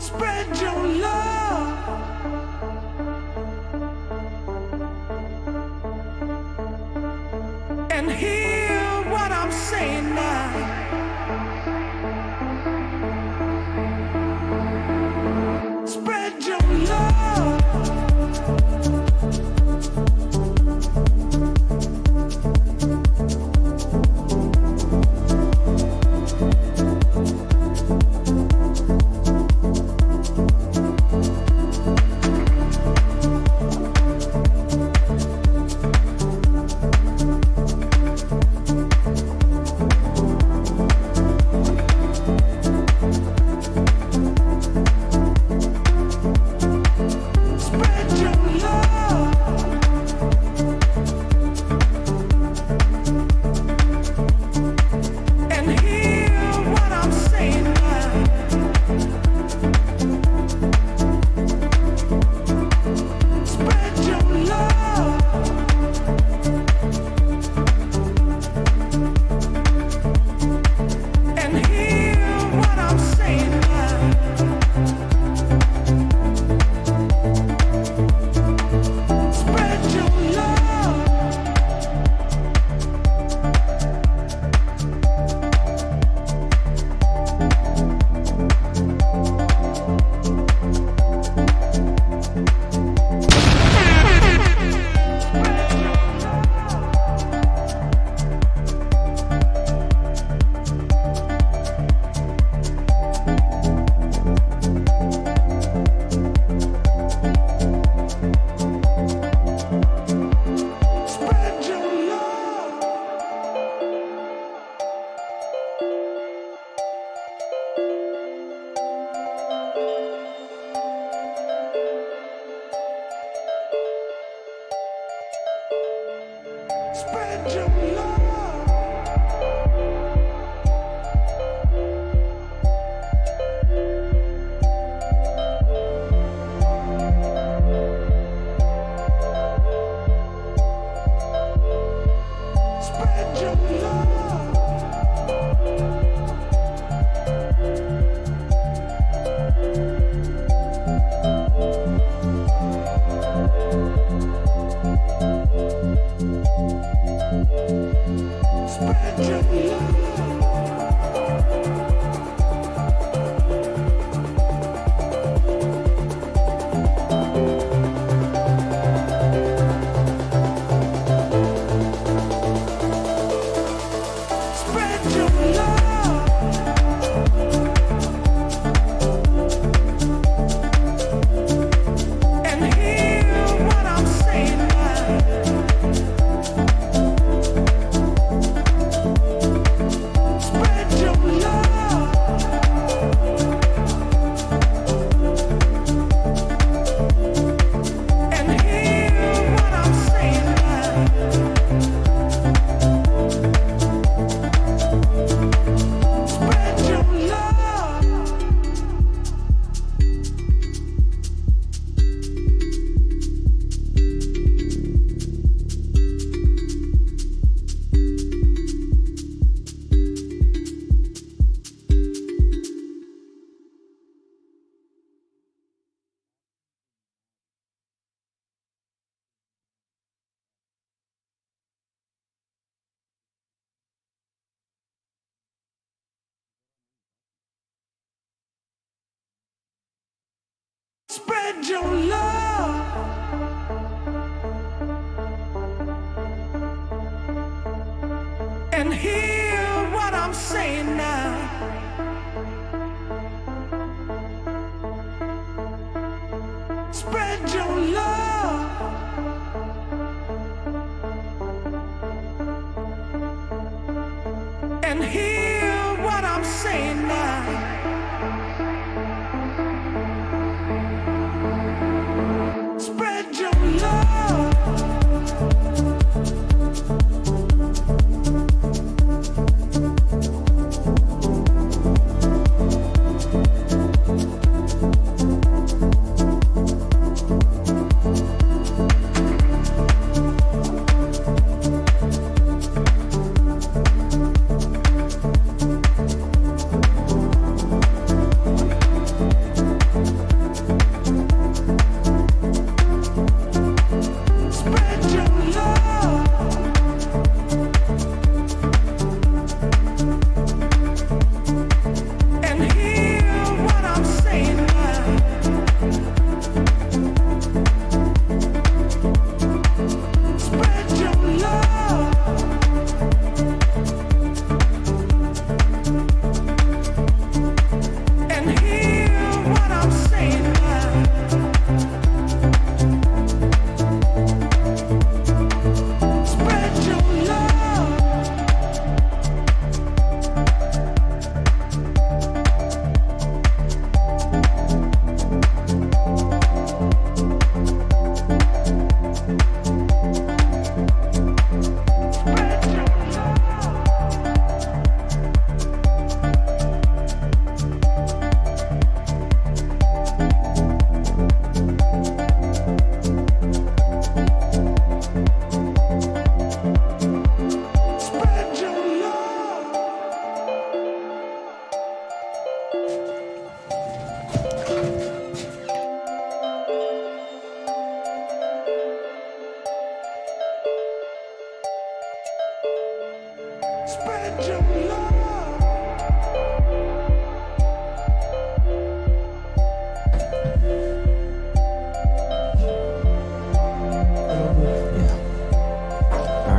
Spread your love. And hear what I'm saying now. Spread your love. Spread your love. And hear what I'm saying now. Spread your love. And hear what I'm saying now. Spread your love.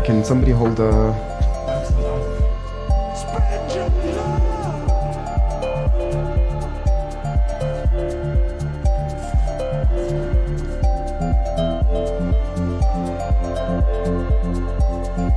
Can somebody hold a... Spread your love.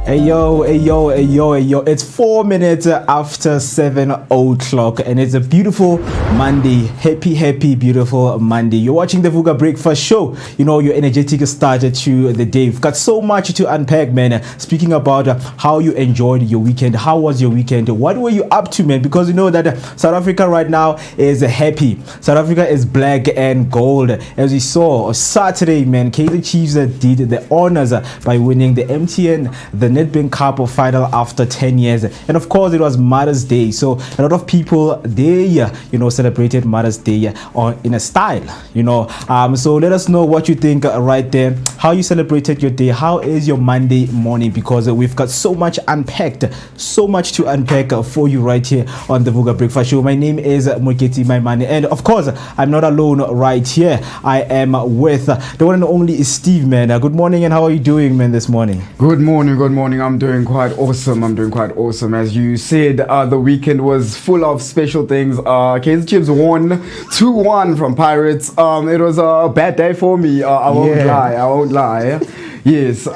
Hey yo, hey yo, hey yo, hey yo. It's 4 minutes after 7 o'clock and it's a beautiful Monday. Happy, beautiful Monday. You're watching the Vooka Breakfast Show. You know, your energetic start to the day. We've got so much to unpack, man. Speaking about how you enjoyed your weekend. How was your weekend? What were you up to, man? Because you know that South Africa right now is happy. South Africa is black and gold. As we saw Saturday, man, Kaizer Chiefs did the honors by winning the MTN, the Nedbank Cup final after 10 years. And of course, it was Mother's Day. So a lot of people, they, celebrated Mother's Day in a style, So let us know what you think right there. How you celebrated your day. How is your Monday morning? Because we've got so much unpacked, so much to unpack for you right here on the Vooka Breakfast Show. My name is Moketi Maimane. And of course, I'm not alone right here. I am with the one and only Steve, man. Good morning, and how are you doing, man, this morning? Good morning. I'm doing quite awesome. As you said, the weekend was full of special things. Kaizer Chiefs won 2-1 from Pirates. It was a bad day for me. I won't lie. Yes.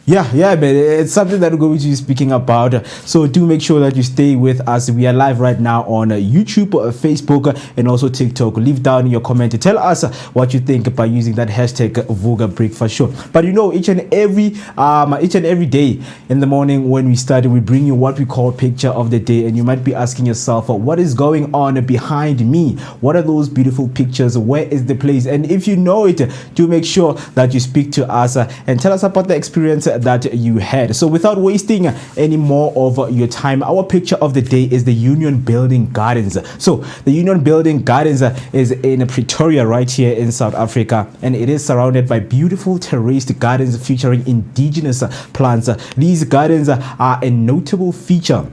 Yeah, but it's something that we're going to be speaking about. So do make sure that you stay with us. We are live right now on YouTube, Facebook, and also TikTok. Leave down your comment to tell us what you think by using that hashtag Vooka Breakfast Show. But each and every day in the morning when we start, we bring you what we call picture of the day. And you might be asking yourself, what is going on behind me? What are those beautiful pictures? Where is the place? And if you know it, do make sure that you speak to us and tell us about the experience that you had. So without wasting any more of your time, our picture of the day is the Union Building Gardens. So the Union Building Gardens is in Pretoria right here in South Africa, and it is surrounded by beautiful terraced gardens featuring indigenous plants. These gardens are a notable feature,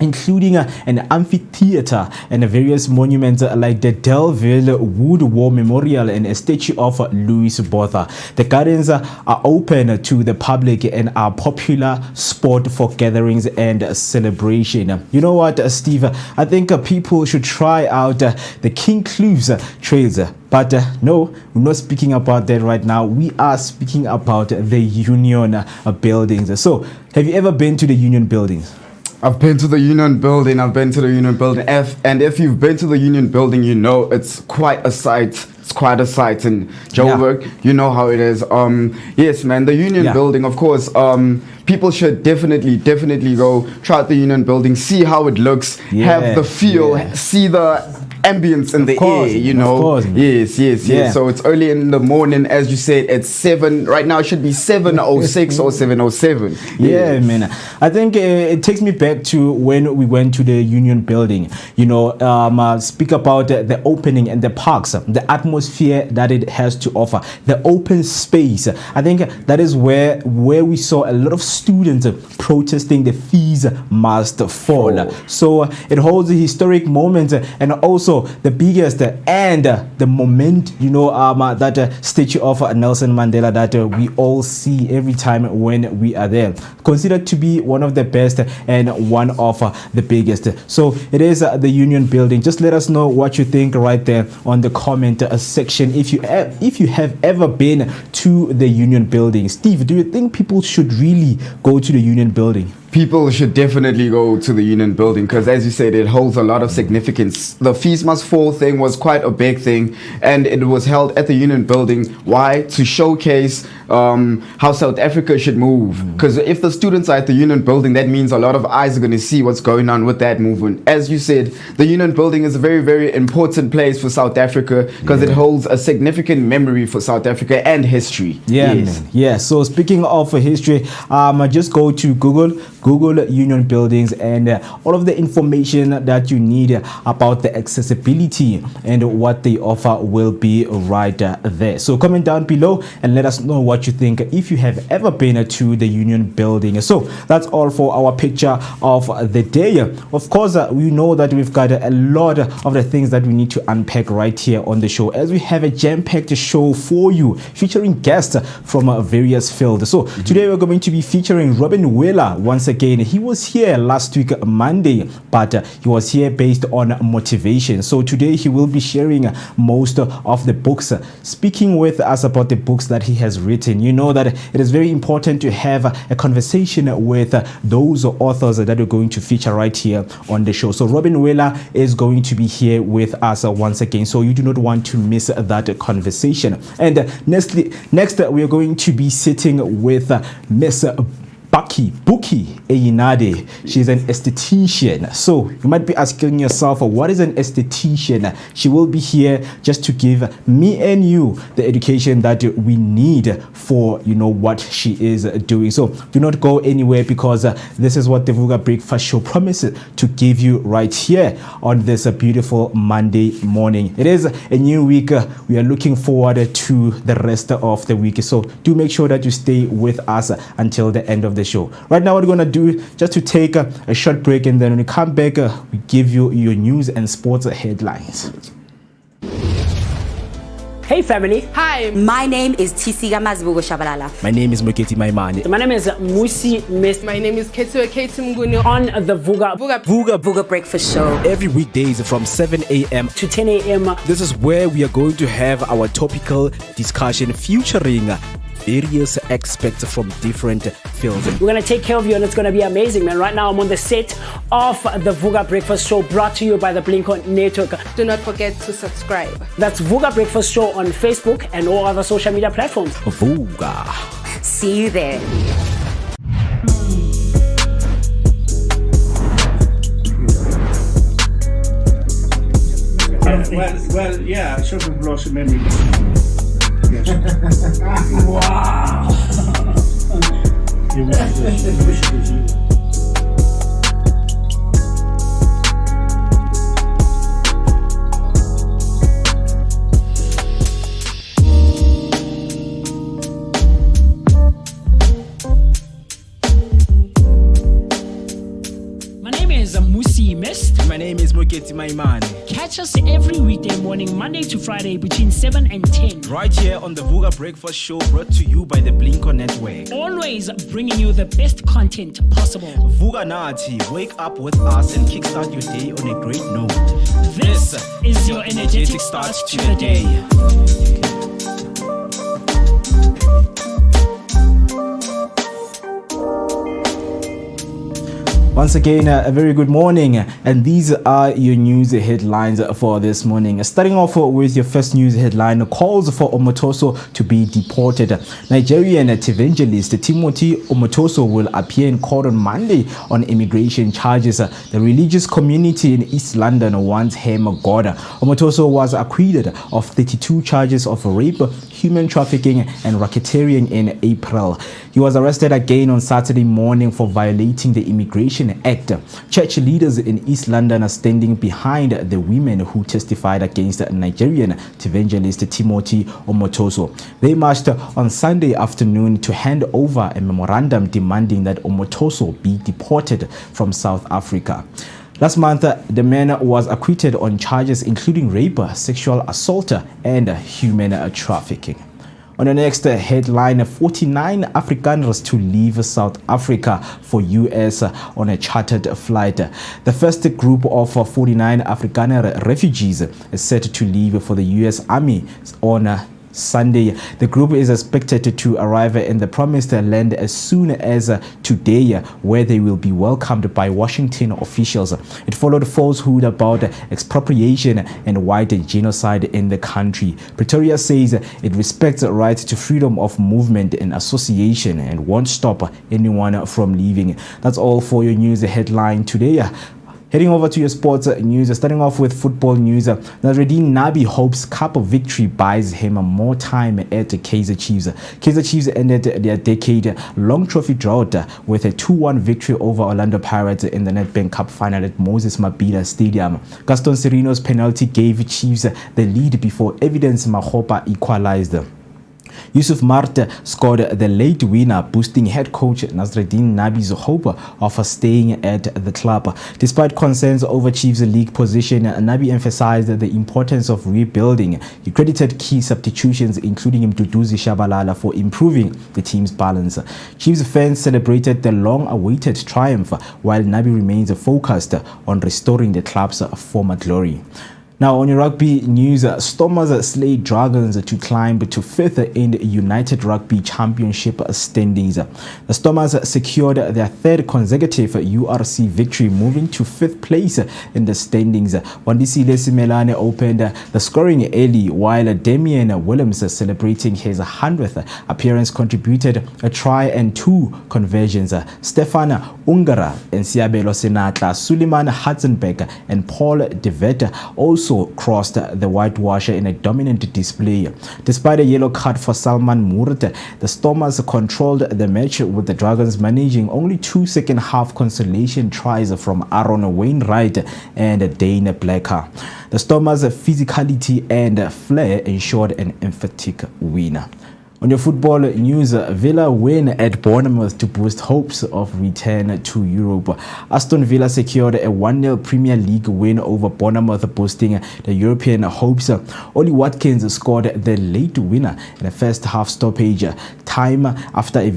including an amphitheater and various monuments like the Delville Wood War Memorial and a statue of Louis Botha. The gardens are open to the public and are popular spot for gatherings and celebration. You know what, Steve? I think people should try out the King Klu's trails. But no, we're not speaking about that right now. We are speaking about the Union buildings. So, have you ever been to the Union buildings? I've been to the Union Building. And if you've been to the Union Building, you know it's quite a sight. It's quite a sight in Joburg. Yeah. You know how it is. Yes, man. The Union Building, of course. People should definitely go try out the Union Building, see how it looks, have the feel, see the ambience in the air, Of course. Yes. So it's early in the morning, as you said. It's 7 right now. It should be 7:06 or 7:07. Yeah, man. I think it takes me back to when we went to the Union Building. Speak about the opening and the parks, the atmosphere that it has to offer, the open space. I think that is where we saw a lot of students protesting the fees must fall. So it holds a historic moment, and also the biggest and the moment, that statue of Nelson Mandela that we all see every time when we are there, considered to be one of the best and one of the biggest. So it is the Union Building. Just let us know what you think right there on the comment section. If you have ever been to the Union Building. Steve, do you think people should really go to the Union Building? People should definitely go to the Union Building because, as you said, it holds a lot of significance. The fees must fall thing was quite a big thing, and it was held at the Union Building. Why? To showcase how South Africa should move. Because if the students are at the Union Building, that means a lot of eyes are going to see what's going on with that movement. As you said, the Union Building is a very, very important place for South Africa because it holds a significant memory for South Africa and history. Yeah, yes. Man. Yeah. So speaking of history, just go to Google. Google Union Buildings, and all of the information that you need about the accessibility and what they offer will be right there. So comment down below and let us know what you think if you have ever been to the Union Building. So that's all for our picture of the day. Of course, we know that we've got a lot of the things that we need to unpack right here on the show, as we have a jam-packed show for you featuring guests from various fields. So today we're going to be featuring Robin Wheeler once again. He was here last week Monday, but he was here based on motivation. So today he will be sharing most of the books, speaking with us about the books that he has written. You know that it is very important to have a conversation with those authors that we're going to feature right here on the show. So Robin Wheeler is going to be here with us once again, so you do not want to miss that conversation. And next we are going to be sitting with Miss Buki Eyinade. She's an esthetician. So you might be asking yourself, what is an esthetician? She will be here just to give me and you the education that we need for, you know, what she is doing. So do not go anywhere, because this is what the Vooka Breakfast Show promises to give you right here on this beautiful Monday morning. It is a new week. We are looking forward to the rest of the week. So do make sure that you stay with us until the end of the show. Right now, what we're going to do, just to take a short break, and then when we come back, we give you your news and sports headlines. Hey family. Hi, my name is Tisiga Mazbugo Shabalala. My name is Moketi Maimane. My name is Musi Mist. My name is Ketsu Ketumgunu. On the Vooka Breakfast Show. Every weekdays from 7 a.m. to 10 a.m. This is where we are going to have our topical discussion featuring various experts from different fields. We're going to take care of you, and it's going to be amazing, man. Right now I'm on the set of the Vooka Breakfast Show, brought to you by the Blink-On Network. Do not forget to subscribe. That's Vooka Breakfast Show on Facebook and all other social media platforms. Vooka. See you there. Well, yeah, Shopping Blossom memory. Yes. Wow. You wish it was you. My name is Musi Mist. My name is Moketi Maimane. Catch us every weekday morning, Monday to Friday, between 7 and 10. Right here on the Vooka Breakfast Show, brought to you by the Blink-On Network. Always bringing you the best content possible. Vooka Nati, wake up with us and kickstart your day on a great note. This is your energetic start to the day. Once again, a very good morning, and these are your news headlines for this morning. Starting off with your first news headline: calls for Omotoso to be deported. Nigerian evangelist Timothy Omotoso will appear in court on Monday on immigration charges. The religious community in East London wants him God. Omotoso was acquitted of 32 charges of rape, human trafficking, and racketeering in April. He was arrested again on Saturday morning for violating the Immigration Act. Church leaders in East London are standing behind the women who testified against Nigerian evangelist Timothy Omotoso. They marched on Sunday afternoon to hand over a memorandum demanding that Omotoso be deported from South Africa. Last month, the man was acquitted on charges including rape, sexual assault, and human trafficking. On the next headline, 49 Afrikaners to leave South Africa for US on a chartered flight. The first group of 49 Afrikaner refugees is set to leave for the US Army on Sunday. The group is expected to arrive in the promised land as soon as today, where they will be welcomed by Washington officials. It followed falsehood about expropriation and white genocide in the country. Pretoria says it respects the right to freedom of movement and association and won't stop anyone from leaving. That's all for your news headline today. Heading over to your sports news, starting off with football news. Nasreddine Nabi hopes cup victory buys him more time at Kaizer Chiefs. Kaizer Chiefs ended their decade-long trophy drought with a 2-1 victory over Orlando Pirates in the Nedbank Cup final at Moses Mabhida Stadium. Gaston Sirino's penalty gave Chiefs the lead before Evidence Makgopa equalized. Yusuf Marte scored the late winner, boosting head coach Nasreddine Nabi's hope of staying at the club. Despite concerns over Chiefs' league position, Nabi emphasized the importance of rebuilding. He credited key substitutions, including Mduduzi Shabalala, for improving the team's balance. Chiefs fans celebrated the long-awaited triumph, while Nabi remains focused on restoring the club's former glory. Now, on your rugby news, Stormers slayed Dragons to climb to 5th in the United Rugby Championship standings. The Stormers secured their 3rd consecutive URC victory, moving to 5th place in the standings. Wandisile Simelane opened the scoring early, while Damian Williams, celebrating his 100th appearance, contributed a try and 2 conversions. Stefan Ungara and Siabelo Senatla, Suleiman Hatzenbeck and Paul Devet also crossed the whitewasher in a dominant display. Despite a yellow card for Salman Murte, the Stormers controlled the match, with the Dragons managing only 2 second-half consolation tries from Aaron Wainwright and Dane Blacker. The Stormers' physicality and flair ensured an emphatic win. On your football news, Villa win at Bournemouth to boost hopes of return to Europe. Aston Villa secured a 1-0 Premier League win over Bournemouth, boosting the European hopes. Oli Watkins scored the late winner in the first half stoppage time after a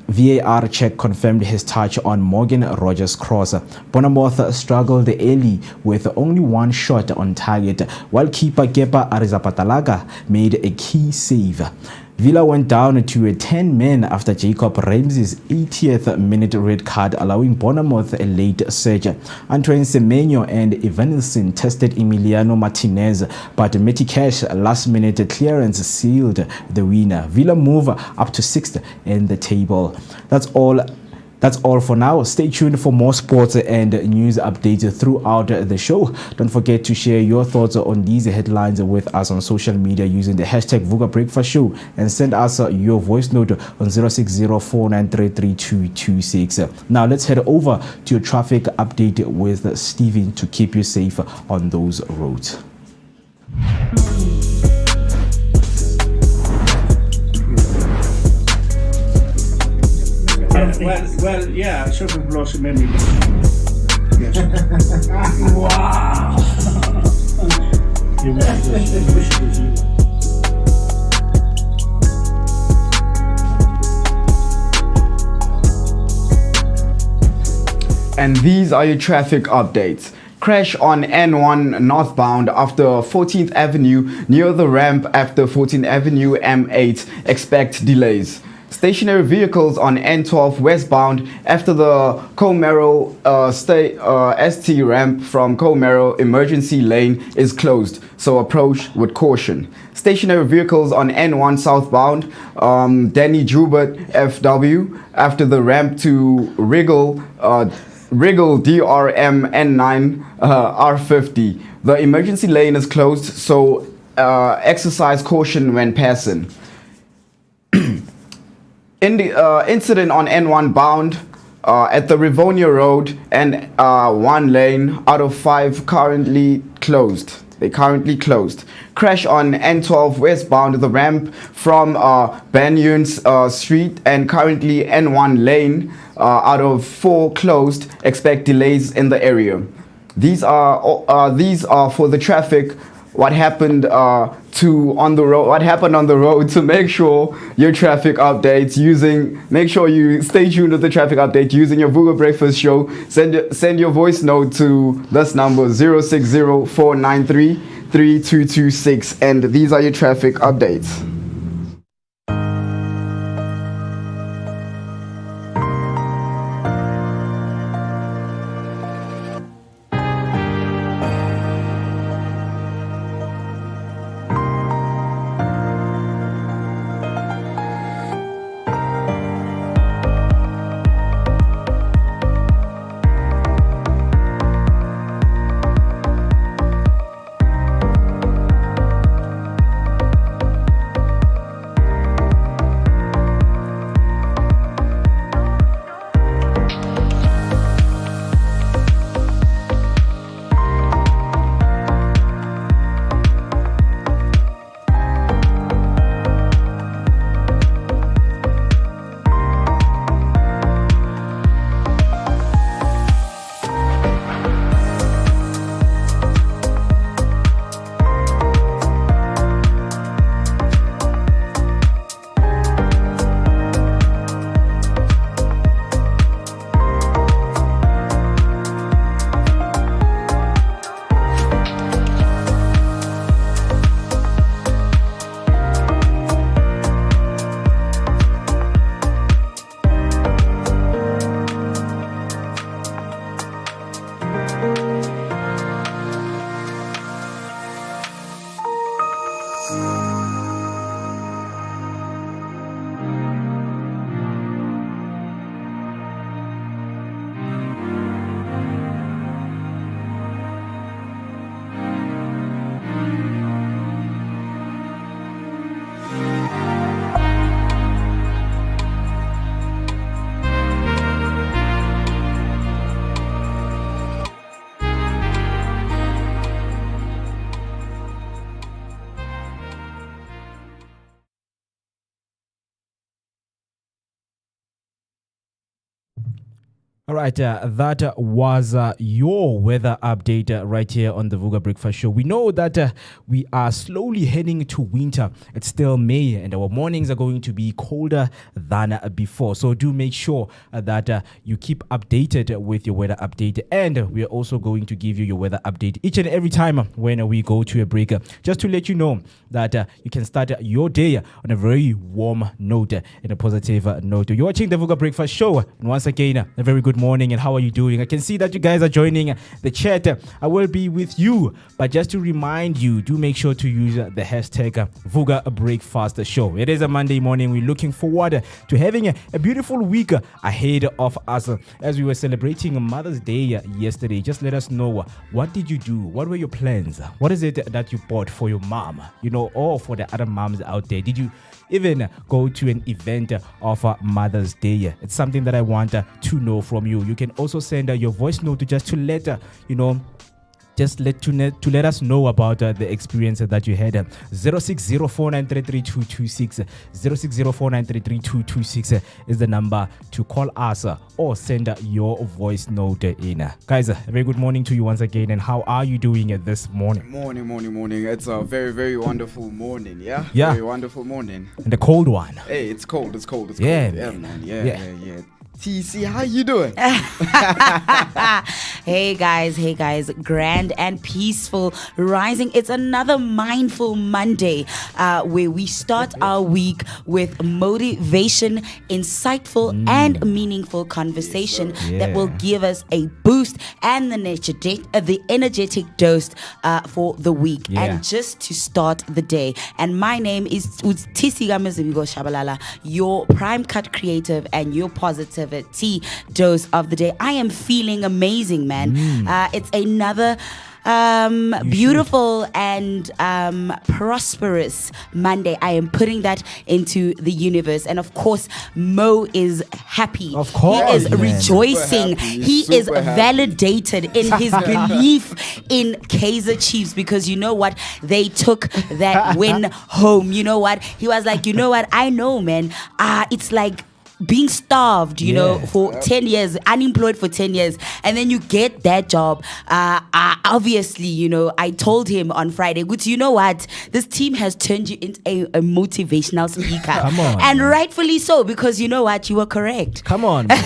VAR check confirmed his touch on Morgan Rogers' cross. Bournemouth struggled early with only 1 shot on target, while keeper Kepa Arrizabalaga made a key save. Villa went down to a 10-man after Jacob Ramsey's 80th minute red card, allowing Bournemouth a late surge. Antoine Semenyo and Evanilson tested Emiliano Martinez, but Metikash last-minute clearance sealed the winner. Villa move up to 6th in the table. That's all for now. Stay tuned for more sports and news updates throughout the show. Don't forget to share your thoughts on these headlines with us on social media using the hashtag Vooka Breakfast Show, and send us your voice note on 06049333226. Now let's head over to your traffic update with Steven to keep you safe on those roads. Well, yeah, shopping blossom many. Yes. Wow. And these are your traffic updates. Crash on N1 northbound after 14th Avenue near the ramp after 14th Avenue M8. Expect delays. Stationary vehicles on N12 westbound after the Comero ST ramp from Comero emergency lane is closed, so approach with caution. Stationary vehicles on N1 southbound, Danny Joubert FW after the ramp to Wriggle DRM N9 R50. The emergency lane is closed, so exercise caution when passing. In the incident on N1 bound at the Rivonia Road and 1 lane out of 5 currently closed. They currently closed. Crash on N12 westbound, the ramp from Banyuns Street and currently N1 lane out of 4 closed. Expect delays in the area. These are for the traffic. What happened on the road to make sure your traffic updates make sure you stay tuned to the traffic update using your Vooka Breakfast Show. Send your voice note to this number 06049333226, and these are your traffic updates. All right, that was your weather update right here on the Vooka Breakfast Show. We know that we are slowly heading to winter. It's still May, and our mornings are going to be colder than before. So do make sure that you keep updated with your weather update, and we are also going to give you your weather update each and every time when we go to a break, just to let you know that you can start your day on a very warm note and a positive note. You're watching the Vooka Breakfast Show, and once again, a very good morning, and how are you doing? I can see that you guys are joining the chat. I will be with you, but just to remind you, do make sure to use the hashtag Vooka Breakfast Show. It is a Monday morning. We're looking forward to having a beautiful week ahead of us. As we were celebrating Mother's Day yesterday, just let us know, what did you do? What were your plans? What is it that you bought for your mom? You know, or for the other moms out there? Did you even go to an event of Mother's Day? It's something that I want to know from you. You can also send your voice note just to let to let us know about the experience that you had. 0604933226 0604933226 is the number to call us or send your voice note in. Guys, a very good morning to you once again, and how are you doing this morning? Morning. It's a very, very wonderful morning, yeah? Yeah. Very wonderful morning. And a cold one. Hey, it's cold. Yeah, cold. man. Yeah, man. Yeah. TC, how you doing? Hey guys, grand and peaceful rising. It's another mindful Monday where we start our week with motivation, insightful and meaningful conversation that will give us a boost and the energetic dose for the week and just to start the day. And my name is Tisiga Shabalala, your prime cut creative and your positivity dose of the day. I am feeling amazing, man. It's another beautiful and prosperous Monday. I am putting that into the universe, and of course Mo is happy. Of course, he is man. rejoicing. He is Super happy. validated in his belief in Kaizer Chiefs, because you know what, they took that win home. You know what, he was like, you know what, I know, man, it's like being starved, you know, for 10 years, unemployed for 10 years, and then you get that job. Obviously, you know, I told him on Friday, which, you know what, this team has turned you into a motivational speaker. Come on, and man. Rightfully so, because you know what, you were correct. Come on, man.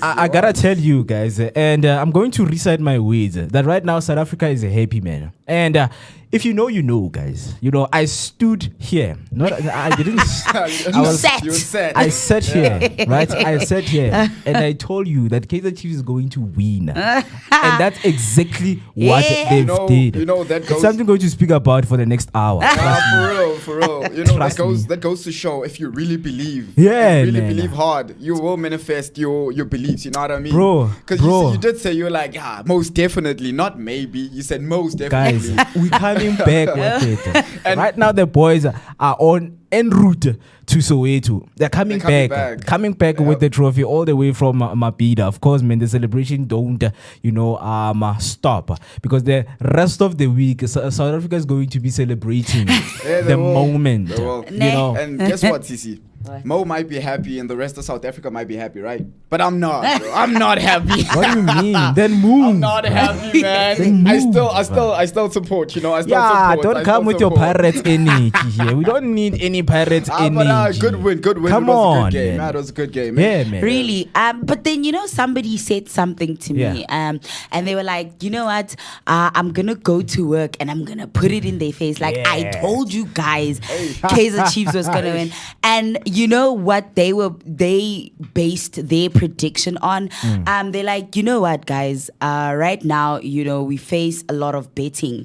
I gotta tell you guys, and I'm going to recite my words, that right now South Africa is a happy man. And if you know, you know, guys. You know, I stood here. I didn't. You sat. I sat here, right? I sat here, and I told you that Kaizer Chiefs is going to win, and that's exactly what they've did. You know that It's goes. something I'm going to speak about for the next hour. For real. You know Trust me. that goes to show, if you really believe, Yeah, if you really man. believe hard, you will manifest your beliefs. You know what I mean, Bro. Because you did say, you're like, most definitely, not maybe. You said most Guys, definitely. we're coming back with it. And- Right now, the boys are en route to Soweto. They're coming They're coming back with the trophy all the way from Mapida. Of course, man, the celebration don't, stop, because the rest of the week, South Africa is going to be celebrating Yeah, they the will. moment. They will. You know, And guess what, Sisi? What? Mo might be happy and the rest of South Africa might be happy, right? But I'm not. Bro. I'm not happy. what do you mean? Then move. I'm not happy, Then man. move. I still support. You know, I still Yeah, support. don't I come still with your support. Pirates energy here. We don't need any Pirates energy. But good win. Come it was on, a good game. man. It was a good game. Yeah, man. Really, but then, you know, somebody said something to me, Yeah. and they were like, you know what, I'm gonna go to work and I'm gonna put it in their face, like, I Yeah. told you guys Kaizer Chiefs was gonna win. And you know what they based their prediction on? They're like, you know what, guys? Right now, we face a lot of betting,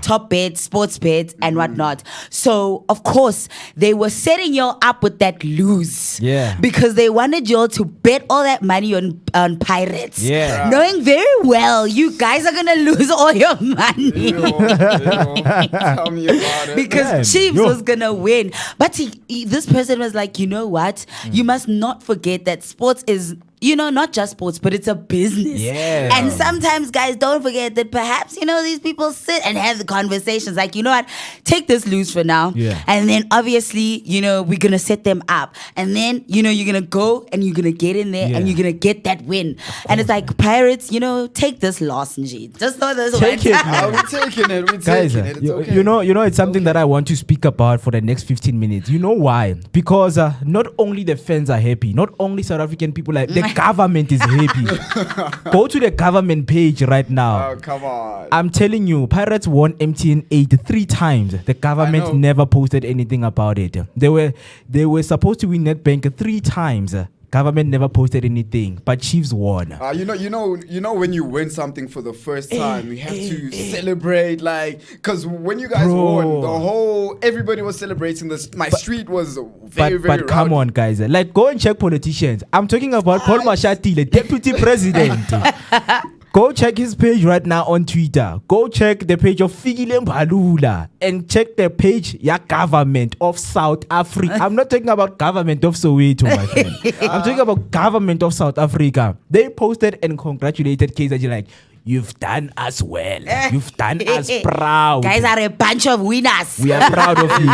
top bets, sports bets, and whatnot. So of course they were setting y'all up with that lose, because they wanted y'all to bet all that money on Pirates, knowing very well you guys are gonna lose all your money. Tell me about it. Because Chiefs was gonna win. But this person was like, you know what? You must not forget that sports is, not just sports, but it's a business. Yeah. And sometimes, guys, don't forget that perhaps, these people sit and have the conversations like, you know what? Take this lose for now. Yeah. And then obviously, we're going to set them up. And then, you're going to go and you're going to get in there and you're going to get that win. And it's like, Pirates, take this loss, Nji. Just throw this Take one. it, man. We're taking it. We're Guys, taking it. It's okay. it's something that I want to speak about for the next 15 minutes. You know why? Because not only the fans are happy, not only South African people, like the government is happy. Go to the government page right now. Oh, come on. I'm telling you, Pirates won MTN 8 3 times. The government never posted anything about it. They were supposed to win Nedbank 3 times. Government never posted anything, but Chiefs won. You know when you win something for the first time, you have to celebrate, because when you guys won, everybody was celebrating this. My street was very But come on, guys, go and check politicians. I'm talking about Paul Mashatile, the deputy president. Go check his page right now on Twitter. Go check the page of Fikile Mbalula and check the page government of South Africa. I'm not talking about government of Soweto, my friend. I'm talking about government of South Africa. They posted and congratulated KZG like, you've done us well. You've done us proud. Guys are a bunch of winners. We are proud of you.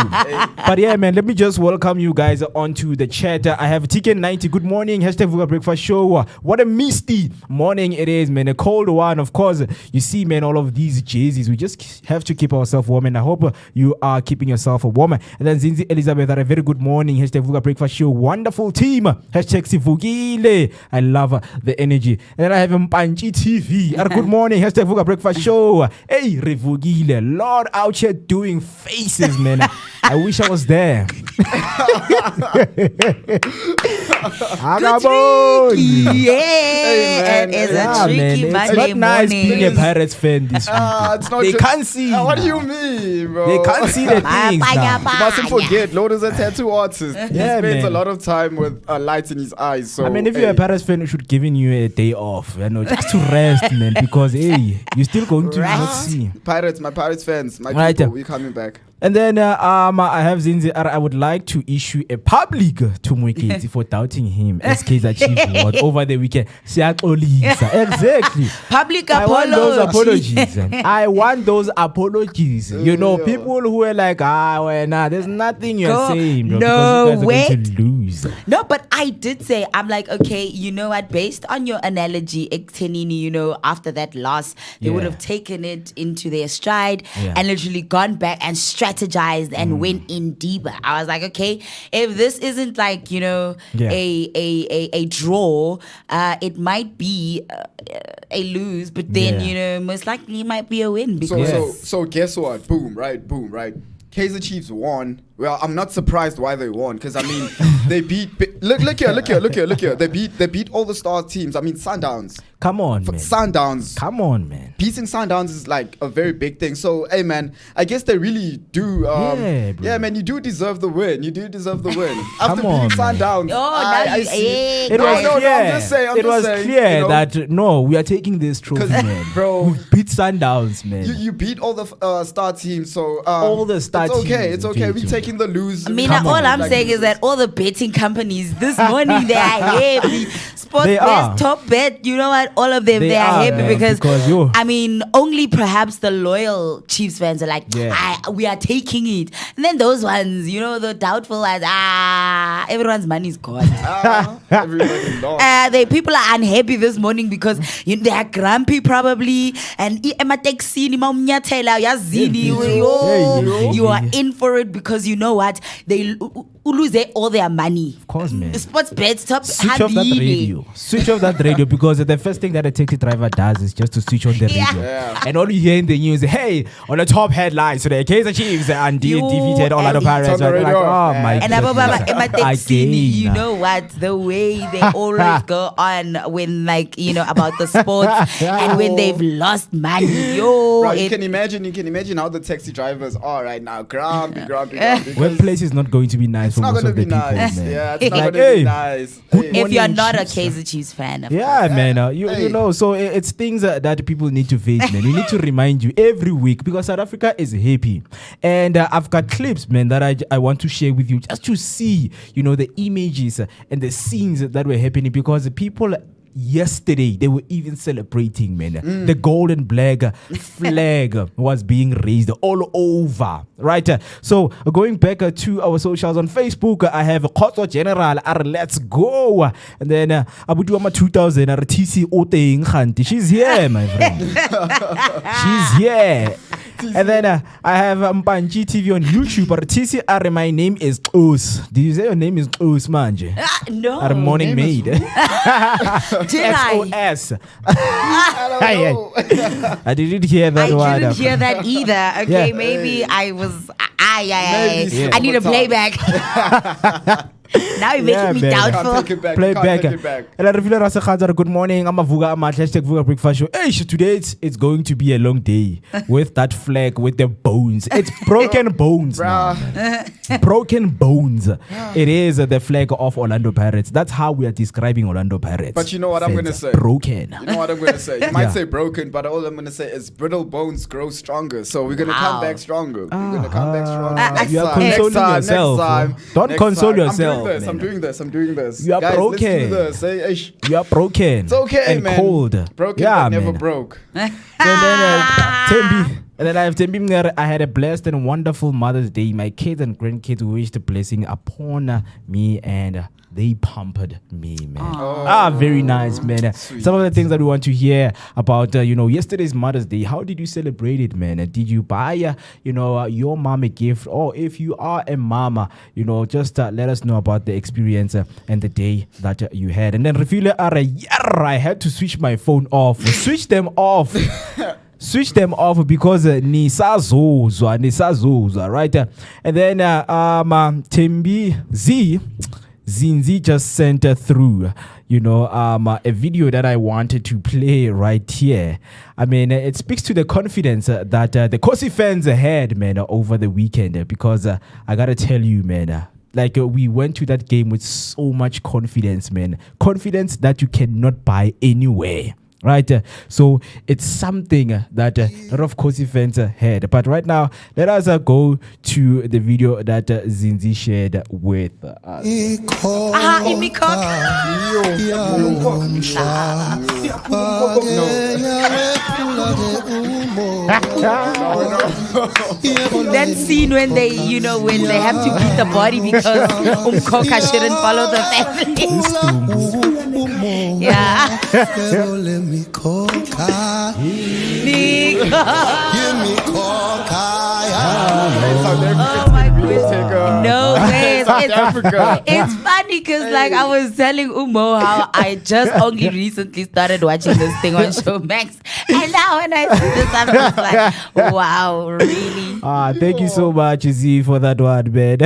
But yeah, man, let me just welcome you guys onto the chat. I have TK90. Good morning. Hashtag Vooka Breakfast Show. What a misty morning it is, man. A cold one. Of course, you see, man, all of these jerseys. We just have to keep ourselves warm. And I hope you are keeping yourself warm. And then Zinzi Elizabeth, a very good morning. Hashtag Vooka Breakfast Show. Wonderful team. Hashtag Sivugile. I love the energy. And then I have Mpanchi TV. Good morning. Hashtag Vooka Breakfast Show. Hey, Revugile. Lord out here doing faces, man. I wish I was there. It's a tricky Monday not nice morning. being a Pirates fan this week. It's not They just- can't see. What do you mean, bro? They can't see the things now. You mustn't forget, Lord is a tattoo artist. He Yeah, spends man. a lot of time with light in his eyes. So I mean, if you're a Pirates fan, we should giving you a day off, just to rest, man. Because hey, you're still going to not see. Pirates, my Pirates fans, my Right. people, we coming back. And then I have Zinzi. I would like to issue a public to Mwekezi for doubting him as Kaizer Chiefs won over the weekend. Exactly. Public I want those apology. apologies. I want those apologies. People who are like, there's nothing you're saying, bro, because you guys are going to lose. No, but I did say, I'm like, okay, you know what? Based on your analogy, Ektenini, after that loss, they would have taken it into their stride and literally gone back and strategized and went in deeper. I was like, okay, if this isn't like, a draw, it might be a lose, but then, most likely it might be a win. Because So guess what? Boom, right? Kaizer Chiefs won. Well, I'm not surprised why they won, because I mean they beat. Look here. They beat all the star teams. I mean Sundowns. Come on, man. Sundowns. Come on, man. Beating Sundowns is like a very big thing. So, hey, man, I guess they really do. Bro. Man, you do deserve the win. After Come on, beating man. Sundowns, I see. It was clear. I'm just saying. It was clear that no, we are taking this trophy, man. bro, we beat Sundowns, man. you beat all the star teams. So all the star teams. It's okay. We're taking the lose. I mean, all I'm saying is that all the betting companies this morning, they are happy. Sports bets, top bet, you know what? All of them, they are happy, man, because you. I mean, only perhaps the loyal Chiefs fans are like, we are taking it. And then those ones, the doubtful ones, everyone's money is gone. Everybody lost. People are unhappy this morning because they are grumpy probably, and you are in for it because you know what, lose all their money. Of course, man. Sports bets, top Switch off that radio. Switch off that radio because the first thing that a taxi driver does is just to switch on the radio. Yeah. And all you hear in the news, hey, on the top headlines today, Kaizer Chiefs and defeated Orlando Pirates. on the Like, radio. oh my And goodness. you know what? The way they always go on when about the sports and when they've lost money. Bro, you can imagine how the taxi drivers are right now. Grumpy. Workplace is not going to be nice It's for not most going of to the be people, nice. man. Yeah, it's not Like, going to hey, be nice. If you're not a Chiefs. Kaizer Chiefs fan, of Yeah, course. man. You know, so it's things that people need to face, man. We need to remind you every week because South Africa is happy. And I've got clips, man, that I want to share with you just to see, the images and the scenes that were happening because the people yesterday they were even celebrating, man. The golden flag was being raised all over, right? So going back to our socials on Facebook, I have Khotso General, let's go. And then Abuduama 2000, TC Oteng Khanti. She's here, my friend. She's here. And then I have Mpanji TV on YouTube. TCR, my name is Us. Did you say your name is Us, Manje? No. Our morning maid. Did I? XOS. I don't know. I didn't hear that one. I didn't hear that either. Okay, Yeah. maybe I was. Maybe I need a some playback. Now you're Yeah, making me man. doubtful. Can't take it back. Play Can't back. take it back. And I reveal Rasa good morning. I'm a Vooka. I'm a #Vooka breakfast show. Hey, today it's going to be a long day with that flag with the bones. It's broken bones, now. Broken bones. It is the flag of Orlando Pirates. That's how we are describing Orlando Pirates. But you know what I'm Fans gonna say? Broken. You know what I'm going to say? You might Yeah. say broken, but all I'm going to say is brittle bones grow stronger. So we're going to come Wow. back stronger. We're going to come back stronger. Next You are time, consoling next yourself. time, Don't next console time. yourself, I'm doing man. this. I'm doing this. You are Guys, broken. Let's do this. Hey, hey, You are broken. it's okay, and man. cold. Broken, yeah, but never man. broke. And then Tembi. And then I have Tembi Mngere. I had a blessed and wonderful Mother's Day. My kids and grandkids wished a blessing upon me and they pampered me, man. Very nice, man. Some of the things that we want to hear about, yesterday's Mother's Day. How did you celebrate it, man? Did you buy, your mom a gift? Or if you are a mama, just let us know about the experience and the day that you had. And then Refile I had to switch my phone off. Switch them off. Switch them off because nisazozwa, right? And then Tembi Zinzi just sent through, a video that I wanted to play right here. I mean, it speaks to the confidence that the Kosi fans had, man, over the weekend. Because I gotta tell you, man, we went to that game with so much confidence, man. Confidence that you cannot buy anywhere. Right, so it's something that a lot of Kosi fans had. But right now, let us go to the video that Zinzi shared with us. That scene when they, when they have to beat the body because Umkoka shouldn't follow the family. Yeah. Oh my goodness. No way. It's funny because I was telling Umo how I just only recently started watching this thing on Showmax. And now when I see this, I'm just like, wow, really? Thank you so much, Z, for that one, man.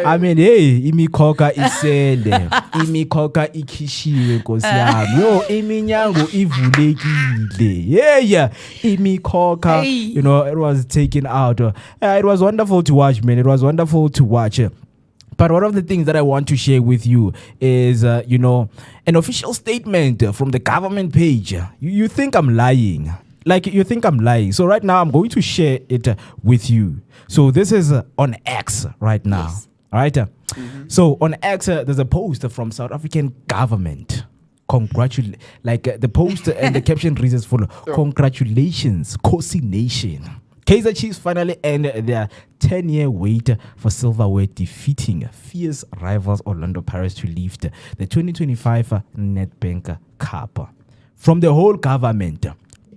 I mean, hey, imikoka isele, imikoka ikishiwe nkosi yami. Yo, iminyango ivulekile. Yeah, imikoka, Hey. it was taken out. It was wonderful to watch, man. It was wonderful to watch. But one of the things that I want to share with you is, an official statement from the government page. You think I'm lying. You think I'm lying. So right now, I'm going to share it with you. So this is on X right now. Yes. All right? So on X, there's a post from South African government. The post and the caption reads as follows. Congratulations, Kosi Nation. Kaizer Chiefs finally end their 10-year wait for silverware, defeating fierce rivals Orlando Pirates to lift the 2025 Nedbank Cup. From the whole government,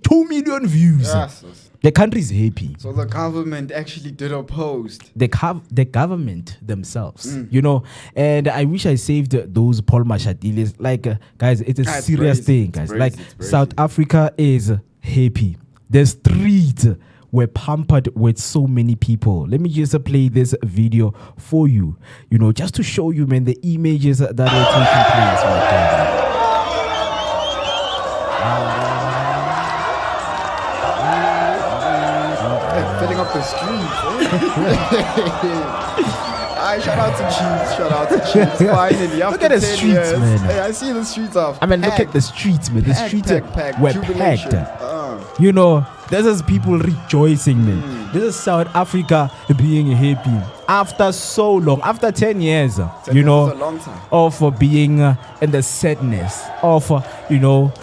2 million views. Yes. The country is happy. So the government actually did oppose. The government themselves, you know, and I wish I saved those Paul Mashadiles. Like, guys, it's a serious thing, guys. Like, South Africa is happy. The streets were pampered with so many people. Let me just play this video for you, you know, just to show you, man, the images that were taking place right there. Filling up the streets. Shout out to Chiefs. Shout out to Chiefs. Finally, look at the streets, man. Hey, I see the streets are. I mean, look at the streets, man. The streets were packed. Jubilation. You know, this is people rejoicing, man. This is South Africa being happy after so long, after 10 years. 10 you years know, is a long time. of being in the sadness of you know,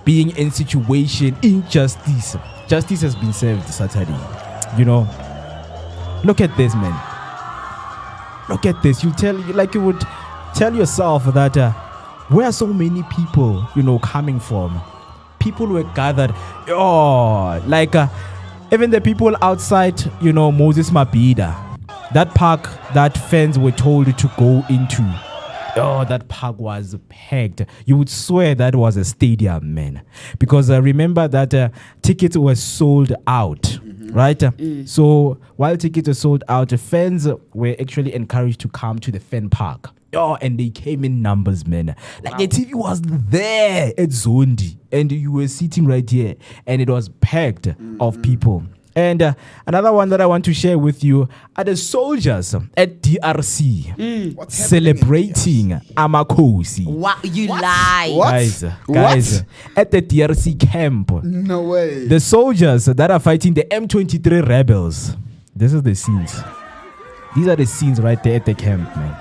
being in situation injustice. Justice has been served Saturday. You know, look at this, man. Look at this. You would tell yourself that where are so many people, you know, coming from? People were gathered. Oh, like even the people outside, you know, Moses Mabhida, that park that fans were told to go into. Oh, that park was packed. You would swear that was a stadium, man. Because remember that tickets were sold out, right? So while tickets were sold out, fans were actually encouraged to come to the fan park. Oh, and they came in numbers, man. Like the TV was there at Zondi, and you were sitting right here, and it was packed of people. And another one that I want to share with you are the soldiers at DRC celebrating Amakosi. What? You lie. What? Guys, at the DRC camp. No way. The soldiers that are fighting the M23 rebels. This is the scenes. These are the scenes right there at the camp, man.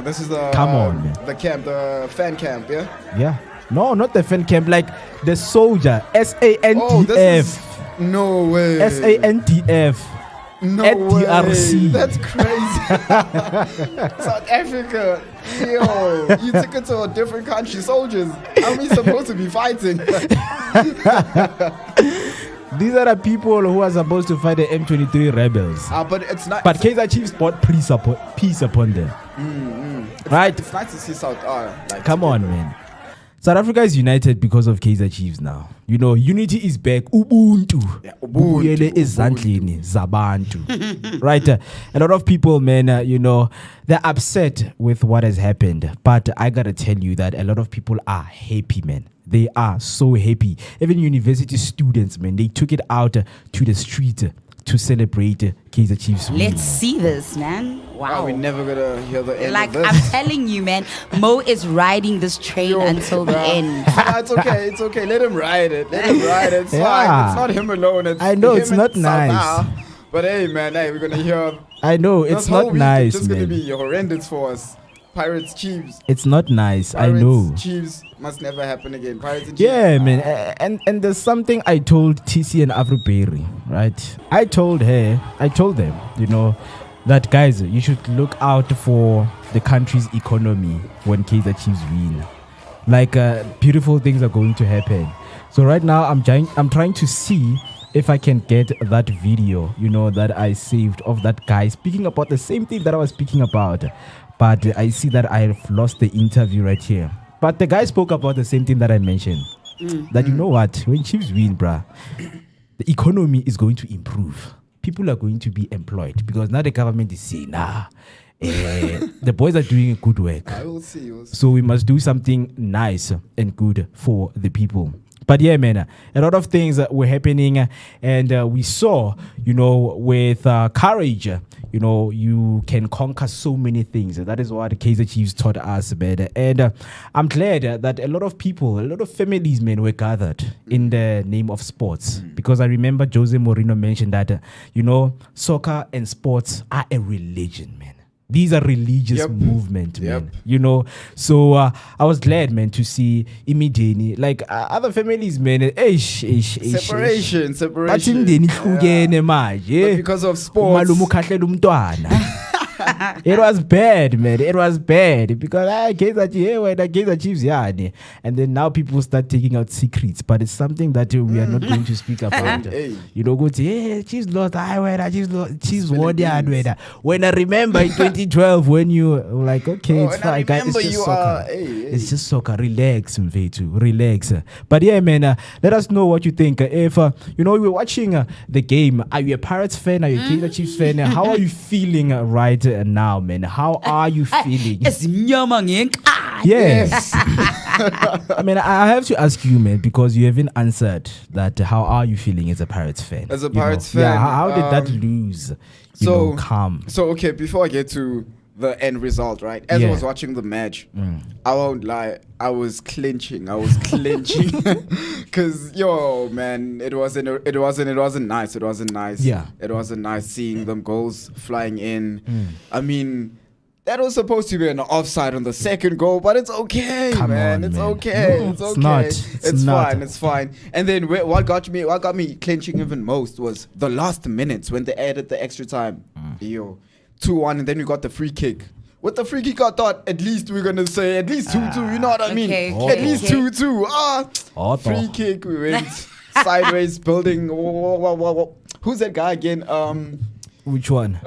This is the Come on, man. the camp, the fan camp, yeah. Yeah. No, not the fan camp. Like the soldier. SANDF. Oh, this is no way. SANDF. No at way. DRC. That's crazy. South Africa. Yo, you took it to a different country. Soldiers. Are we supposed to be fighting? These are the people who are supposed to fight the M23 rebels. But it's not. But Kaizer Chiefs brought peace upon them. Right? It's nice to see South. Like Come on, man. South Africa is united because of Kaizer Chiefs now. You know, unity is back. Ubuntu. Yeah, Ubuntu. Buyele ezandleni zabantu. Right? A lot of people, man, you know, they're upset with what has happened. But I gotta tell you that a lot of people are happy, man. They are so happy. Even university students, man, they took it out to the street to celebrate Kaizer Chiefs. Let's see this, man. Wow. we're never gonna hear the end Like of this. I'm telling you, man, Mo is riding this train until the end. Nah, it's okay. It's okay. Let him ride it. Let him ride it. It's Yeah. fine. It's not him alone. It's I know, him it's and not South nice. now. But hey, man, hey, we're gonna hear. I know, this it's whole not week nice, It's just gonna man. be horrendous for us. Pirates, Chiefs. It's not nice. Pirates, I know. Chiefs must never happen again. Pirates and Chiefs. Yeah, man. And there's something I told TC and Afroberry, right? I told them, you know, that guys, you should look out for the country's economy when Kaizer Chiefs win. Like beautiful things are going to happen. So right now I'm trying to see if I can get that video, you know, that I saved of that guy speaking about the same thing that I was speaking about. But I see that I've lost the interview right here. But the guy spoke about the same thing that I mentioned. That you know what? When Chiefs win, bruh, the economy is going to improve. People are going to be employed because now the government is saying, the boys are doing good work. I will see. So we must do something nice and good for the people. But yeah, man, a lot of things were happening, and we saw, you know, with courage, you know, you can conquer so many things. That is what the Kaizer Chiefs taught us, man. And I'm glad that a lot of people, a lot of families, man, were gathered in the name of sports. Because I remember Jose Mourinho mentioned that, you know, soccer and sports are a religion, man. These are religious movement, man. You know, so I was glad, man, to see Imideni, like other families, man. Separation. But But because of sports. It was bad, man. It was bad because Kaizer Chiefs, yeah. And then now people start taking out secrets, but it's something that we are not going to speak about. Hey. You know, go to Chiefs lost, Chiefs won. When I remember in 2012 when you were like, okay, it's fine, guys. It's just soccer. It's just soccer. Relax, Mvetu. Relax. But yeah, man, let us know what you think. If you know, you were watching the game, are you a Pirates fan? Are you a Kaizer Chiefs fan? How are you feeling right now, man? How are you feeling? It's nyamang. Yes. I mean, I have to ask you, man, because you haven't answered that. How are you feeling as a Pirates fan? As a Pirates fan, fan, how did that lose? Come. So okay, before I get to the end result, right? As I was watching the match, I won't lie, I was clinching, because yo, man, it wasn't nice. Yeah, it wasn't nice seeing them goals flying in. I mean, that was supposed to be an offside on the second goal, but it's okay, man. It's okay. No, it's okay. It's fine. And then what got me clinching even most was the last minutes when they added the extra time. 2-1, and then we got the free kick. With the free kick, I thought at least we're gonna say at least 2-2. You know what I mean? At least 2-2. Free kick. We went sideways, building. Who's that guy again? Which one?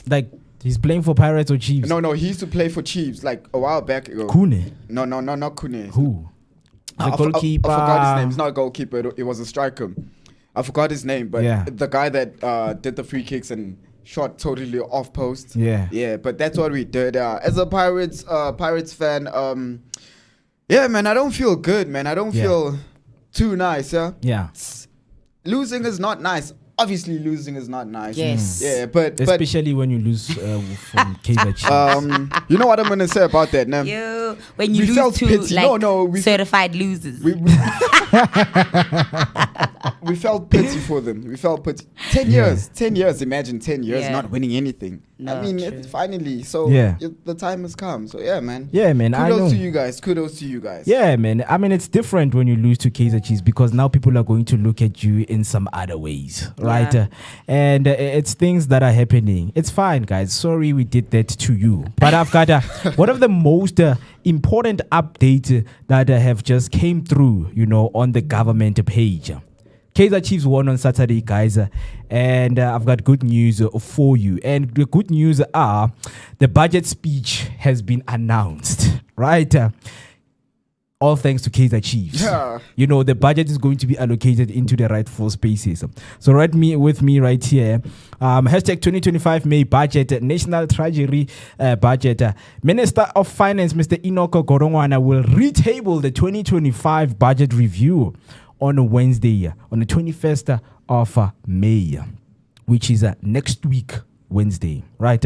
Like he's playing for Pirates or Chiefs? No, he used to play for Chiefs like a while back ago. Kune? No, not Kune. Who? The goalkeeper. I forgot his name. It's not a goalkeeper. It was a striker. I forgot his name, but the guy that did the free kicks and shot totally off post. Yeah. But that's what we did. As a Pirates fan, yeah, man, I don't feel good, man. I don't feel too nice. Yeah. Losing is not nice. Obviously, losing is not nice. Yes. Yeah, but especially when you lose from Kaizer Chiefs. You know what I'm gonna say about that, now? When you lose to pity. like certified losers. We felt pity for them. We felt pity. 10 years. 10 years. Imagine 10 years not winning anything. No, I mean, true. it's finally. So the time has come. So yeah, man. Yeah, man. Kudos to you guys. Yeah, man. I mean, it's different when you lose to Kaizer Chiefs because now people are going to look at you in some other ways, right? Yeah. And it's things that are happening. It's fine, guys. Sorry we did that to you. But I've got one of the most important updates that have just came through, on the government page. Kaizer Chiefs won on Saturday, guys, and I've got good news for you. And the good news are the budget speech has been announced, right? All thanks to Kaizer Chiefs. Yeah. The budget is going to be allocated into the rightful spaces. So right with me right here, hashtag 2025 May budget, National Treasury budget. Minister of Finance, Mr. Enoch Gorongwana, will retable the 2025 budget review on Wednesday, on the 21st of May, which is next week, Wednesday, right?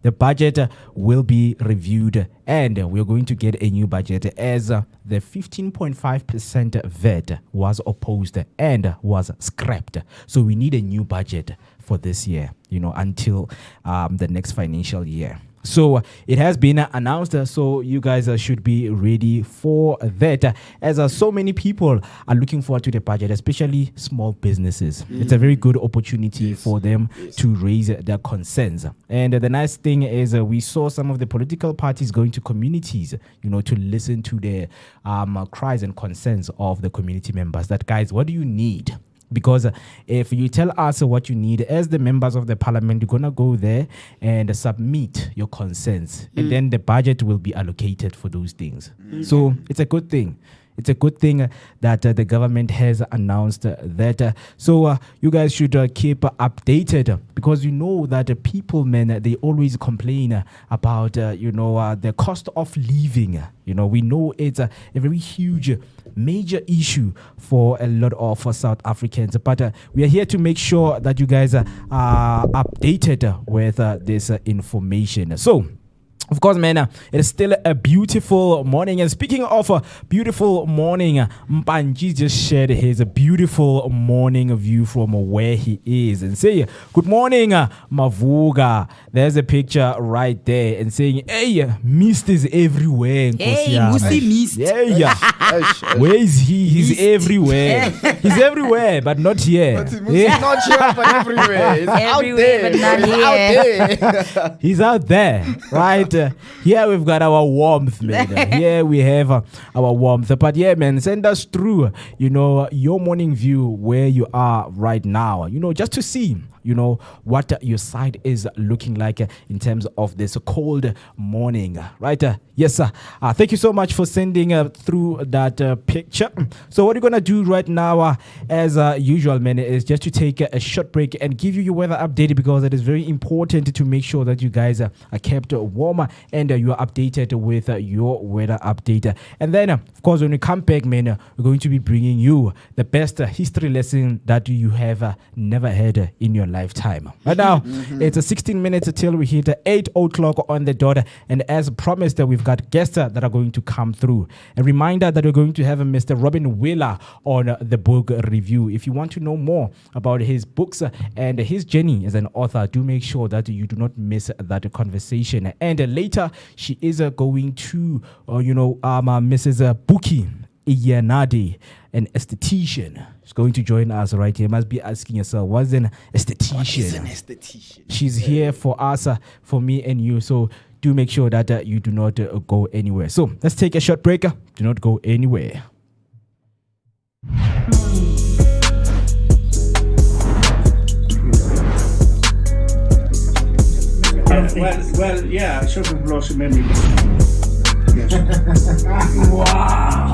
The budget will be reviewed and we're going to get a new budget as the 15.5% VAT was opposed and was scrapped. So we need a new budget for this year, until the next financial year. So it has been announced, so you guys should be ready for that, as so many people are looking forward to the budget, especially small businesses. It's a very good opportunity for them to raise their concerns. And the nice thing is we saw some of the political parties going to communities, to listen to the cries and concerns of the community members. That, guys, what do you need? Because if you tell us what you need as the members of the parliament, you're going to go there and submit your concerns. And then the budget will be allocated for those things. So it's a good thing. It's a good thing that the government has announced that. So you guys should keep updated, because that people, man, they always complain about, the cost of living. We know it's a very huge major issue for a lot of South Africans, but we are here to make sure that you guys are updated with this information. So Of course, man, it is still a beautiful morning. And speaking of a beautiful morning, Mpanji just shared his beautiful morning view from where he is and say, good morning, Vooka. There's a picture right there and saying, hey, mist is everywhere. Hey, Musi mist. Yeah. Where is he? He's everywhere. He's everywhere, but not here. But he's not here, but everywhere. He's Everywhere, out but there. not He's out there. He's out there, right? Here we've got our warmth, man. Here we have our warmth. But yeah, man, send us through, your morning view where you are right now, just to see, what your side is looking like in terms of this cold morning, right? Yes, sir. Thank you so much for sending through that picture. So what we're going to do right now, as usual, man, is just to take a short break and give you your weather update, because it is very important to make sure that you guys are kept warmer and you are updated with your weather update. And then, of course, when we come back, man, we're going to be bringing you the best history lesson that you have never had in your lifetime. Right now, it's 16 minutes till we hit 8 o'clock on the dot. And as promised, we've got guests that are going to come through. A reminder that we're going to have Mr. Robin Wheeler on the book review. If you want to know more about his books and his journey as an author, do make sure that you do not miss that conversation. And later, she is going to, Mrs. Buki Iyanade, an esthetician. She's going to join us right here. You must be asking yourself, what's an esthetician? What is an esthetician? She's here for us, for me and you. So do make sure that you do not go anywhere. So let's take a short break. Do not go anywhere. Well, yeah, Sophie Blossom many. Wow.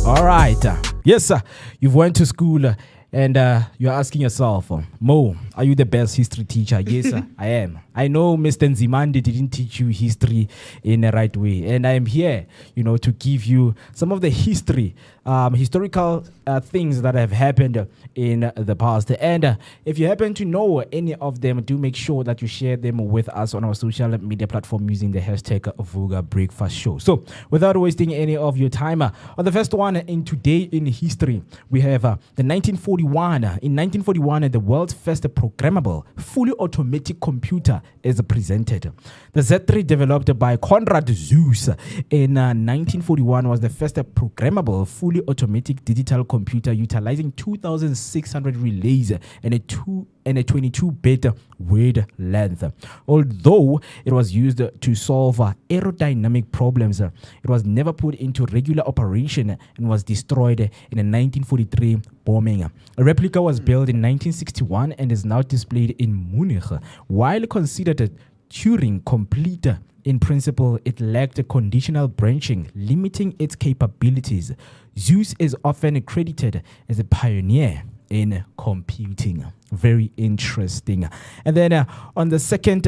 All right. Yes, sir. You've went to school and you're asking yourself, Mo, are you the best history teacher? Yes, sir, I am. I know Mr. Nzimande didn't teach you history in the right way. And I am here, to give you some of the historical things that have happened in the past. And if you happen to know any of them, do make sure that you share them with us on our social media platform using the hashtag Vooka Breakfast Show. So without wasting any of your time, on the first one in Today in History, we have the 1941. In 1941, the world's first programmable, fully automatic computer is presented. The Z3 developed by Konrad Zuse in 1941 was the first programmable, fully automatic digital computer utilizing 2,600 relays and a 22-bit word length. Although it was used to solve aerodynamic problems, it was never put into regular operation and was destroyed in a 1943 bombing. A replica was built in 1961 and is now displayed in Munich. While considered Turing complete in principle, it lacked conditional branching, limiting its capabilities. Zeus is often credited as a pioneer in computing. Very interesting. And then on the second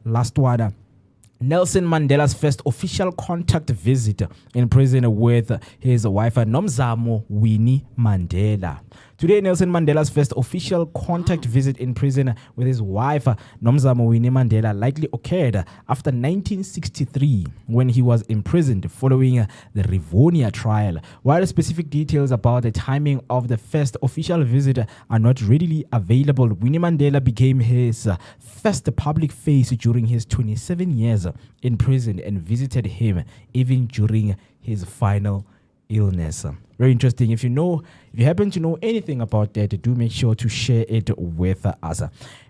last one, Nelson Mandela's first official contact visit in prison with his wife, Nomzamo Winnie Mandela. Today, Nelson Mandela's first official contact visit in prison with his wife, Nomzamo Winnie Mandela, likely occurred after 1963 when he was imprisoned following the Rivonia trial. While specific details about the timing of the first official visit are not readily available, Winnie Mandela became his first public face during his 27 years in prison and visited him even during his final illness. Very interesting. If you happen to know anything about that, do make sure to share it with us.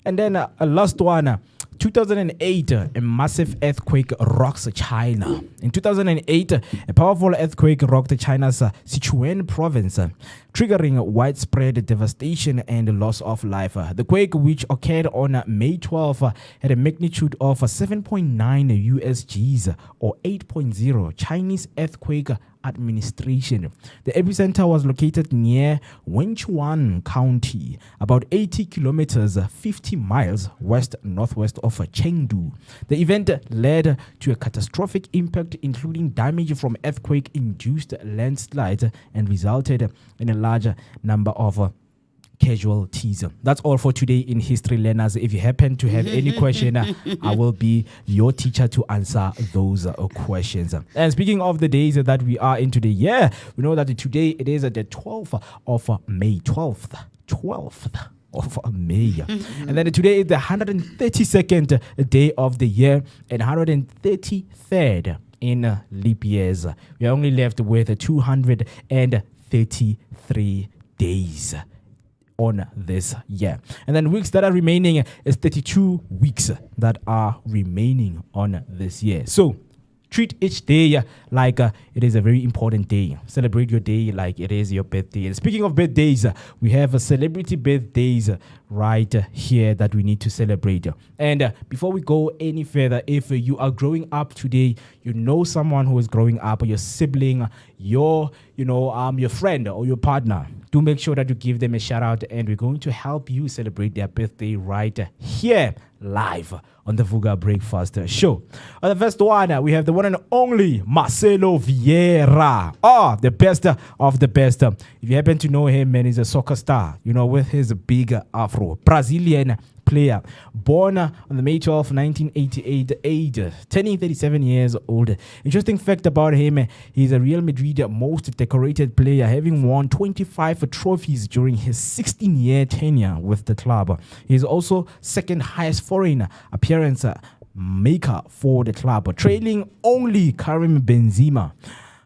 And then last one, 2008, a massive earthquake rocks China. In 2008, a powerful earthquake rocked China's Sichuan province, triggering widespread devastation and loss of life. The quake, which occurred on May 12, had a magnitude of 7.9 USGs or 8.0 Chinese earthquake administration. The epicenter was located near Wenchuan County, about 80 kilometers, 50 miles west-northwest of Chengdu. The event led to a catastrophic impact, including damage from earthquake-induced landslides, and resulted in a large number of casualties. That's all for today in History Learners. If you happen to have any question, I will be your teacher to answer those questions. And speaking of the days that we are in today, we know that today it is the 12th of May. 12th of May. And then today is the 132nd day of the year and 133rd in leap years. We are only left with 233 days on this year. And then weeks that are remaining is 32 weeks that are remaining on this year. So treat each day like it is a very important day. Celebrate your day like it is your birthday. And speaking of birthdays, we have celebrity birthdays right here that we need to celebrate. And before we go any further, if you are growing up today, you know someone who is growing up, your sibling, your friend or your partner, do make sure that you give them a shout out, and we're going to help you celebrate their birthday right here live on the Vooka Breakfast Show. On the first one, we have the one and only Marcelo Vieira. The best of the best. If you happen to know him, man, he's a soccer star, with his big afro. Brazilian player, born on the May 12, 1988, age turning 37 years old. Interesting fact about him, he's a Real Madrid most decorated player, having won 25 trophies during his 16-year tenure with the club. He's also second highest foreign appearance maker for the club, trailing only Karim Benzema.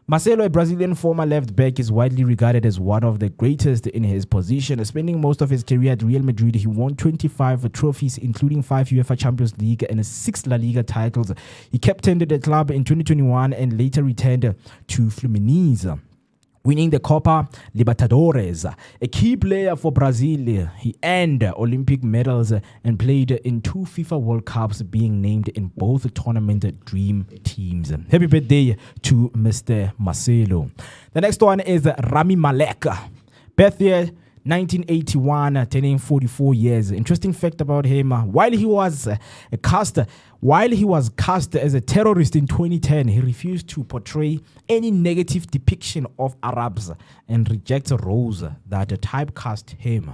Marcelo, a Brazilian former left back, is widely regarded as one of the greatest in his position. Spending most of his career at Real Madrid, he won 25 trophies, including 5 UEFA Champions League and 6 La Liga titles. He captained the club in 2021 and later returned to Fluminense, winning the Copa Libertadores. A key player for Brazil, he earned Olympic medals and played in 2 FIFA World Cups, being named in both tournament dream teams. Happy birthday to Mr. Marcelo. The next one is Rami Malek. Birthday 1981, turning 44 years. Interesting fact about him, while he was cast as a terrorist in 2010, he refused to portray any negative depiction of Arabs and rejects roles that typecast him.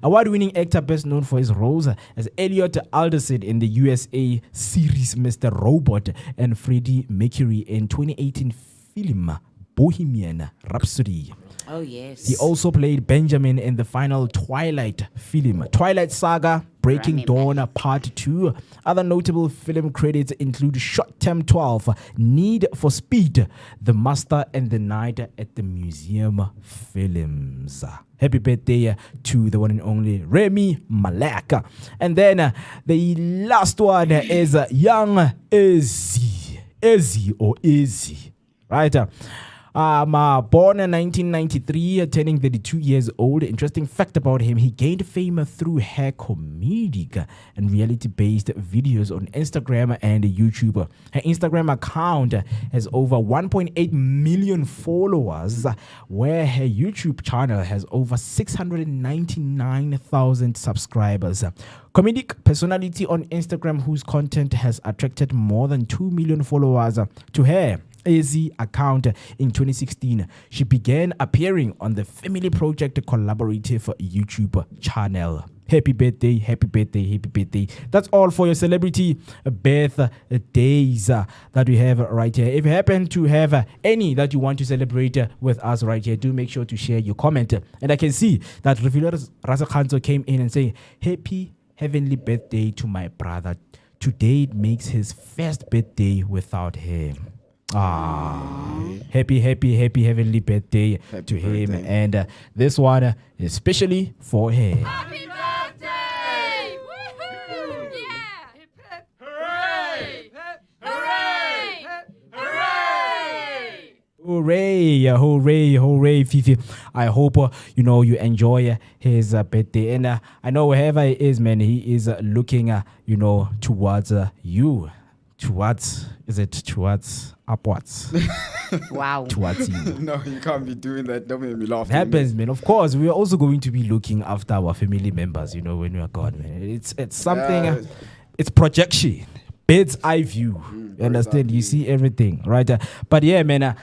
Award-winning actor, best known for his roles as Elliot Alderson in the USA series Mr. Robot and Freddie Mercury in 2018 film Bohemian Rhapsody. Oh, yes. He also played Benjamin in the final Twilight film, Twilight Saga, Breaking Dawn Part 2. Other notable film credits include Short Term 12, Need for Speed, The Master and the Night at the Museum films. Happy birthday to the one and only Rami Malek. And then the last one is Young Izzy, right? Born in 1993, turning 32 years old. Interesting fact about him, he gained fame through her comedic and reality-based videos on Instagram and YouTube. Her Instagram account has over 1.8 million followers, where her YouTube channel has over 699,000 subscribers. Comedic personality on Instagram whose content has attracted more than 2 million followers to her Izzy account in 2016. She began appearing on the Family Project collaborative YouTube channel. Happy birthday, happy birthday, happy birthday. That's all for your celebrity birthdays that we have right here. If you happen to have any that you want to celebrate with us right here, do make sure to share your comment. And I can see that Revealer Razakhanzo came in and saying, happy heavenly birthday to my brother. Today makes his first birthday without him. Happy heavenly birthday to him. And this one is especially for him. Happy birthday! Woohoo! Yeah! Hooray! Hooray! Hooray! Hooray, hooray, hooray, Fifi. I hope, you enjoy his birthday. And I know wherever he is, man, he is looking, towards you. Towards upwards Wow. towards you. No, you can't be doing that. Don't make me laugh. It happens, man. Of course, we are also going to be looking after our family members, when we are gone, man. It's something, Yeah. it's projection, bird's eye view. You understand? You see everything, right? But yeah, man,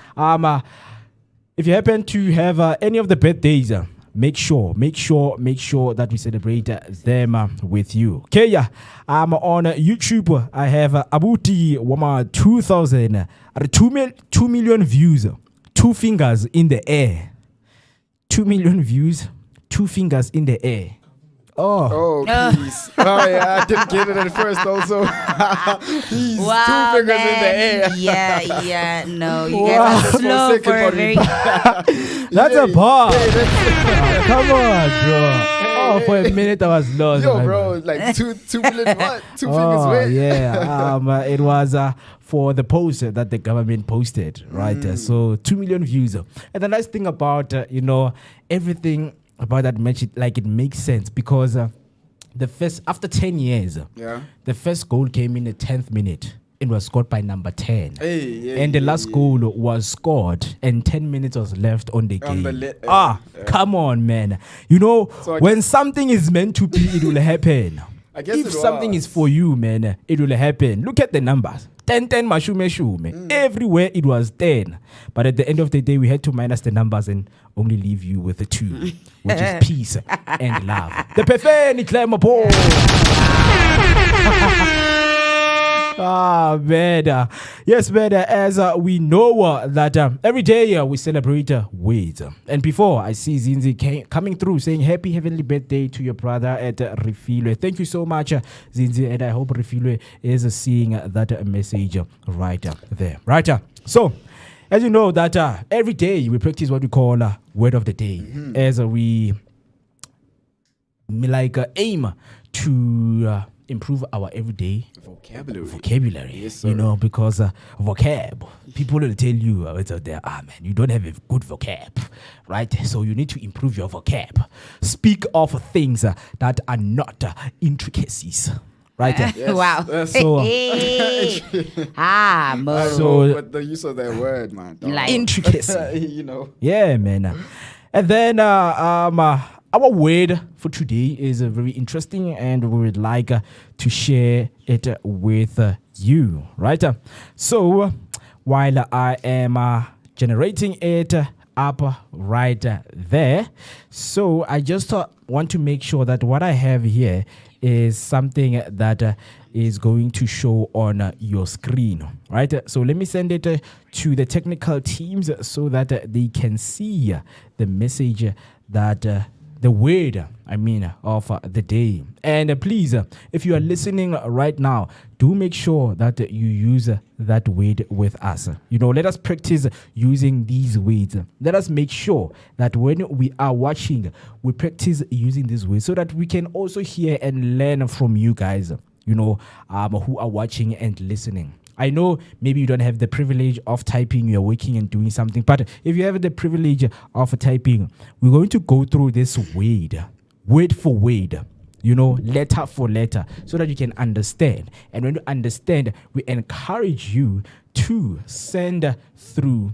if you happen to have any of the birthdays, make sure that we celebrate them with you. Okay, yeah. On YouTube, I have Abuti Wama 2000, 2 million views, 2 fingers in the air. 2 million views, 2 fingers in the air. Oh, please. Oh, yeah, I didn't get it at first also. Please, Wow, 2 fingers man. in the air. Yeah. No, you guys are slow for a very. That's a bar. Come on, bro. Oh, for a minute I was lost. Yo, bro, like 2 million what? 2 fingers where? Yeah. It was for the post that the government posted, right? So 2 million views. And the nice thing about everything about that match, it makes sense because after 10 years, the first goal came in the 10th minute. It was scored by number 10. And the last goal was scored and 10 minutes was left on the game. Come on, man. So when something is meant to be, it will happen. I guess If something is for you, man, it will happen. Look at the numbers. 10, man. Everywhere it was 10. But at the end of the day, we had to minus the numbers and only leave you with a 2, which is peace and love. The perfect climb aboard. Man. Yes, man. As we know that every day we celebrate weight. And before I see Zinzi coming through saying happy heavenly birthday to your brother at Refilwe. Thank you so much, Zinzi. And I hope Refilwe is seeing that message right there. Right. So, as you know that every day we practice what we call word of the day. As we aim to improve our everyday vocabulary. Yes, sir. Because vocab, people will tell you it's out there, man, you don't have a good vocab, right? So you need to improve your vocab. Speak of things that are not intricacies, right? Yes, Wow. So, Mo. So- but the use of that word, man. dog. Like- intricacy. Yeah, man. And then our word for today is very interesting, and we would like to share it with you, right? So, while I am generating it up right there, so I just want to make sure that what I have here is something that is going to show on your screen, right? So let me send it to the technical teams so that they can see the message that the word, of the day. And please, if you are listening right now, do make sure that you use that word with us. Let us practice using these words. Let us make sure that when we are watching, we practice using these words so that we can also hear and learn from you guys, who are watching and listening. I know maybe you don't have the privilege of typing, you're working and doing something, but if you have the privilege of typing, we're going to go through this word for word, letter for letter, so that you can understand. And when you understand, we encourage you to send through,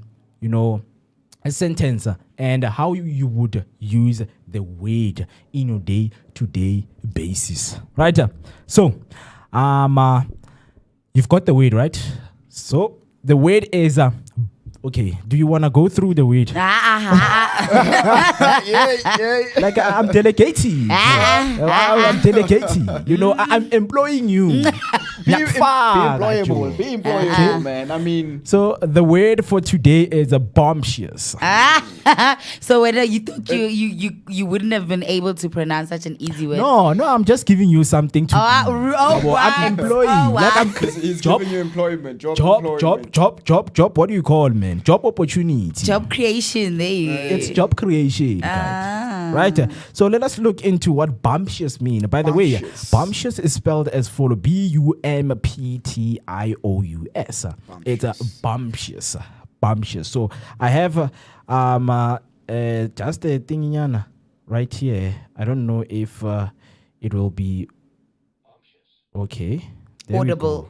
a sentence and how you would use the word in your day-to-day basis, right? So, you've got the word, right? So the word is okay. Do you want to go through the word? Like I'm delegating. I'm delegating. I'm employing you. Be employable. Be employable, man. So the word for today is a bombshells. So whether you thought you wouldn't have been able to pronounce such an easy word? No, I'm just giving you something to do. Wow. I'm employing. Oh, wow. Like I'm He's job, giving you employment. job. What do you call, man? Job opportunity. Job creation. There you go. It's job creation, guys. Right? So let us look into what bumptious mean. By the way, bumptious is spelled as follow: bumptious. It's a bumptious. So I have just a thing right here. I don't know if it will be okay. Audible.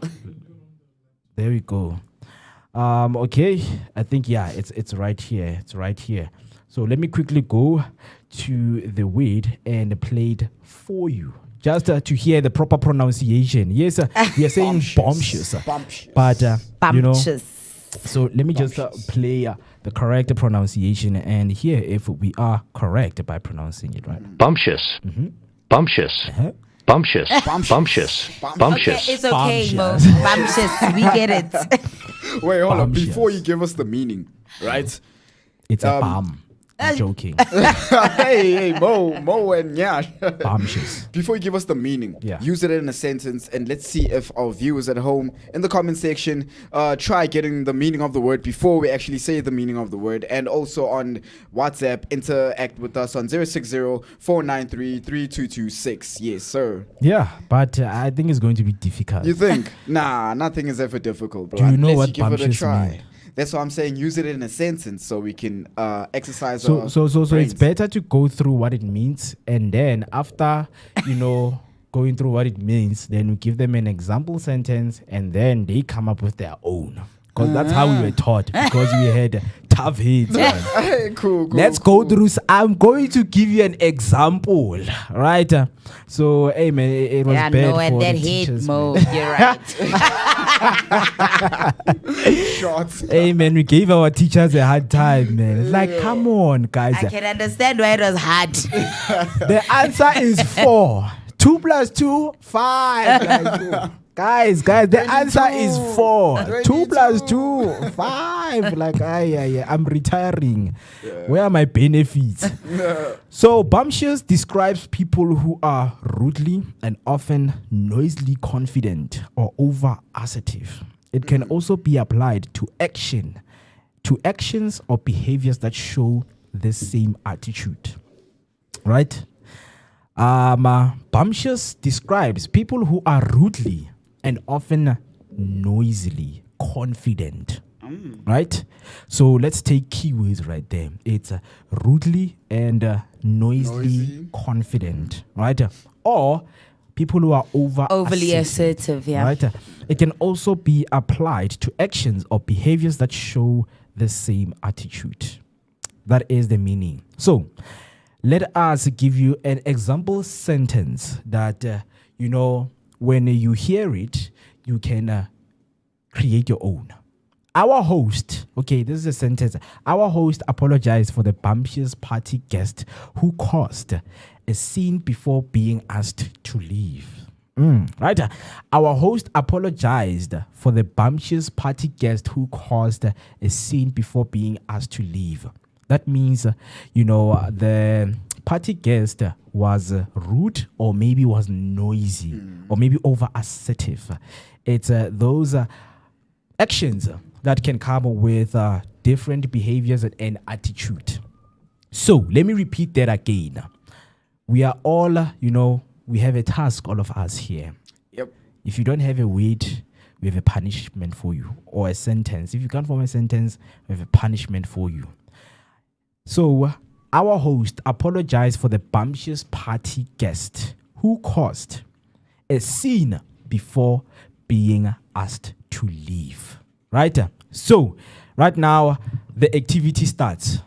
There we go. Okay, I think it's right here. It's right here. So let me quickly go to the word and play it for you, just to hear the proper pronunciation. Yes, we are saying bumptious, but So let me just play the correct pronunciation and hear if we are correct by pronouncing it right. Bumptious. Bumptious. Bumptious. Bumptious. Bumptious. Okay, it's okay, Mo. Bumptious. Bumptious. We get it. Wait, hold on. Bumptious. Before you give us the meaning, right? It's a bum. I'm joking. hey, Mo and Nyash. Bumptious. Before you give us the meaning, use it in a sentence, and let's see if our viewers at home in the comment section try getting the meaning of the word before we actually say the meaning of the word. And also on WhatsApp, interact with us on 060-493-3226. Yes, sir. Yeah, but I think it's going to be difficult. You think? Nah, nothing is ever difficult, bro. Do you know Unless what you give it a bumptious try. mean? That's why I'm saying use it in a sentence so we can exercise So our it's brains. better to go through what it means, and then after going through what it means, then we give them an example sentence, and then they come up with their own. Because that's how we were taught. Because we had tough heads. Man. Hey, cool. Let's go through. I'm going to give you an example, right? So, hey man, it was bad and for that the hate, teachers, Mo. man. You're right. Shots. Hey man, we gave our teachers a hard time, man. It's like, come on, guys. I can understand why it was hard. The answer is 4. 2 plus 2, 5. Guys, the answer is 4. 2 plus 2, 5. Like, I'm retiring. Where are my benefits? So, bumptious describes people who are rudely and often noisily confident or over assertive. It can also be applied to actions or behaviors that show the same attitude. Right? Bumptious describes people who are rudely and often noisily confident. Right? So let's take keywords right there. It's rudely and noisily confident. Right? Or people who are Overly assertive, yeah. Right? It can also be applied to actions or behaviors that show the same attitude. That is the meaning. So let us give you an example sentence that, when you hear it, you can create your own. Our host, okay, this is a sentence. Our host apologized for the bumptious party guest who caused a scene before being asked to leave. Right? Our host apologized for the bumptious party guest who caused a scene before being asked to leave. That means, the party guest was rude or maybe was noisy or maybe over assertive. It's those actions that can come with different behaviors and attitude. So let me repeat that again. We are all, we have a task, all of us here. Yep. If you don't have a word, we have a punishment for you, or a sentence. If you can't form a sentence, we have a punishment for you. So, our host apologized for the bumptious party guest who caused a scene before being asked to leave. Right? So, right now, the activity starts.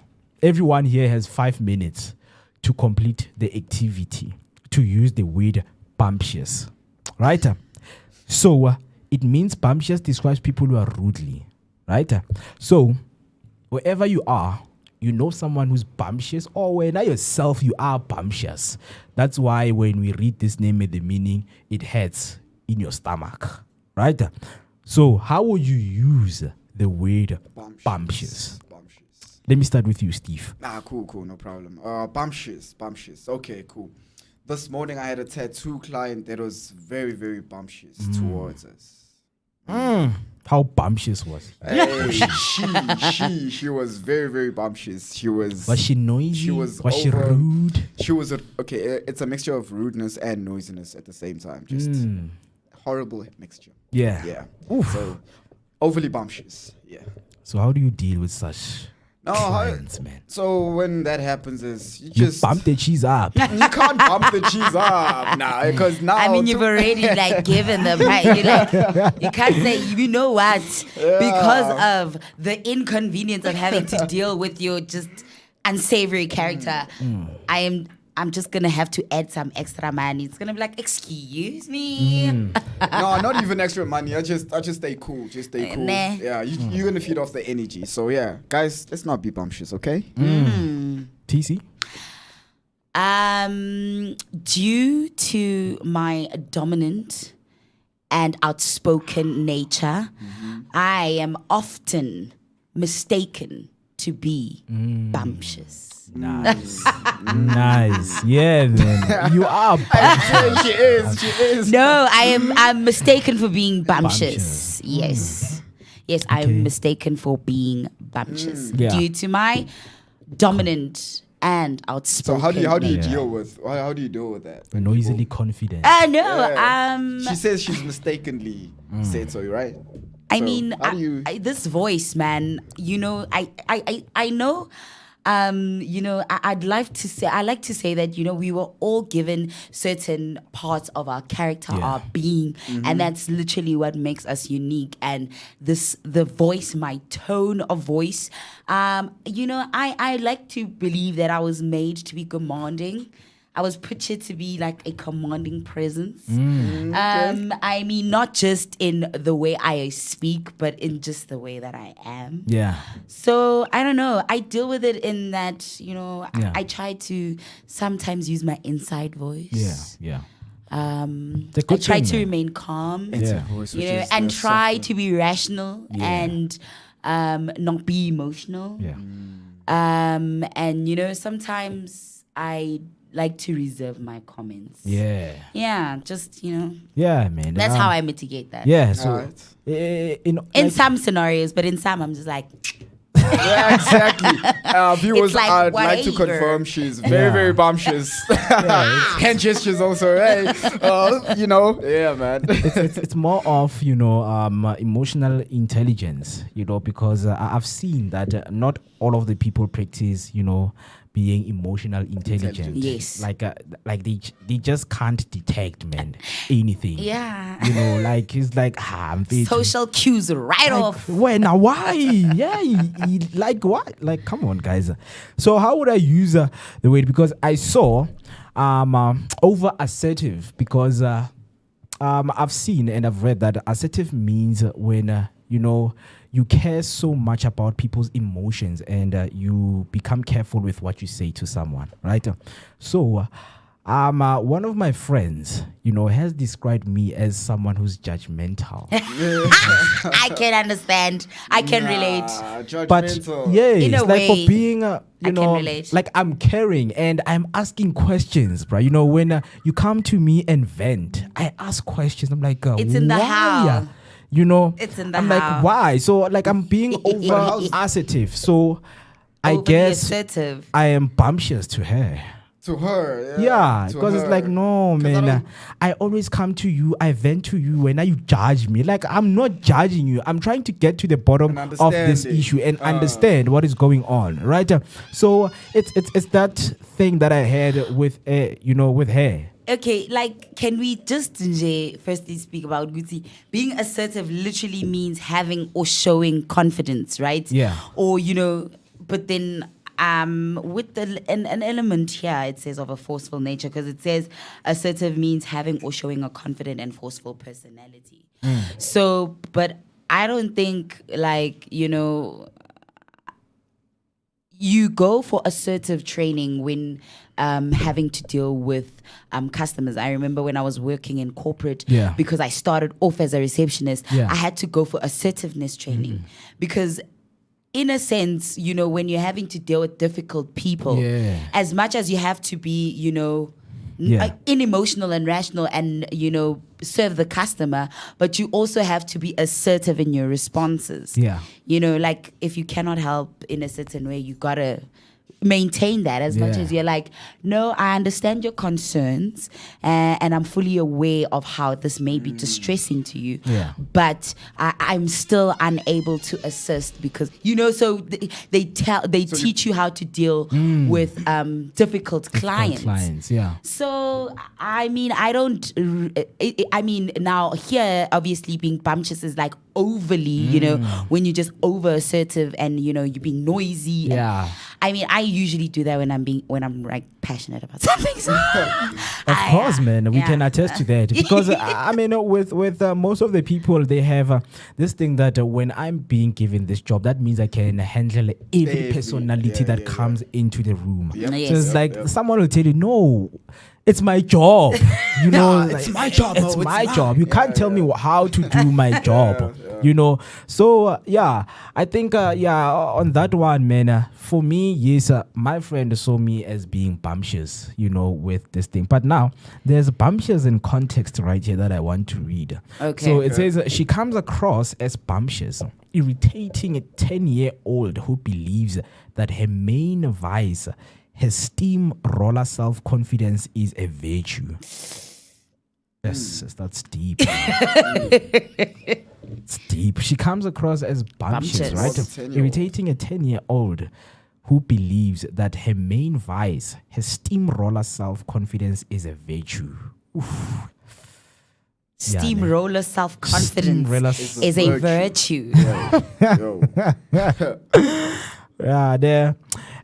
Everyone here has 5 minutes to complete the activity, to use the word bumptious. Right? So, it means bumptious describes people who are rudely. Right? So, wherever you are, you know someone who's bumptious, or when yourself you are bumptious. That's why when we read this name and the meaning, it hurts in your stomach, right? So how would you use the word bumptious? Let me start with you, Steve. Cool, no problem. Bumptious. Okay, cool. This morning I had a tattoo client that was very, very bumptious towards us. How bumptious was Hey, she was very, very bumptious. Was she noisy? Was she rude? She was okay. It's a mixture of rudeness and noisiness at the same time. Just horrible mixture. Yeah. Oof. So overly bumptious. Yeah. So how do you deal with such No, clients, man. so when that happens is you You just bump the cheese up. you can't bump the cheese up now because now I mean, you've already like given them, right? You can't say, you know what, because of the inconvenience of having to deal with your just unsavory character, I'm just gonna have to add some extra money. It's gonna be like, excuse me. no, not even extra money. I just stay cool. Just stay cool. Nah. Yeah, you're gonna feed off the energy. So yeah, guys, let's not be bumptious, okay? TC? Due to my dominant and outspoken nature, I am often mistaken to be bumptious. Nice. Nice. Yeah, man. You are bumptious. She is. No, I'm mistaken for being bumptious. Yes. Yes, I'm mistaken for being bumptious Yeah. due to my dominant and So outspoken. how do you nature. deal with that? We're noisily confident. No, She says she's mistakenly said so, right? I So, mean, how do you- this voice, man. I know. I'd like to say, I like to say that we were all given certain parts of our character, our being, and that's literally what makes us unique. And the voice, my tone of voice, I like to believe that I was made to be commanding. I was pictured to be like a commanding presence. I mean, not just in the way I speak, but in just the way that I am. Yeah. So I don't know. I deal with it in that, Yeah. I try to sometimes use my inside voice. Yeah. It's a I good try thing, to man. remain calm. Yeah. Voice, You which know, is and the try soft to be rational and not be emotional. Yeah. And sometimes I like to reserve my comments. Yeah. Yeah, just Yeah, man. that's how I mitigate that. Yeah. So, Alright. In like- some scenarios, but in some I'm just like, Yeah, exactly. Viewers, It's like, I'd like to whatever. confirm she's very, very bumptious. Hand gestures also, hey. Yeah, man. it's more of emotional intelligence, because I've seen that not all of the people practice being emotional intelligent. Yes. Like they just can't detect, man, anything. yeah. It's like I'm busy. Social cues right off. When now why? Yeah, like what? Like come on, guys. So how would I use the word? Because I saw over assertive because I've seen and I've read that assertive means when you care so much about people's emotions and you become careful with what you say to someone, right? So one of my friends, has described me as someone who's judgmental. I can understand. I can relate. But Judgmental. yeah, In it's a like for way, being, I can relate. like I'm caring and I'm asking questions, bro. When you come to me and vent, I ask questions. I'm like, It's in the why? how. It's in the I'm how. like, why? So like I'm being over assertive. So I Overly guess assertive. I am bumptious to her. To her. Yeah, to because it's her. like, no, 'Cause I man. don't- I always come to you, I vent to you, and now you judge me. Like, I'm not judging you. I'm trying to get to the bottom And of this understanding. issue and understand what is going on, right? So it's that thing that I had with, with her. Okay, like, can we just firstly speak about Guti? Being assertive literally means having or showing confidence, right? Yeah. Or, but then with an element here, it says of a forceful nature, because it says assertive means having or showing a confident and forceful personality. So, but I don't think, like, you go for assertive training when having to deal with customers. I remember when I was working in corporate, Yeah. because I started off as a receptionist, Yeah. I had to go for assertiveness training because in a sense, when you're having to deal with difficult people, Yeah. as much as you have to be, Yeah. unemotional and rational and, serve the customer, but you also have to be assertive in your responses. Yeah. Like if you cannot help in a certain way, you gotta maintain that as much Yeah. as you're like, no, I understand your concerns and I'm fully aware of how this may be distressing to you. Yeah. But I'm still unable to assist because, so they teach you how to deal with difficult clients. Yeah. So, I mean, now here, obviously being bumptious is like overly, when you're just over assertive and, you're being noisy. Yeah. I mean, I usually do that when I'm like passionate about something. So Of course, man, we can attest to that because I mean, with most of the people, they have this thing that when I'm being given this job, that means I can handle every personality that comes into the room. Yep. Yes. So it's like someone will tell you, no, it's my job. it's my job. It's no, my it's job. You can't tell me how to do my job. So I think on that one, man, for me, yes, my friend saw me as being bumptious, with this thing. But now there's bumptious in context right here that I want to read. Okay. So it says she comes across as bumptious, irritating a 10-year-old who believes that her main vice, her steamroller self-confidence, is a virtue. Yes, that's deep. It's deep. She comes across as bumptious, Bumptious. right? Irritating a 10-year-old who believes that her main vice, her steamroller self-confidence, is a virtue. Oof. Steamroller self-confidence Steamroller is a virtue. Yo. Yeah, there.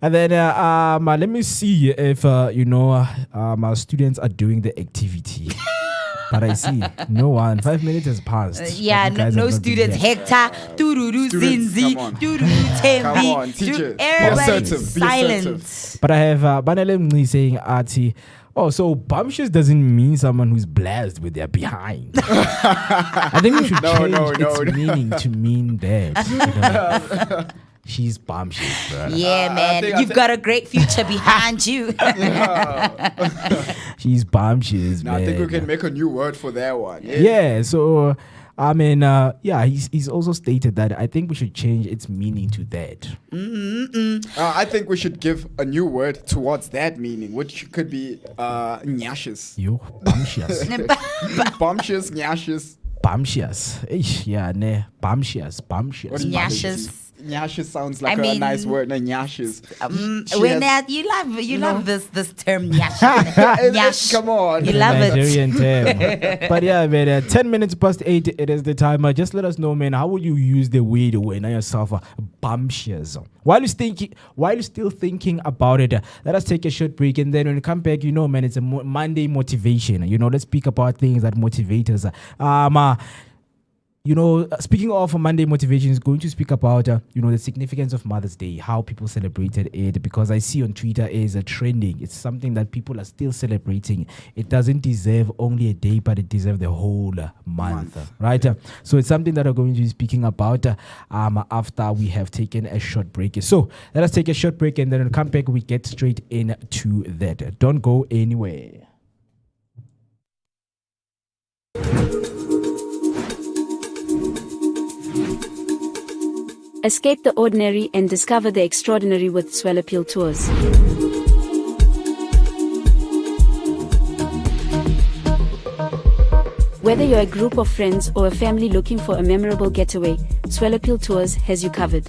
And then let me see if our students are doing the activity. But I see no one. 5 minutes has passed. But you guys have No not been students. here. Hector, Tururu, Students, Zinzi, come on. Tururu, Come on, Tembi. teacher. Be Everybody assertive, be silent. But I have Banele Mni saying, Artie, oh, so bumptious doesn't mean someone who's blessed with their behind. I think we should change its meaning to mean that. She's bumptious, bro. Yeah, man. You've got a great future behind you. She's bumptious, man. I think we can make a new word for that one. Yeah, so I mean, he's also stated that I think we should change its meaning to that. I think we should give a new word towards that meaning, which could be nyashes. Yo, bumptious. Bumptious, nyashes. Bumptious. Ish, yeah, ne. Bumptious. What is Nyashes. Nyashes sounds like a nice word. No, nyashes. You love this term nyash. Come on. You love it. Nigerian term. But yeah, man, 10 minutes past 8, it is the time. Just let us know, man, how would you use the word when yourself bumptious? While you're still thinking about it, let us take a short break, and then when we come back, man, it's a Monday motivation. Let's speak about things that motivate us. Speaking of Monday motivation, is going to speak about the significance of Mother's Day, how people celebrated it, because I see on Twitter is trending. It's something that people are still celebrating. It doesn't deserve only a day, but it deserves the whole month. Right? So it's something that I'm going to be speaking about after we have taken a short break. So let us take a short break, and then when we come back, we get straight into that. Don't go anywhere. Escape the ordinary and discover the extraordinary with Swell Appeal Tours. Whether you're a group of friends or a family looking for a memorable getaway, Swell Appeal Tours has you covered.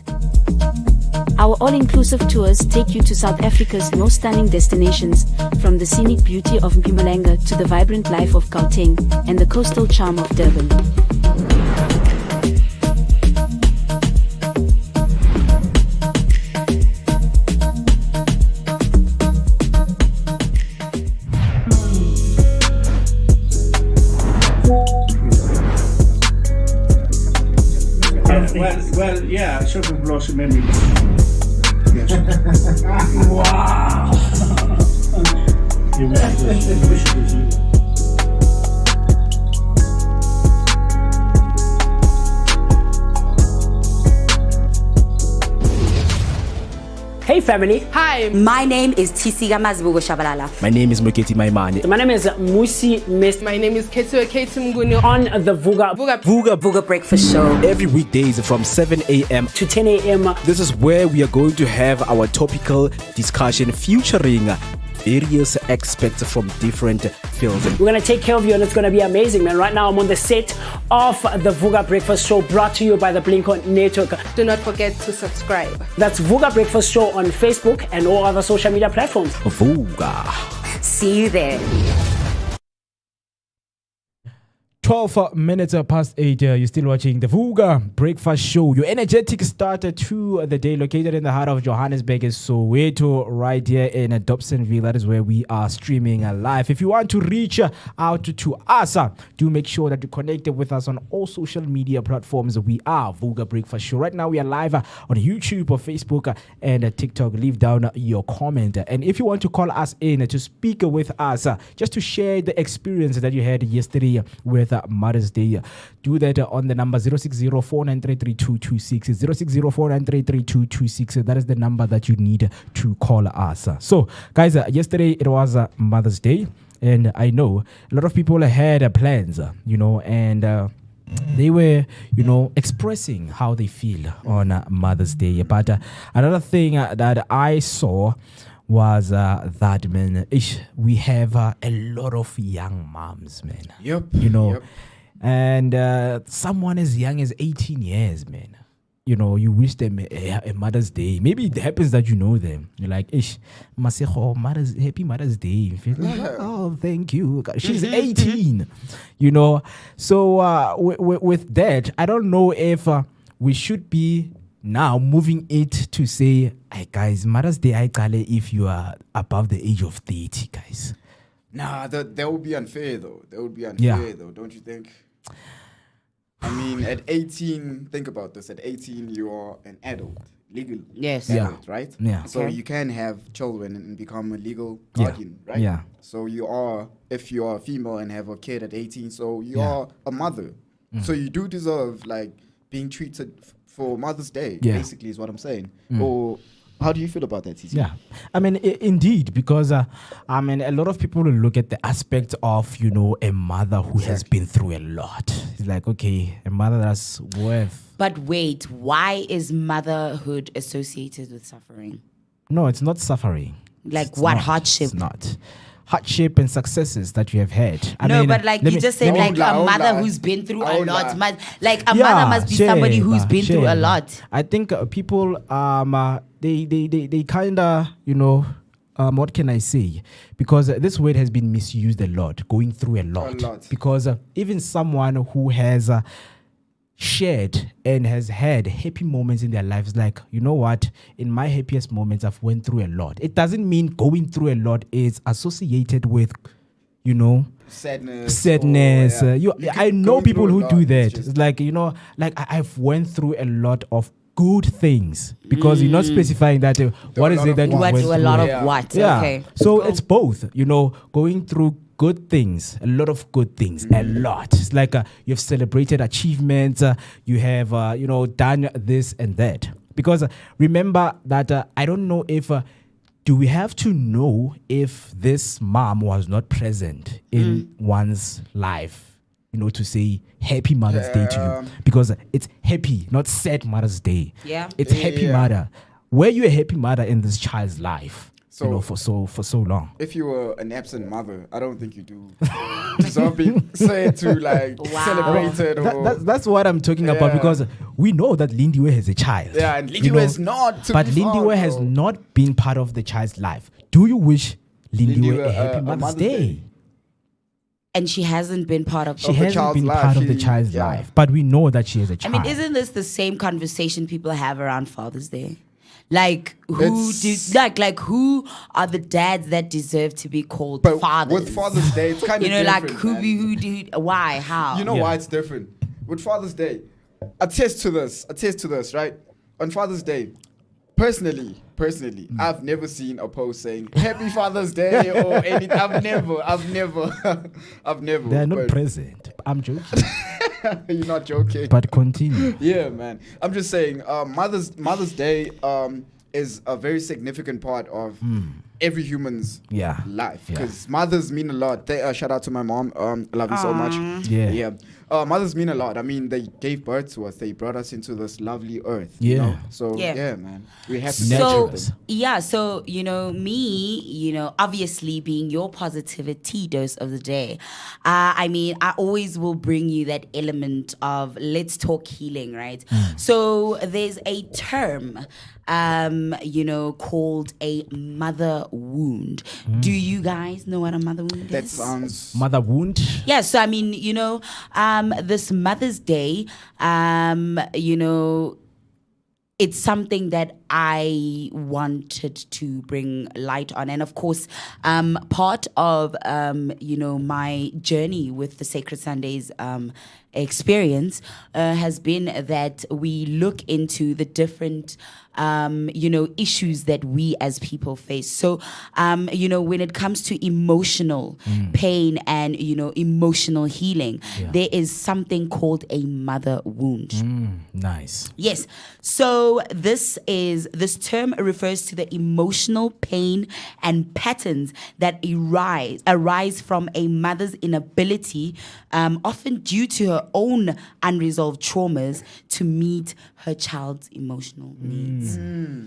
Our all-inclusive tours take you to South Africa's most stunning destinations, from the scenic beauty of Mpumalanga to the vibrant life of Gauteng and the coastal charm of Durban. Well, yeah, shopping blossom many. Yes. Wow. Hey family, Hi. My name is Tisiga Mazbugo Shabalala. My name is Moketi Maimane. my name is Musi Miss My name is Ketue Ketumguni. on the Vooka Vooka Breakfast Show. Every weekdays from 7 a.m. to 10 a.m. This is where we are going to have our topical discussion featuring various experts from different fields. We're gonna take care of you and it's gonna be amazing, man. Right now I'm on the set of the Vooka Breakfast Show brought to you by the Blink-On Network. Do not forget to subscribe. That's Vooka Breakfast Show on Facebook and all other social media platforms. Vooka. See you there. 12 minutes past 8, you're still watching the Vooka Breakfast Show. Your energetic starter to the day, located in the heart of Johannesburg, is Soweto, right here in Dobsonville. That is where we are streaming live. If you want to reach out to us, do make sure that you connect with us on all social media platforms. We are Vooka Breakfast Show. Right now, we are live on YouTube, or Facebook, and TikTok. Leave down your comment. And if you want to call us in to speak with us, just to share the experience that you had yesterday with Mother's Day, do that on the number 060-493-3226. 060-493-3226. That is the number that you need to call us. So guys, yesterday it was Mother's Day, and I know a lot of people had plans, and they were, expressing how they feel on Mother's Day. But another thing that I saw was that, man, we have a lot of young moms, man. Yep. And someone as young as 18 years, man. You wish them a Mother's Day. Maybe it happens that you know them. You're like, Masejo, happy Mother's Day. Oh, thank you. She's 18, So with that, I don't know if we should be now moving it to say, hey guys, Mother's Day, if you are above the age of 30, guys. Nah, that would be unfair, though. Though, don't you think? I mean, at 18, think about this. At 18, you are an adult, legal adult, right? Yeah. So you can have children and become a legal guardian, right? Yeah. So if you are a female and have a kid at 18, so you are a mother. So you do deserve, being treated for Mother's Day, basically, is what I'm saying. Or how do you feel about that, TC? Yeah, I mean, indeed, because a lot of people look at the aspect of, a mother who has been through a lot. It's like, okay, a mother that's worth. But wait, why is motherhood associated with suffering? No, it's not suffering. Hardship? It's not. Hardship and successes that you have had. You just said a mother who's been through a lot. A mother must be somebody who's been through a lot. I think people they kind of what can I say? Because this word has been misused a lot, going through a lot. Because even someone who has shared and has had happy moments in their lives, like, you know what, in my happiest moments I've went through a lot. It doesn't mean going through a lot is associated with sadness. I know people who do that. It's like, I've went through a lot of good things, because you're not specifying that what is it that you went through. A lot of what? Yeah. Okay. So it's both, going through good things, a lot of good things, a lot. It's like you've celebrated achievements, you have, done this and that. Because remember that I don't know if, do we have to know if this mom was not present in one's life, to say happy Mother's Day to you? Because it's happy, not sad Mother's Day. Yeah. It's happy mother. Were you a happy mother in this child's life? So, for so long. If you were an absent mother, I don't think you do deserve being said to celebrated. That's what I'm talking about, because we know that Lindiwe has a child. Yeah, and Lindiwe is not. But Lindiwe has not been part of the child's life. Do you wish Lindiwe a happy Mother's Day? And she hasn't been part of. She hasn't been part of the child's life, but we know that she has a child. I mean, isn't this the same conversation people have around Father's Day? Who are the dads that deserve to be called fathers? With Father's Day, it's kind of different. Why, how? Why it's different? With Father's Day, attest to this, right? On Father's Day, personally, I've never seen a post saying Happy Father's Day or anything. I've never. They're not present. I'm joking. You're not joking. But continue. Yeah, man. I'm just saying, Mother's Day, is a very significant part of every human's Yeah. life, Yeah. because mothers mean a lot. Shout out to my mom. I love you so much. Yeah. Mothers mean a lot. I mean, they gave birth to us. They brought us into this lovely earth. Yeah. You know? So Yeah. man, we have to So, nurture them. so, me, obviously being your positivity dose of the day, I mean, I always will bring you that element of let's talk healing, right? So there's a term, called a mother wound. Do you guys know what a mother wound That is? sounds. Mother wound. Yeah, so I mean, this Mother's Day, it's something that I wanted to bring light on. And of course, part of, my journey with the Sacred Sundays experience has been that we look into the different, issues that we as people face. So, when it comes to emotional pain and, emotional healing, there is something called a mother wound. Nice. Yes. So this term refers to the emotional pain and patterns that arise from a mother's inability, often due to her own unresolved traumas, to meet her child's emotional needs.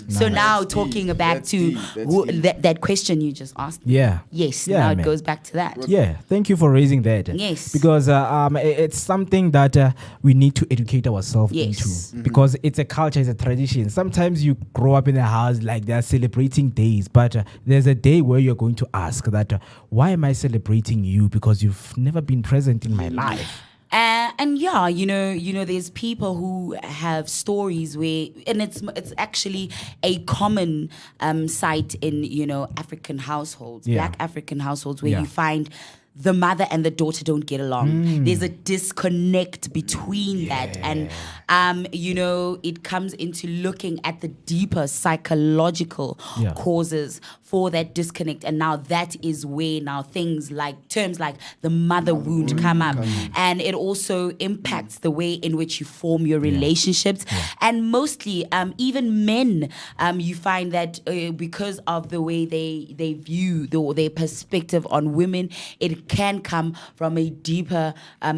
So now That's talking deep. back That's to deep. That's deep. that question you just asked. Yeah. Yes. Yeah, Now it man. goes back to that. Yeah, thank you for raising that. Yes. Because it's something that we need to educate ourselves Yes. into. Because it's a culture, it's a tradition. Sometimes you grow up in a house like they're celebrating days, but there's a day where you're going to ask that, why am I celebrating you? Because you've never been present in my life. There's people who have stories where, and it's actually a common sight in African households, Black African households, where you find the mother and the daughter don't get along. There's a disconnect between that, and it comes into looking at the deeper psychological causes for that disconnect. And now that is where now terms like the mother wound come up, and it also impacts the way in which you form your relationships. And mostly even men, you find that because of the way they view their perspective on women, it can come from a deeper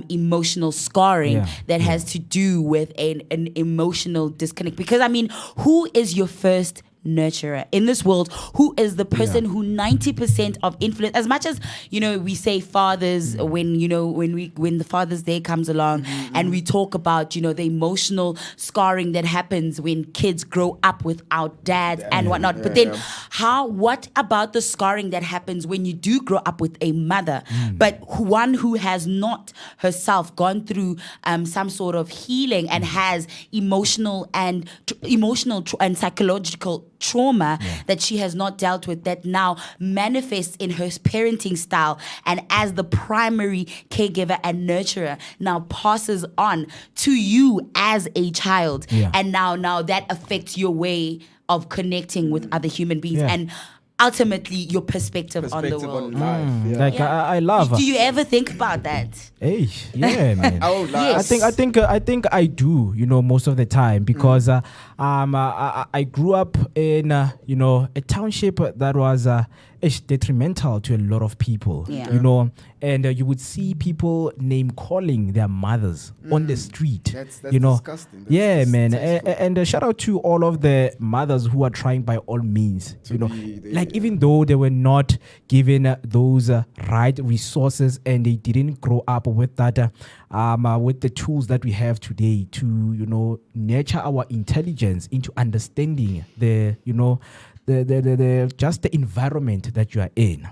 emotional scarring that has to do with an emotional disconnect. Because I mean, who is your first nurturer in this world? Who is the person who 90% of influence, as much as we say fathers, when the Father's Day comes along, and we talk about the emotional scarring that happens when kids grow up without dads and whatnot, but then what about the scarring that happens when you do grow up with a mother, but one who has not herself gone through some sort of healing and has emotional and psychological trauma that she has not dealt with, that now manifests in her parenting style, and as the primary caregiver and nurturer now passes on to you as a child, and now that affects your way of connecting with other human beings and ultimately your perspective on the world. life. I love. Do you ever think about that? Hey, yeah, man. Yes. I think I do. Most of the time, because I grew up in a township that was detrimental to a lot of people. And you would see people name calling their mothers on the street. That's disgusting. Man. And shout out to all of the mothers who are trying by all means. Even though they were not given those right resources, and they didn't grow up with that, with the tools that we have today to nurture our intelligence into understanding the just the environment that you are in,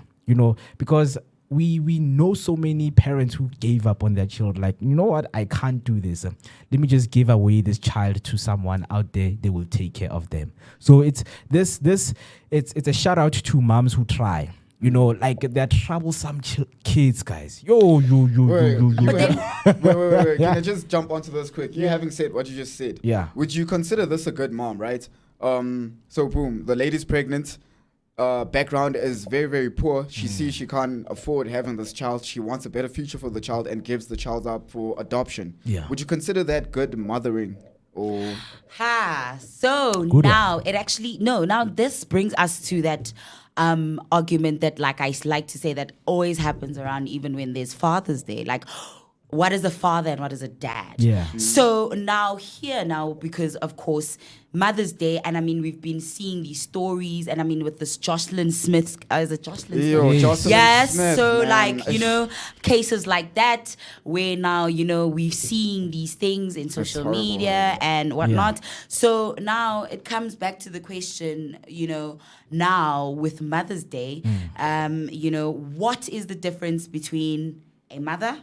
because we know so many parents who gave up on their children. Like, you know what, I can't do this. Let me just give away this child to someone out there. They will take care of them. So it's a shout out to moms who try. They're troublesome kids, guys. Wait. Can I just jump onto this quick? You having said what you just said, would you consider this a good mom, right? So boom, the lady's pregnant. Background is very, very poor. She sees she can't afford having this child. She wants a better future for the child and gives the child up for adoption. Would you consider that good mothering? Or So Good now it actually now this brings us to that argument that, like, I like to say, that always happens around even when there's Father's Day. Like, what is a father and what is a dad? Yeah. So now because of course Mother's Day, and I mean we've been seeing these stories, and I mean with this Jocelyn Smith, is it Jocelyn Smith? Yo, Jocelyn Yes, Smith, so man. like, cases like that where now, we're seeing these things in social horrible. media and whatnot. So now it comes back to the question, now with Mother's Day, what is the difference between a mother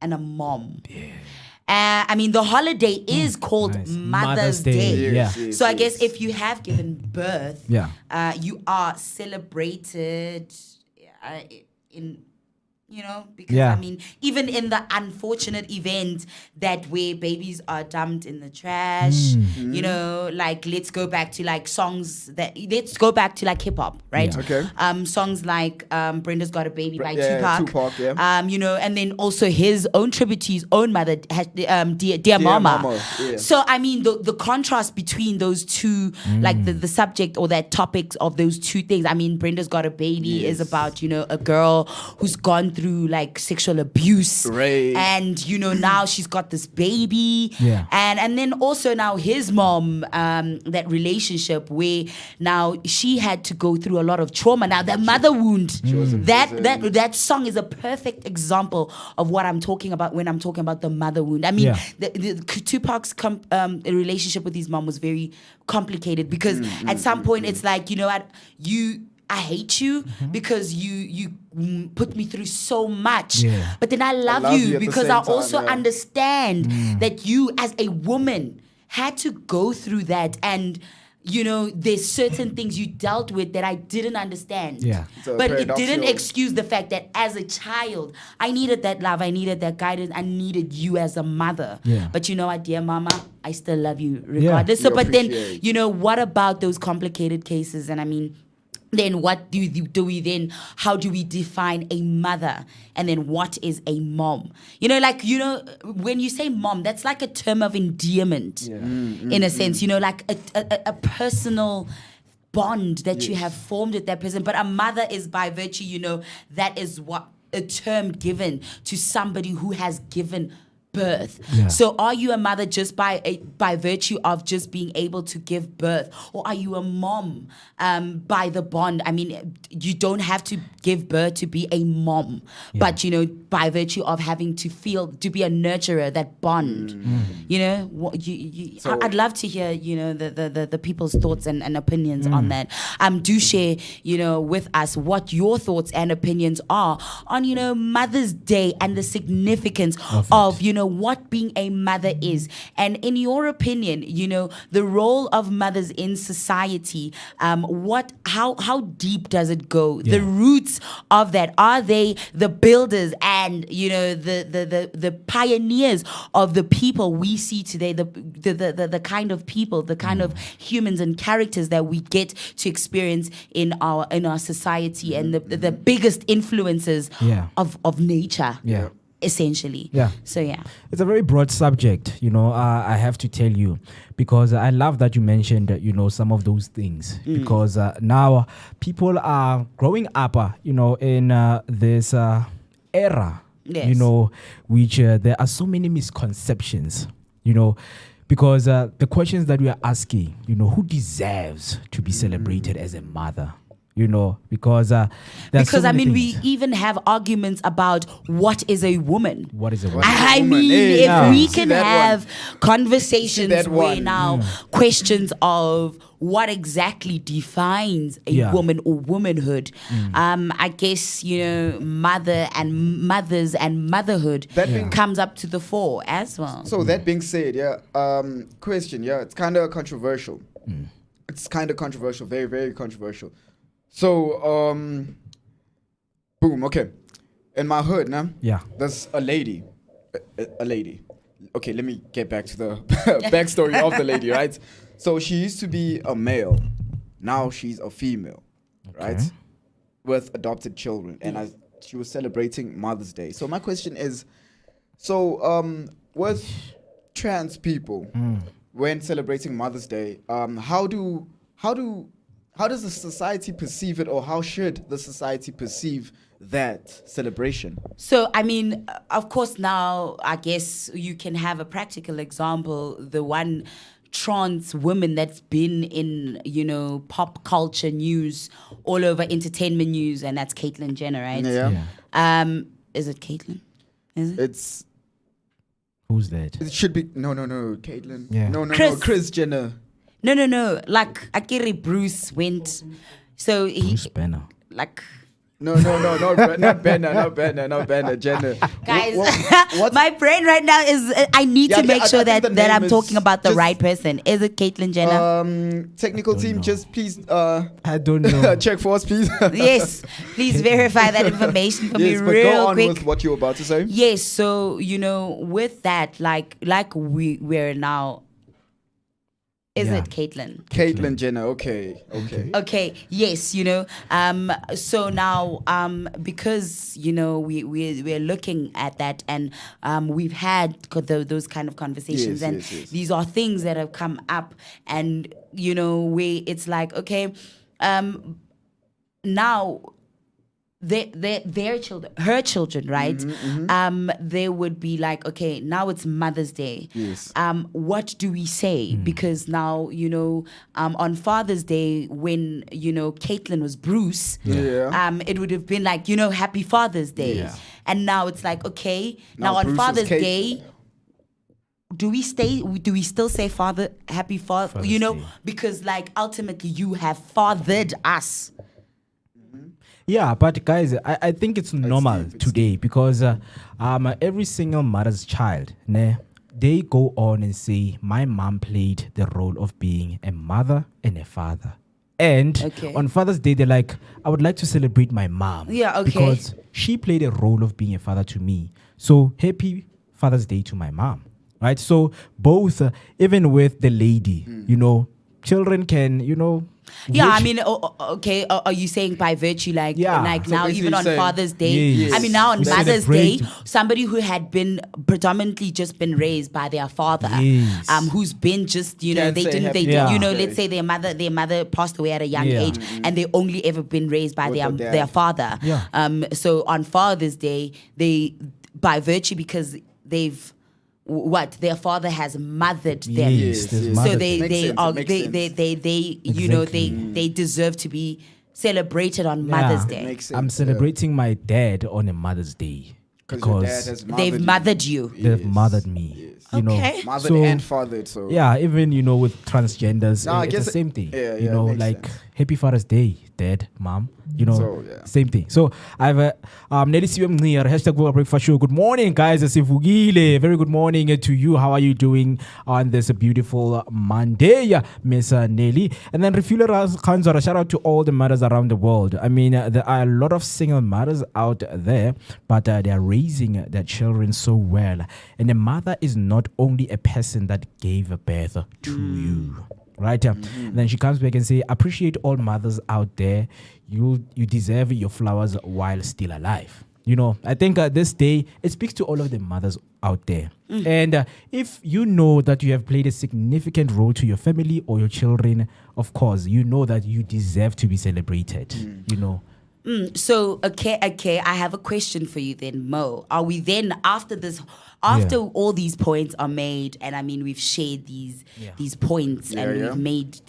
and a mom? I mean, the holiday is called Nice. Mother's Day. Yeah. So I guess if you have given birth, Yeah. you are celebrated in, because Yeah. I mean, even in the unfortunate event that where babies are dumped in the trash, like let's go back to like hip hop, right? Yeah. Okay. Songs like Brenda's Got a Baby by Yeah, Tupac. Tupac, yeah. And then also his own tribute to his own mother, Dear Mama. Mama, yeah. So I mean, the contrast between those two, like the subject or that topics of those two things. I mean, Brenda's Got a Baby is about a girl who's gone through like sexual abuse, Right. and now she's got this baby, Yeah. and then also now his mom, that relationship where now she had to go through a lot of trauma. Now that mother wound, that song is a perfect example of what I'm talking about when I'm talking about the mother wound. I mean, Yeah. the Tupac's relationship with his mom was very complicated because at some point it's like, I hate you because you put me through so much. Yeah. But then I love love you you at the because same I time, also yeah. understand that you as a woman had to go through that, and there's certain things you dealt with that I didn't understand. Yeah. So But it didn't paradoxical. excuse the fact that as a child, I needed that love, I needed that guidance, I needed you as a mother. Yeah. But you know what, dear mama, I still love you regardless. You So, but then, appreciate. what about those complicated cases? And I mean, then what do we then, how do we define a mother? And then what is a mom? When you say mom, that's like a term of endearment in a sense, like a personal bond that you have formed with that person. But a mother is by virtue, that is what a term given to somebody who has given birth. Yeah. So are you a mother just by virtue of just being able to give birth, or are you a mom by the bond? I mean, you don't have to give birth to be a mom, but by virtue of having to be a nurturer, that bond. So- I'd love to hear the people's thoughts and opinions on that. Do share with us what your thoughts and opinions are on Mother's Day and the significance of what being a mother is, and in your opinion, the role of mothers in society. How deep does it go? The roots of that, are they the builders and the pioneers of the people we see today, the kind of people, the kind of humans and characters that we get to experience in our society, and the biggest influences of nature. Yeah. Essentially. Yeah. So yeah. It's a very broad subject, I have to tell you, because I love that you mentioned, some of those things, because now people are growing up, in this era, Yes. which there are so many misconceptions, because the questions that we are asking, who deserves to be celebrated as a mother? Because there are so I many mean, things. we even have arguments about what is a woman. What is a woman? I woman? mean, Hey, if yeah. we See can that have one. conversations that where one. now questions of what exactly defines a woman or womanhood, I guess, mothers and motherhood That being- comes up to the fore as well. So that being said, question, it's kind of controversial. It's kind of controversial, very, very controversial. So, boom, okay. In my hood, now, there's a lady. A lady. Okay, let me get back to the backstory of the lady, right? So she used to be a male. Now she's a female, right? With adopted children. And she was celebrating Mother's Day. So my question is, with trans people, when celebrating Mother's Day, how does the society perceive it, or how should the society perceive that celebration? So, I mean, of course, now I guess you can have a practical example. The one trans woman that's been in, pop culture news, all over entertainment news, and that's Caitlyn Jenner, right? Yeah. Is it Caitlyn? Is it? It's Who's that? it should be no Caitlyn. Yeah. No, Chris. Kris Jenner. No. Like Akiri Bruce went. So he Bruce Banner. like. No, not Banner, Jenner. Guys, What? my brain right now is. I need to make sure I think that the I'm name talking is about the just- right person. Is it Caitlyn Jenner? Technical team, know. just please I don't know. check for us, please. Yes, please verify that information for me Yes, but real go on quick. with what you were about to say. Yes, so with that, like we're now. Is Yeah. it Caitlyn? Caitlyn Jenner. Okay. Okay, yes, so now because we're looking at that, and we've had those kind of conversations, Yes, and yes. these are things that have come up, and where it's like, okay, now their children, her children, right? They would be like, okay, now it's Mother's Day. Yes. What do we say? Because now, on Father's Day, when, Caitlyn was Bruce, Yeah. it would have been like, Happy Father's Day. Yeah. And now it's like, okay, Now now on Bruce is Father's Caitlyn. Day, do we still say Happy Father, Father's Day. because like ultimately you have fathered us. Yeah, but guys, I think it's normal today because every single mother's child, they go on and say, my mom played the role of being a mother and a father. And Okay. on Father's Day, they're like, I would like to celebrate my mom. Yeah, okay. Because she played a role of being a father to me. So happy Father's Day to my mom. Right? So both, even with the lady, children can, Yeah, I wish- mean, okay. Are you saying by virtue, like, Yeah. like So now, basically even on saying- Father's Day? Yes. I mean, now on We Mother's Day, celebrate- somebody who had been predominantly just been raised by their father, Yes. who's been just, Can they say didn't, happy Yeah. let's say their mother passed away at a young Yeah. age, and they only ever been raised by With their the dad. their father. Yeah. So on Father's Day, they, by virtue, because they've. Their father has mothered them. Yes, there's yes. So mothers. they Makes they sense, are it makes they, sense. they they deserve to be celebrated on Mother's Day. Makes sense. I'm celebrating my dad on a Mother's Day Because your dad because has They've mothered you. they've mothered me. Yes. Okay. Mothered So- and fathered. So Yeah, even with transgenders, No, I it's guess the same thing. yeah, yeah, it makes like sense. Happy Father's Day, Dad, Mom. So, yeah. Same thing. So I've Nelly Siwemncir, hashtag Vooka Breakfast Show. Good morning, guys. Sivugile. Very good morning to you. How are you doing on this beautiful Monday, Miss Nelly? And then Refueler Khanzara, shout out to all the mothers around the world. I mean, there are a lot of single mothers out there, but they're raising their children so well. And a mother is not only a person that gave birth to you. Right? Then she comes back and say, appreciate all mothers out there. You deserve your flowers while still alive. I think this day, it speaks to all of the mothers out there. And if you know that you have played a significant role to your family or your children, of course, you know that you deserve to be celebrated. So okay, I have a question for you then, Mo. Are we then after all these points are made, and I mean we've shared these points and we've made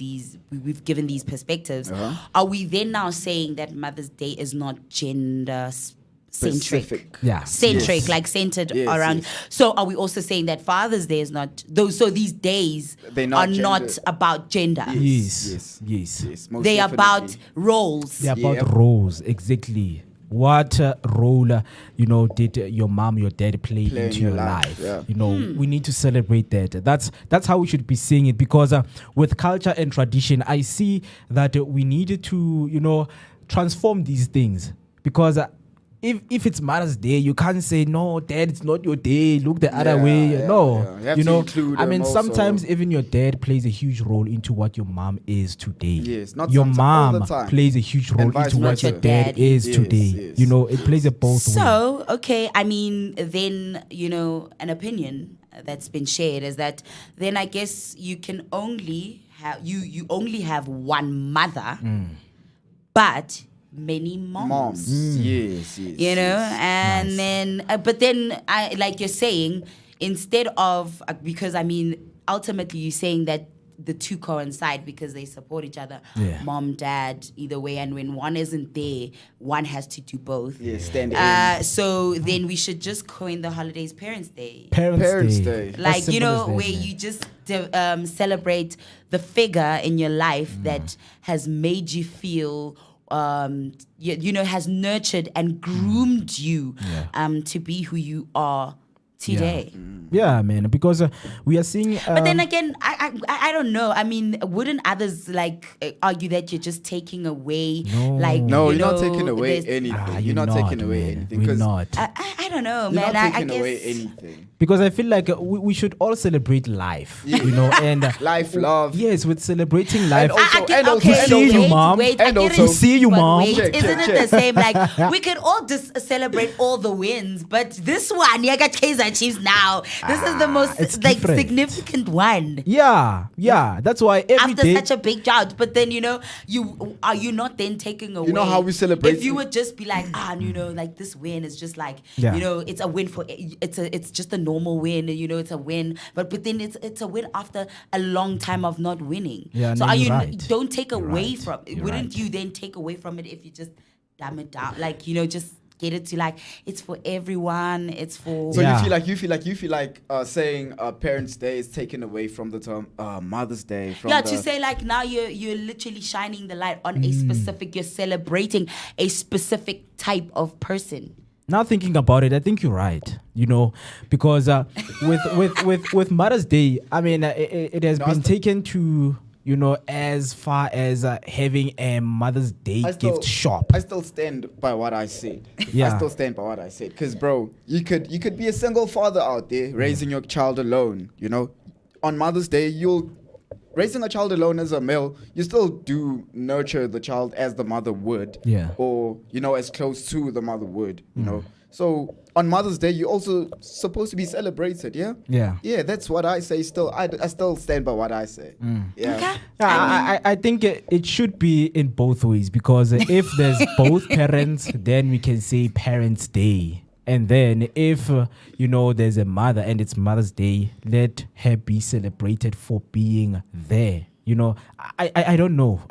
we've given these perspectives, are we then now saying that Mother's Day is not gender centric? Specific. Yeah. Centric, Yes. like centered Yes, around. yes. So are we also saying that Father's Day is not those? So these days They're are not not gender. about gender. Yes. Yes, most They are about definitely. roles. They're about Yep. roles, exactly. What role, did your mom, your dad play Play into in your your life, life? yeah. We need to celebrate that. That's how we should be seeing it, because with culture and tradition, I see that we needed to, transform these things, because if it's Mother's Day, you can't say, no, Dad, it's not your day, look the other way. Yeah, No, yeah. You have to include I mean, them also. sometimes even your dad plays a huge role into what your mom is today. Yes, not your sometimes, all mom the time. plays a huge role And vice into what versa. your dad is Yes, today. yes. It plays a both ways. So, okay, I mean, then, an opinion, that's been shared is that then I guess you can only have you only have one mother, but many moms. Yes. You know, and then but then I like you're saying instead of because I mean ultimately you're saying that the two coincide because they support each other, mom, dad, either way, and when one isn't there, one has to do both. Yeah, stand in. So then we should just coin the holidays Parents' Day. Parents Day. Like, As you know, simple as that, where man. you just celebrate the figure in your life that has made you feel, you know, has nurtured and groomed you to be who you are today. Yeah, man, because we are seeing. But then again, I don't know. I mean, wouldn't others like argue that you're just taking away? Like, No, you you're not know, taking away there's- anything. You're not taking away man. anything. We're 'cause not. I don't know, You're man. not I taking guess away anything. Because I feel like we should all celebrate life, you know, and Life, love. Yes, with celebrating life. also- get- and also- okay, and see you, wait, mom. wait, And I get also- it, see you, but mom. Wait, Check, isn't check, it the check. same? Like we could all just celebrate all the wins, but this one, you got Kaizer Chiefs now. This is the most it's like different. significant one. Yeah. That's why every After day. such a big drought, but then you know, you not then taking away. You know how we celebrate- If you would just be like, you know, like this win is just like, Yeah. you know, it's a win for it's just a normal win. You know, it's a win, but then it's a win after a long time of not winning. Yeah, so no, are you're you right. don't take You're away right. from? You're Wouldn't right. you then take away from it if you just dumb it down? Like, you know, just get it to like it's for everyone. It's for So Yeah. you feel like saying Parents' Day is taken away from the term Mother's Day. From yeah, the, to say like now you're literally shining the light on a specific, you're celebrating a specific type of person. Now thinking about it, I think you're right. You know, because with Mother's Day, I mean, it has been taken to, you know, as far as having a Mother's Day gift shop. I still stand by what I said. Yeah. I still stand by what I said. Because, bro, you could be a single father out there raising your child alone. You know, on Mother's Day, raising a child alone as a male, you still do nurture the child as the mother would. Yeah. Or, you know, as close to the mother would, you know. So on Mother's Day, you're also supposed to be celebrated, yeah? Yeah. Yeah, that's what I say still. I still stand by what I say. Yeah. Okay. I think it should be in both ways, because if there's both parents, then we can say Parents' Day. And then if, you know, there's a mother and it's Mother's Day, let her be celebrated for being there. You know, I don't know.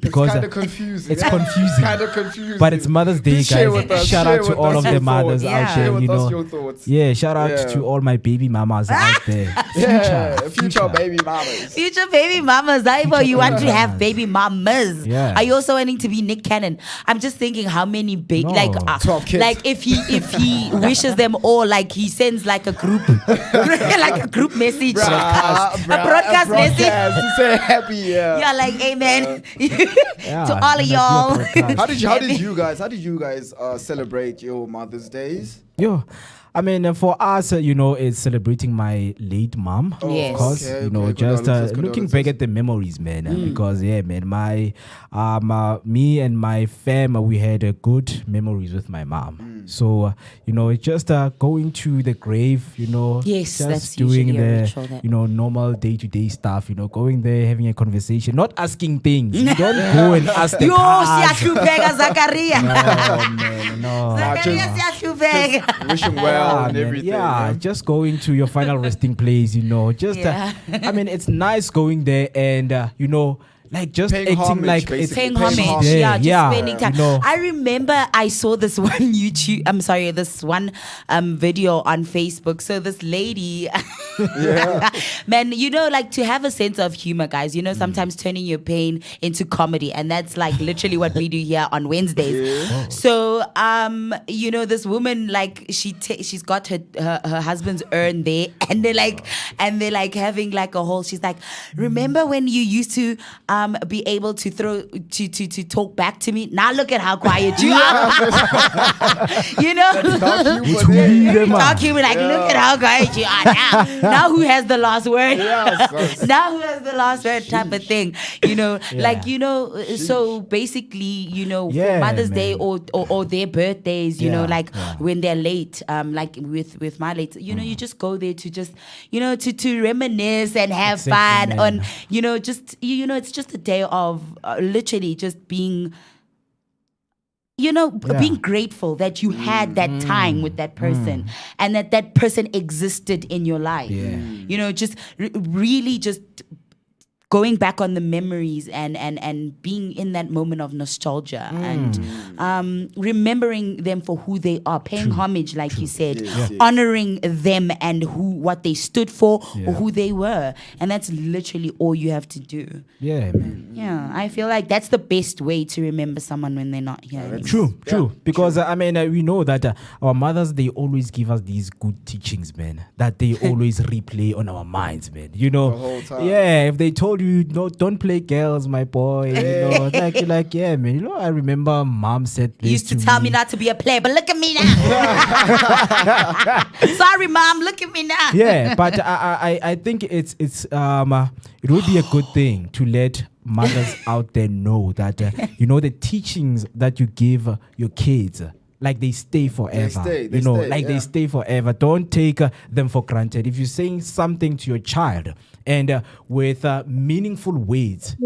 Because It's kind of confusing. It's confusing. kind of confusing. But it's Mother's Day, Please share guys. with us- Shout share out to with all us of your the mothers thoughts. out Yeah. there, Share with you us know. your thoughts. Yeah, shout out Yeah. to all my baby mamas out there. Future baby mamas. Future baby mamas, Ivo, you want to have baby mamas. Yeah. Are you also wanting to be Nick Cannon? I'm just thinking how many baby, No. like, 12 kids. like if he wishes them all, like he sends like a group, like a group message, a broadcast message. To say happy, yeah. Yeah, like amen Yeah, to all of and I do a y'all. broadcast. How did you guys celebrate your Mother's Days? Yo, I mean, for us, you know, it's celebrating my late mom. Yes. Of course, Okay, you know, okay. just Condolences, looking condolences. back at the memories, man. Because yeah, man, my me and my fam, we had good memories with my mom. So you know, it's just going to the grave, you know, Yes, just that's doing usually a the ritual that- you know normal day-to-day stuff. You know, going there, having a conversation, not asking things. You don't go and ask the Yo, cars. siyahlupeka Zakaria. No, man, no. Zakaria siyahlupeka. Wishing well and man, everything. yeah, just going to your final resting place, you know. Just, Yeah. I mean, it's nice going there and, you know, like just Paying acting homage, like basically. it's Paying Paying homage, homage. yeah, just Yeah, spending time. you know. I remember I saw this one this one video on Facebook. So this lady, man, you know, like to have a sense of humor, guys. You know, sometimes turning your pain into comedy, and that's like literally what we do here on Wednesdays. So, you know, this woman, like she's got her husband's urn there, and they're like having like a whole. She's like, remember when you used to be able to to talk back to me. Now look at how quiet you are. You know, talk human. Like look at how quiet you are now. Now who has the last word? Now who has the last word? Type of thing. You know, like so basically, for Mother's Day or their birthdays, you know, like when they're late, like with my late, you just go there to just, to reminisce and have fun on, just, it's just a day of literally just being, being grateful that you had that time with that person and that person existed in your life. Just really just going back on the memories and being in that moment of nostalgia and remembering them for who they are, paying homage, like you said, honoring them and what they stood for or who they were. And that's literally all you have to do. Yeah, man. Yeah, I feel like that's the best way to remember someone when they're not here. True. Because, we know that our mothers, they always give us these good teachings, man, that they always replay on our minds, man. The whole time. Yeah, if they told you, don't play girls, my boy. Like, yeah, man. I remember mom said this. You used to tell me not to be a player, but look at me now. Sorry, mom. Look at me now. Yeah, but I think it would be a good thing to let mothers out there know that the teachings that you give your kids. Like they stay forever. They stay forever. Don't take them for granted. If you're saying something to your child and with meaningful words,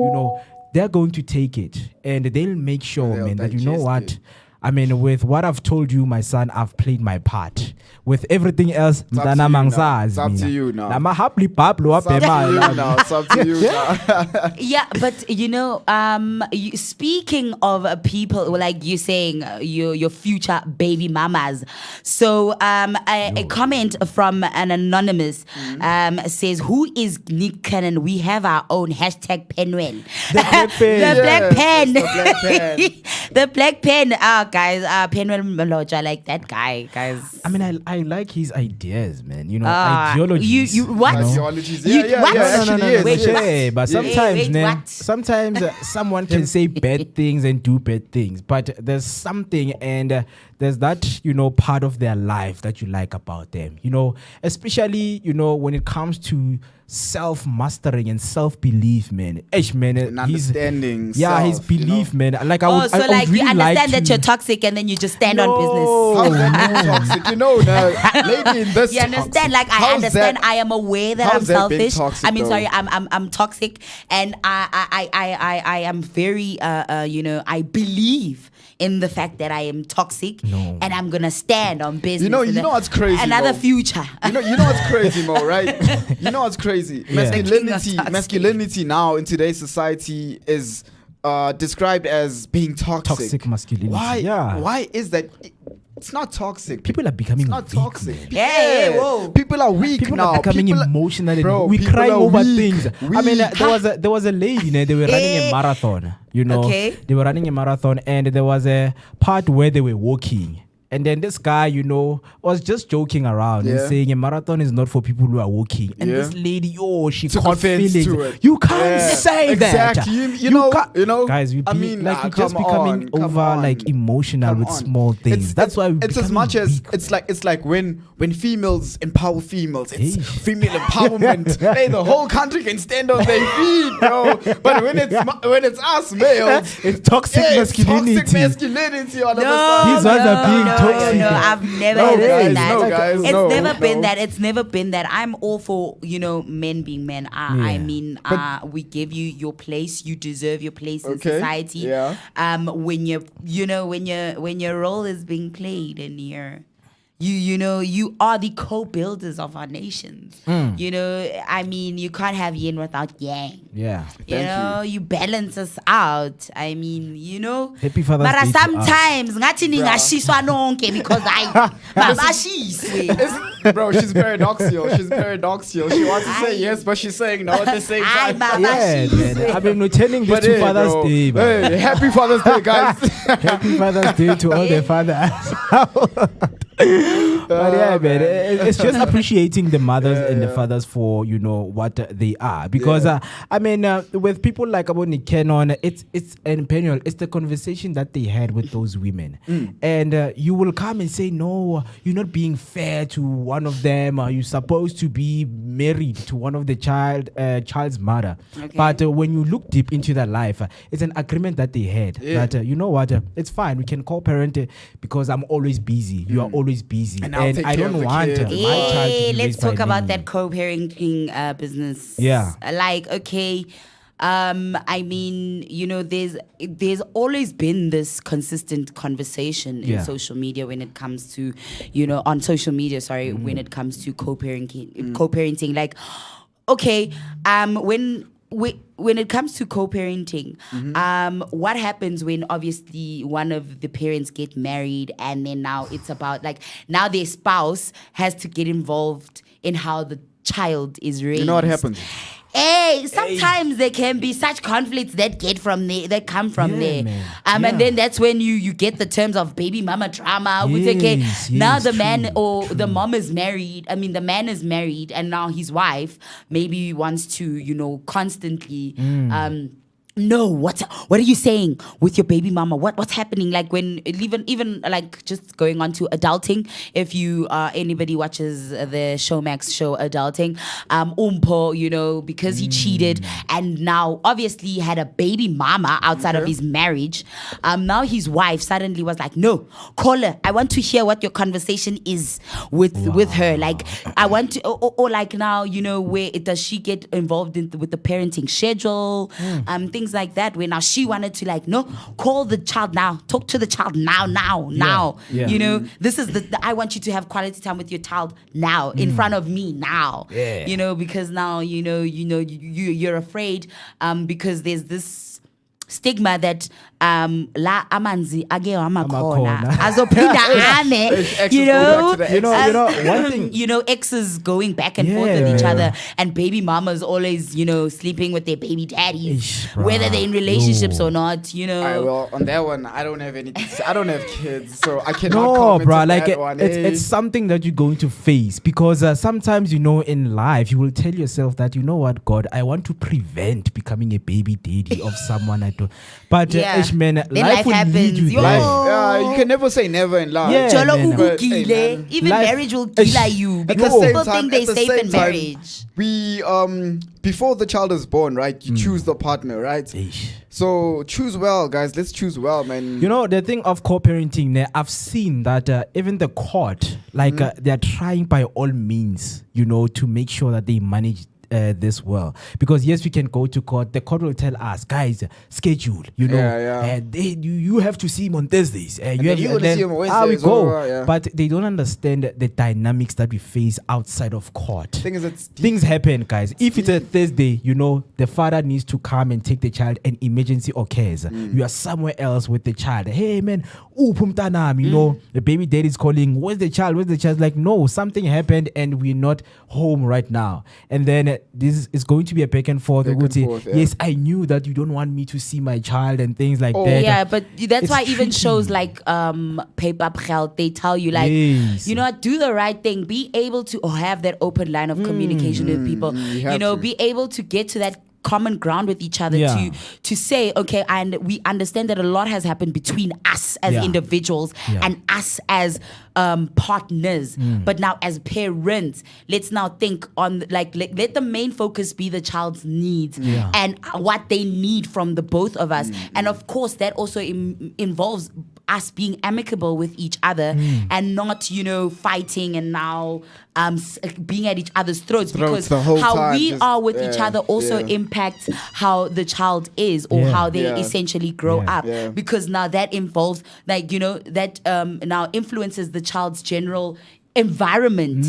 they're going to take it and they'll make sure, man, that what. With what I've told you, my son, I've played my part. With everything else, it's up to you now. It's up to you now. Yeah, but speaking of people, like you're saying, your future baby mamas. So a comment from an anonymous says, "Who is Nick Cannon? We have our own hashtag Penwell." The black pen. The black pen. Guys, Penwell Maloja, like that guy, guys. I like his ideas, man. Ideologies. You what? Ideologies. Wait, but sometimes, sometimes someone can say bad things and do bad things, but there's something and there's that, part of their life that you like about them, especially, when it comes to self-mastering and self-belief, man. And understanding. His belief, man. Like you really understand that you're toxic and then you just stand on business. How's that toxic? Lady in this. You understand? Like I understand. I am aware that I'm selfish. I'm toxic, and I am very I believe in the fact that I am toxic and I'm gonna stand on business. You know what's crazy? Another future. You know what's crazy, Mo, right? You know what's crazy? Masculinity now in today's society is described as being toxic. Toxic masculinity. Why? Yeah. Why is that? It's not toxic. People are becoming not weak, toxic. Man. Whoa. People are weak people now. Are becoming emotional. We cry over things. There was a lady, they were running a marathon. They were running a marathon, and there was a part where they were walking. And then this guy, was just joking around and saying a marathon is not for people who are walking. And this lady, she caught feelings. You can't say that. Exactly. You know, guys, we're just becoming emotional with small things. That's why it's as much as it's like when females empower females, it's female empowerment. Hey, the whole country can stand on their feet, bro. But when it's us males, it's toxic masculinity. Toxic masculinity all of a sudden. These ones are being toxic. No, I've never said that. It's never been that. It's never been that. I'm all for men being men. We give you your place. You deserve your place in society. Yeah. When your role is being played and you are the co-builders of our nations. You can't have yin without yang. Yeah. You balance us out. Happy Father's but Day sometimes ngathi ningashiswa nonke because mabashiswe. Bro, she's paradoxical. She wants to say yes, but she's saying no at the same time. Man. I've been returning this to Father's Day. Hey, happy Father's Day, guys. Happy Father's Day to all the fathers. But yeah, man, it's just appreciating the mothers and the fathers for what they are, because I mean, with people like Aboni Kenon, it's an panel. It's the conversation that they had with those women, and you will come and say, no, you're not being fair to one of them. You're supposed to be married to one of the child's mother. Okay. But when you look deep into their life, it's an agreement that they had that you know what, it's fine. We can co-parent because I'm always busy. You are always busy, And I'll take I care don't of the want kids. my child to be Let's raised by talk about me. that co-parenting business. Yeah. Like, okay, I mean, there's always been this consistent conversation in social media when it comes to, on social media, when it comes to co-parenting. Like, okay, when it comes to co-parenting, what happens when obviously one of the parents get married, and then now it's about now their spouse has to get involved in how the child is raised. You know what happens? Hey, sometimes there can be such conflicts that come from there. And then that's when you get the terms of baby mama drama. Now the man or the mom is married. I mean, the man is married, and now his wife maybe wants to, constantly no, what are you saying with your baby mama? What's happening? Like when even like just going on to adulting. If you anybody watches the Showmax show Adulting, Umpo, because he cheated and now obviously he had a baby mama outside of his marriage. Now his wife suddenly was like, no, call her. I want to hear what your conversation is with her. Like I want to, or like now, where does she get involved with the parenting schedule? Things like that, where now she wanted to no, call the child now, talk to the child now. This is the I want you to have quality time with your child now, in front of me now. Because now you're afraid because there's this stigma that la amanzi age amakhona azophinda ane, one thing, exes going back and forth with each other, and baby mamas always sleeping with their baby daddies, whether they're in relationships or not. Well, on that one, I don't have I don't have kids, so I cannot No, comment bro, on like that one. it's something that you're going to face, because sometimes in life you will tell yourself that, you know what, God, I want to prevent becoming a baby daddy of someone I don't. But man, life will lead you there. You can never say never in life. Yeah, Jolo man. But, ugugile. hey, man. Even Life- marriage will kill you At the because same people time, think they're at the safe same in time, marriage. we before the child is born, right? You choose the partner, right? Eish. So choose well, guys. Let's choose well, man. The thing of co-parenting, I've seen that even the court, they're trying by all means, to make sure that they manage this well, because yes, we can go to court. The court will tell us, guys, schedule. You have to see him on Thursdays. You have to see him on Wednesdays. we go. Yeah. But they don't understand the dynamics that we face outside of court. Thing is, it's deep. Things happen, guys. If it's a Thursday, the father needs to come and take the child, and emergency occurs. You are somewhere else with the child. Hey man, the baby daddy is calling. Where's the child? Like, no, something happened and we're not home right now. And then this is going to be a back and forth. Back and forth, yes, I knew that you don't want me to see my child and things like that. Yeah, but that's It's why even tricky. shows like Paper Geld, they tell you Yes. do the right thing. Be able to have that open line of communication with people. Be able to get to that common ground with each other to say, okay, and we understand that a lot has happened between us as individuals and us as partners, but now as parents, let's now think on let the main focus be the child's needs and what they need from the both of us. And of course that also involves us being amicable with each other and not fighting and now being at each other's throats, because the whole how time, we just- are with each other also impacts how the child is or how they essentially grow up, because now that involves that now influences the child's general environment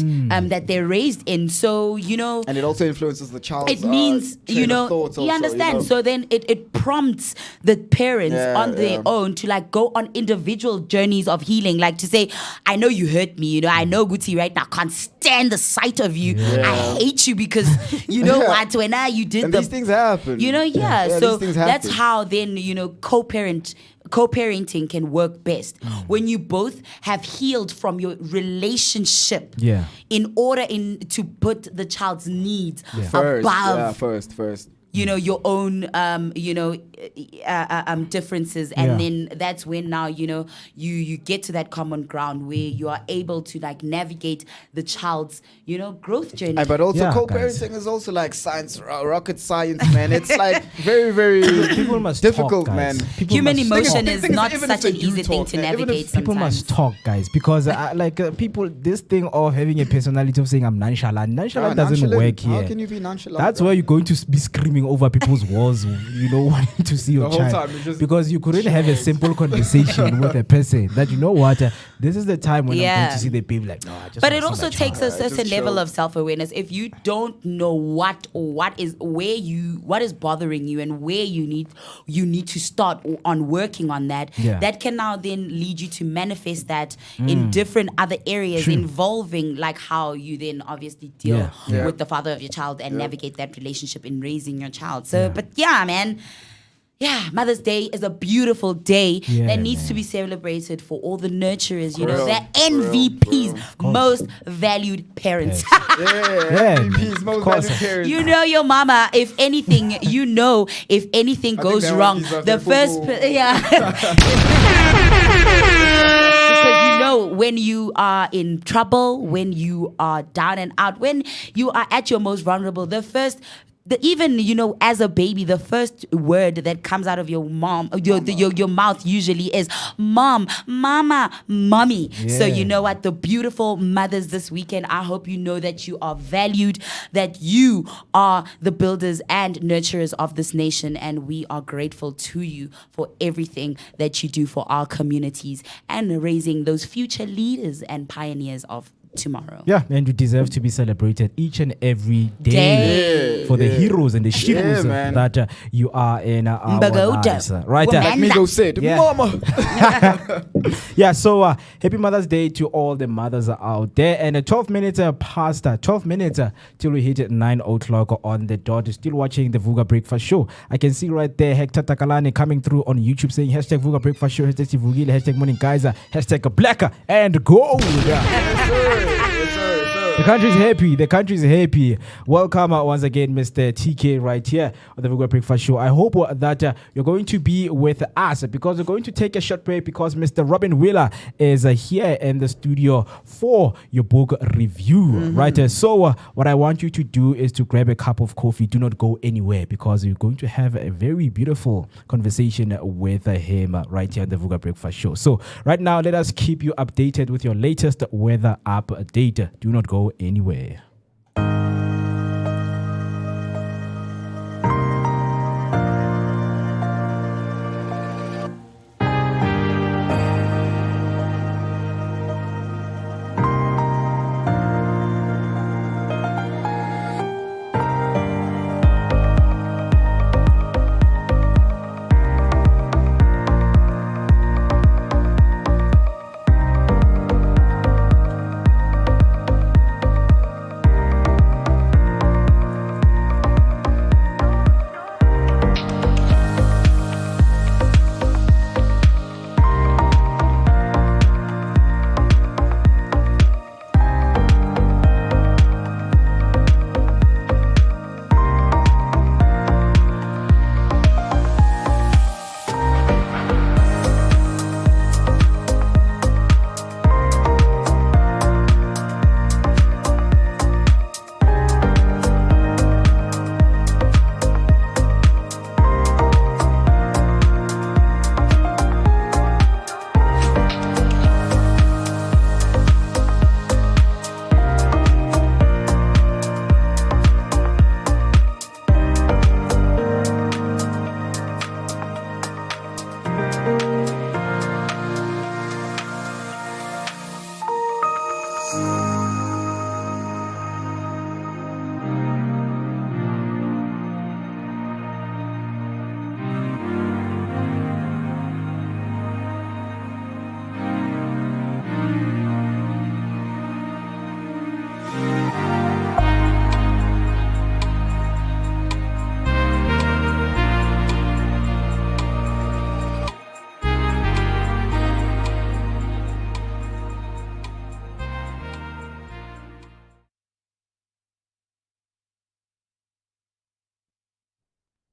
that they're raised in. So and it also influences the child's it means train of thoughts you also, understand. So then it prompts the parents on their yeah. own to go on individual journeys of healing, like to say, I know you hurt me, I know Guti right now can't stand the sight of you. I hate you because what, when you did and these things happen. so these things that's happen. how then co-parenting can work best when you both have healed from your relationship in order to put the child's needs above first. Your own, differences. And then that's when now, you get to that common ground where you are able to like navigate the child's, growth journey. But also co-parenting is also like science, rocket science, man. It's like very, very people must difficult, talk, man. Human emotion is not even such if an you easy thing talk, to man, even navigate if People sometimes. must talk, guys, because people, this thing of having a personality of saying I'm nonchalant doesn't work here. How can you be nonchalant? That's where you're going to be screaming over people's walls, wanting to see your The whole child. time, just Because you couldn't have a simple conversation with a person that, what, this is the time when I'm going to see the baby like, no, I just But wanna it see also my child. takes a certain just level chill. of self-awareness. If you don't know what is bothering you and where you need to start on working on that, that can now then lead you to manifest that in different other areas involving like how you then obviously deal with the father of your child and navigate that relationship in raising your child. So, but man. Yeah, Mother's Day is a beautiful day that needs to be celebrated for all the nurturers, the MVPs, most valued parents. MVPs, most valued parents. Your mama, if anything, if anything goes wrong, the first, because when you are in trouble, when you are down and out, when you are at your most vulnerable, even as a baby, the first word that comes out of your your mouth usually is mom, mama, mommy. So you know what, the beautiful mothers this weekend, I hope you know that you are valued, that you are the builders and nurturers of this nation, and we are grateful to you for everything that you do for our communities and raising those future leaders and pioneers of tomorrow. Yeah, and you deserve to be celebrated each and every day for the heroes and the heroes that you are in our lives. Right? Like Migo said, mama. So happy Mother's Day to all the mothers out there. And 12 minutes past 12 minutes till we hit 9 o'clock on the dot. Still watching the Vooka Breakfast Show. I can see right there Hector Takalani coming through on YouTube saying hashtag Vooka Breakfast Show, hashtag Vugile, hashtag Morning Guys, hashtag Black and Gold. The country's happy. The country's happy. Welcome once again, Mr. TK, right here on the Vooka Breakfast Show. I hope that you're going to be with us because we're going to take a short break because Mr. Robin Wheeler is here in the studio for your book review, right? So what I want you to do is to grab a cup of coffee. Do not go anywhere because we're going to have a very beautiful conversation with him right here on the Vooka Breakfast Show. So right now, let us keep you updated with your latest weather update. Do not go anywhere.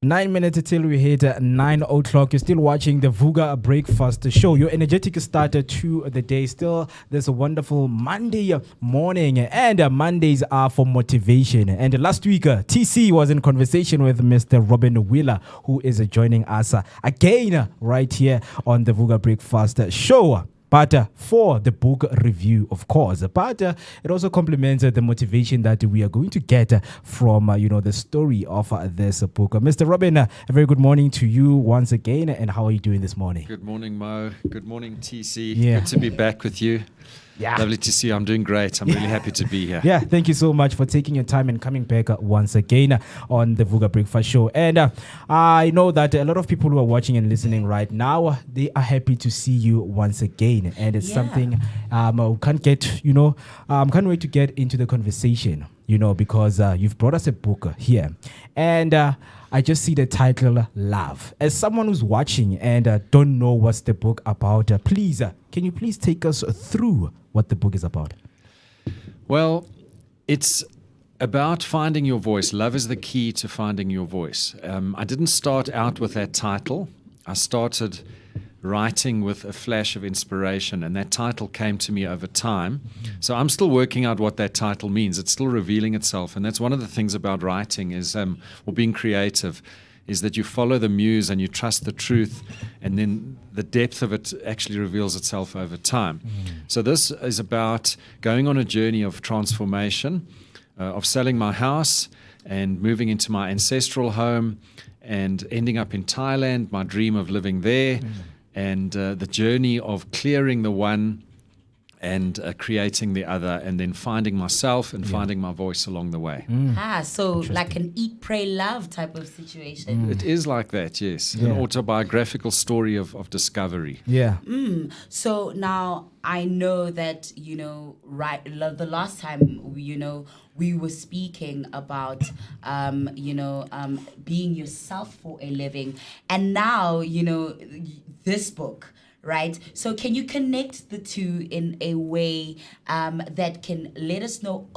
9 minutes till we hit 9 o'clock. You're still watching the Vooka Breakfast Show. Your energetic starter to the day. Still, there's a wonderful Monday morning, and Mondays are for motivation. And last week, TC was in conversation with Mr. Robin Wheeler, who is joining us again right here on the Vooka Breakfast Show. But for the book review, of course. But it also complements the motivation that we are going to get from, the story of this book. Mr. Robin, a very good morning to you once again. And how are you doing this morning? Good morning, Mo. Good morning, TC. Yeah. Good to be back with you. Yeah. Lovely to see you. I'm doing great. I'm really happy to be here. Yeah, thank you so much for taking your time and coming back once again on the Vooka Breakfast Show. And I know that a lot of people who are watching and listening right now, they are happy to see you once again. And it's something we can't can't wait to get into the conversation, because you've brought us a book here. And I just see the title, Love. As someone who's watching and don't know what's the book about, please, can you please take us through what the book is about? Well, it's about finding your voice. Love is the key to finding your voice. I didn't start out with that title. I started writing with a flash of inspiration, and that title came to me over time. So I'm still working out what that title means. It's still revealing itself, and that's one of the things about writing is, or being creative, is that you follow the muse and you trust the truth, and then the depth of it actually reveals itself over time. So this is about going on a journey of transformation, of selling my house and moving into my ancestral home and ending up in Thailand, my dream of living there, and the journey of clearing the one and creating the other, and then finding myself and finding my voice along the way. So like an eat, pray, love type of situation. It is like that, yes. An autobiographical story of discovery. Yeah. So now I know that, the last time, we were speaking about, being yourself for a living. And now, this book, right? So can you connect the two in a way that can let us know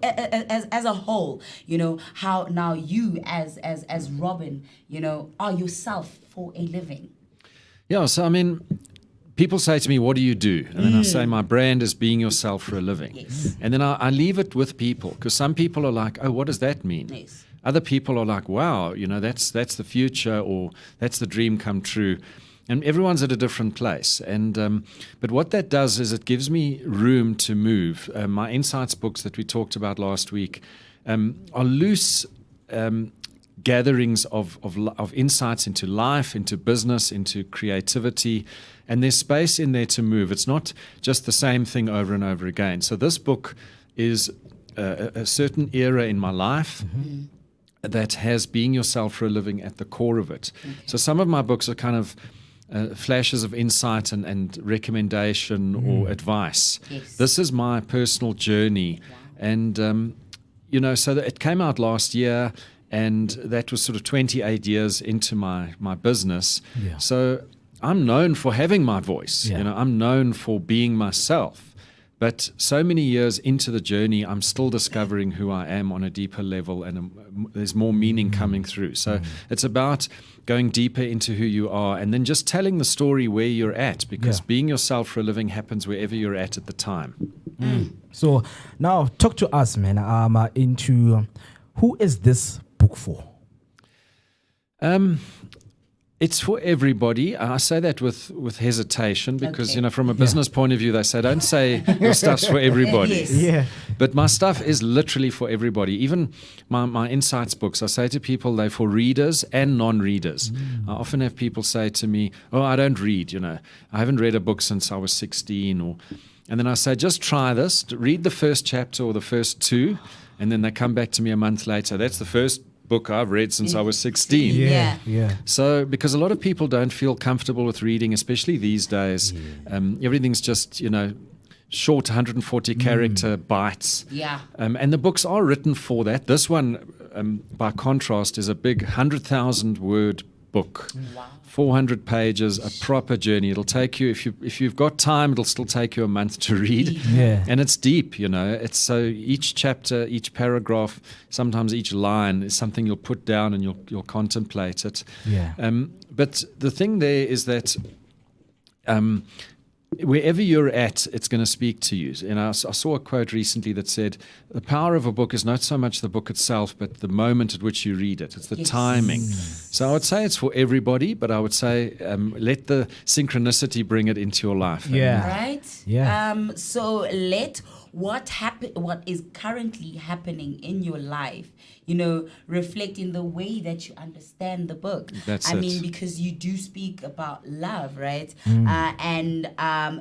as a whole, how now you as Robin, are yourself for a living? Yeah, so I mean, people say to me, what do you do? And then I say, my brand is being yourself for a living. Yes. And then I leave it with people, because some people are like, oh, what does that mean? Yes. Other people are like, wow, that's the future, or that's the dream come true. And everyone's at a different place. And but what that does is it gives me room to move. My insights books that we talked about last week are loose gatherings of insights into life, into business, into creativity, and there's space in there to move. It's not just the same thing over and over again. So this book is a certain era in my life that has being yourself for a living at the core of it. Okay. So some of my books are kind of flashes of insight and recommendation or advice. Yes. This is my personal journey. Wow. And, so that it came out last year, and that was sort of 28 years into my business. Yeah. So I'm known for having my voice. Yeah. I'm known for being myself. But so many years into the journey, I'm still discovering who I am on a deeper level, and there's more meaning coming through. So it's about going deeper into who you are, and then just telling the story where you're at, because being yourself for a living happens wherever you're at the time. So now talk to us, man, into who is this book for? It's for everybody. I say that with hesitation because, from a business point of view, they say, don't say your stuff's for everybody. Yes. Yeah. But my stuff is literally for everybody. Even my insights books, I say to people, they're for readers and non-readers. I often have people say to me, oh, I don't read, I haven't read a book since I was 16. And then I say, just try this. Read the first chapter or the first 2. And then they come back to me a month later. That's the first book I've read since I was 16. Yeah. So because a lot of people don't feel comfortable with reading, especially these days, everything's just, short 140 character bites. Yeah. And the books are written for that. This one, by contrast, is a big 100,000 word book. 400 pages, a proper journey. It'll take you, if you've got time, it'll still take you a month to read. Yeah. And it's deep, you know. It's so each chapter, each paragraph, sometimes each line is something you'll put down and you'll contemplate it. Yeah. But the thing there is that wherever you're at, it's going to speak to you. And I saw a quote recently that said, the power of a book is not so much the book itself, but the moment at which you read it. It's the timing. So I would say it's for everybody, but I would say let the synchronicity bring it into your life. Yeah. Right? Yeah. So let what is currently happening in your life, you know, reflect in the way that you understand the book. That's I it. mean, because you do speak about love, right? And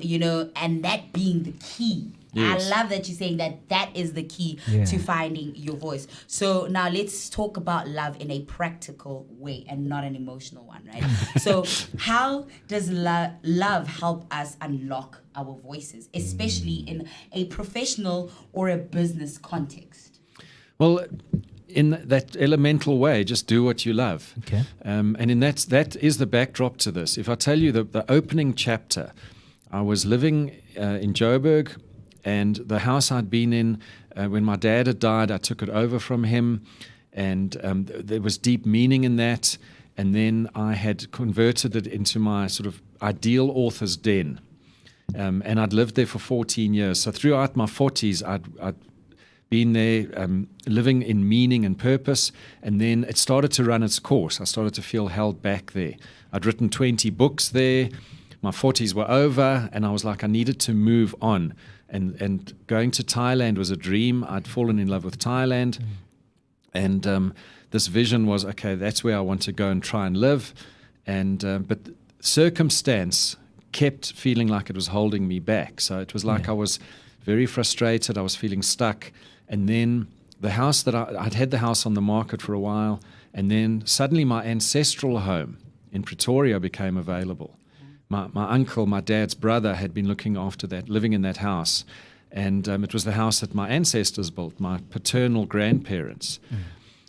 you know, and that being the key. Yes. I love that you're saying that is the key to finding your voice. So now let's talk about love in a practical way and not an emotional one, right? So how does love help us unlock our voices, especially in a professional or a business context? Well, in that elemental way, just do what you love. Okay. And in that is the backdrop to this. If I tell you the opening chapter, I was living in Joburg, and the house I'd been in, when my dad had died, I took it over from him, and there was deep meaning in that. And then I had converted it into my sort of ideal author's den. And I'd lived there for 14 years. So throughout my 40s, I'd been there living in meaning and purpose. And then it started to run its course. I started to feel held back there. I'd written 20 books there. My 40s were over, and I was like, I needed to move on. And going to Thailand was a dream. I'd fallen in love with Thailand. And this vision was, okay, that's where I want to go and try and live. And but circumstance kept feeling like it was holding me back. So it was like I was very frustrated. I was feeling stuck. And then the house that I'd had the house on the market for a while. And then suddenly my ancestral home in Pretoria became available. My uncle, my dad's brother, had been looking after that, living in that house. And it was the house that my ancestors built, my paternal grandparents.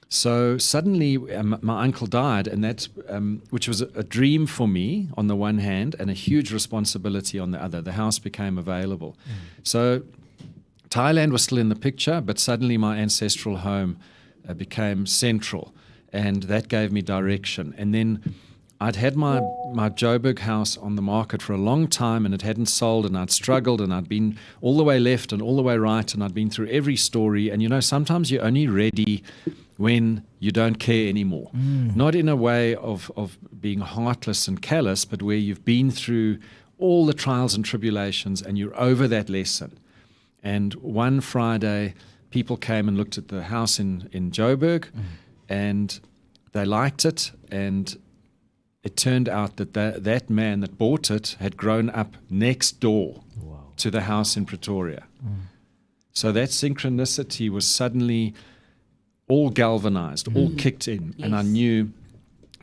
So suddenly my uncle died, and that, which was a dream for me on the one hand and a huge responsibility on the other. The house became available. So Thailand was still in the picture, but suddenly my ancestral home became central, and that gave me direction. And then I'd had my Joburg house on the market for a long time, and it hadn't sold, and I'd struggled, and I'd been all the way left and all the way right, and I'd been through every story. And, you know, sometimes you're only ready when you don't care anymore. Not in a way of being heartless and callous, but where you've been through all the trials and tribulations, and you're over that lesson. And one Friday, people came and looked at the house in Joburg, and they liked it, and it turned out that that man that bought it had grown up next door to the house in Pretoria. So that synchronicity was suddenly all galvanized, all kicked in, and I knew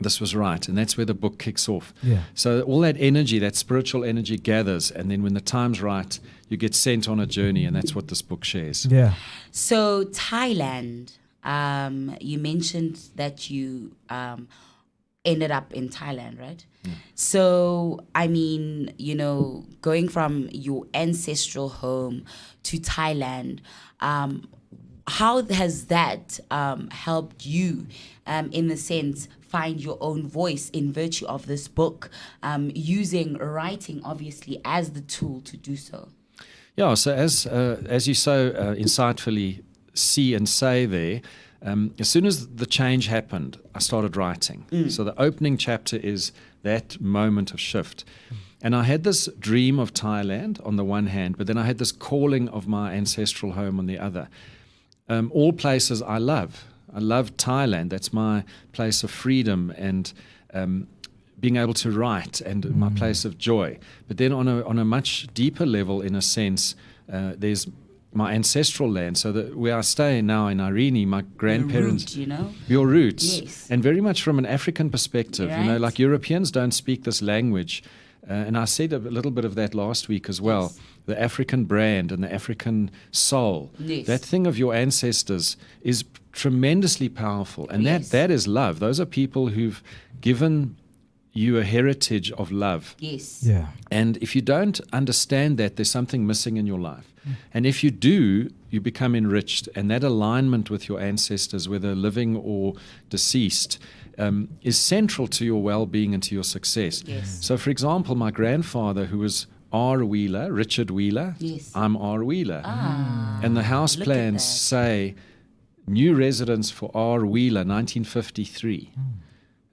this was right, and that's where the book kicks off. So all that energy, that spiritual energy gathers, and then when the time's right, you get sent on a journey, and that's what this book shares. So Thailand, you mentioned that you ended up in Thailand, right? So, I mean, you know, going from your ancestral home to Thailand, how has that helped you, in the sense, find your own voice in virtue of this book, using writing, obviously, as the tool to do so? Yeah, so as you so insightfully see and say there, as soon as the change happened, I started writing. So the opening chapter is that moment of shift. And I had this dream of Thailand on the one hand, but then I had this calling of my ancestral home on the other. All places I love. I love Thailand. That's my place of freedom and being able to write, and my place of joy. But then on a much deeper level, in a sense, there's my ancestral land. So that where I stay now in Irene, my grandparents, your roots, and very much from an African perspective. You know, like Europeans don't speak this language, and I said a little bit of that last week as well. The African brand and the African soul, that thing of your ancestors is tremendously powerful, and that is love. Those are people who've given you a heritage of love. Yes. Yeah. And if you don't understand that, there's something missing in your life. And if you do, you become enriched. And that alignment with your ancestors, whether living or deceased, is central to your well-being and to your success. Yes. So, for example, my grandfather, who was R. Wheeler, Richard Wheeler, Yes. I'm R. Wheeler. Ah, And the house look at plans that. say new residence for R. Wheeler, 1953.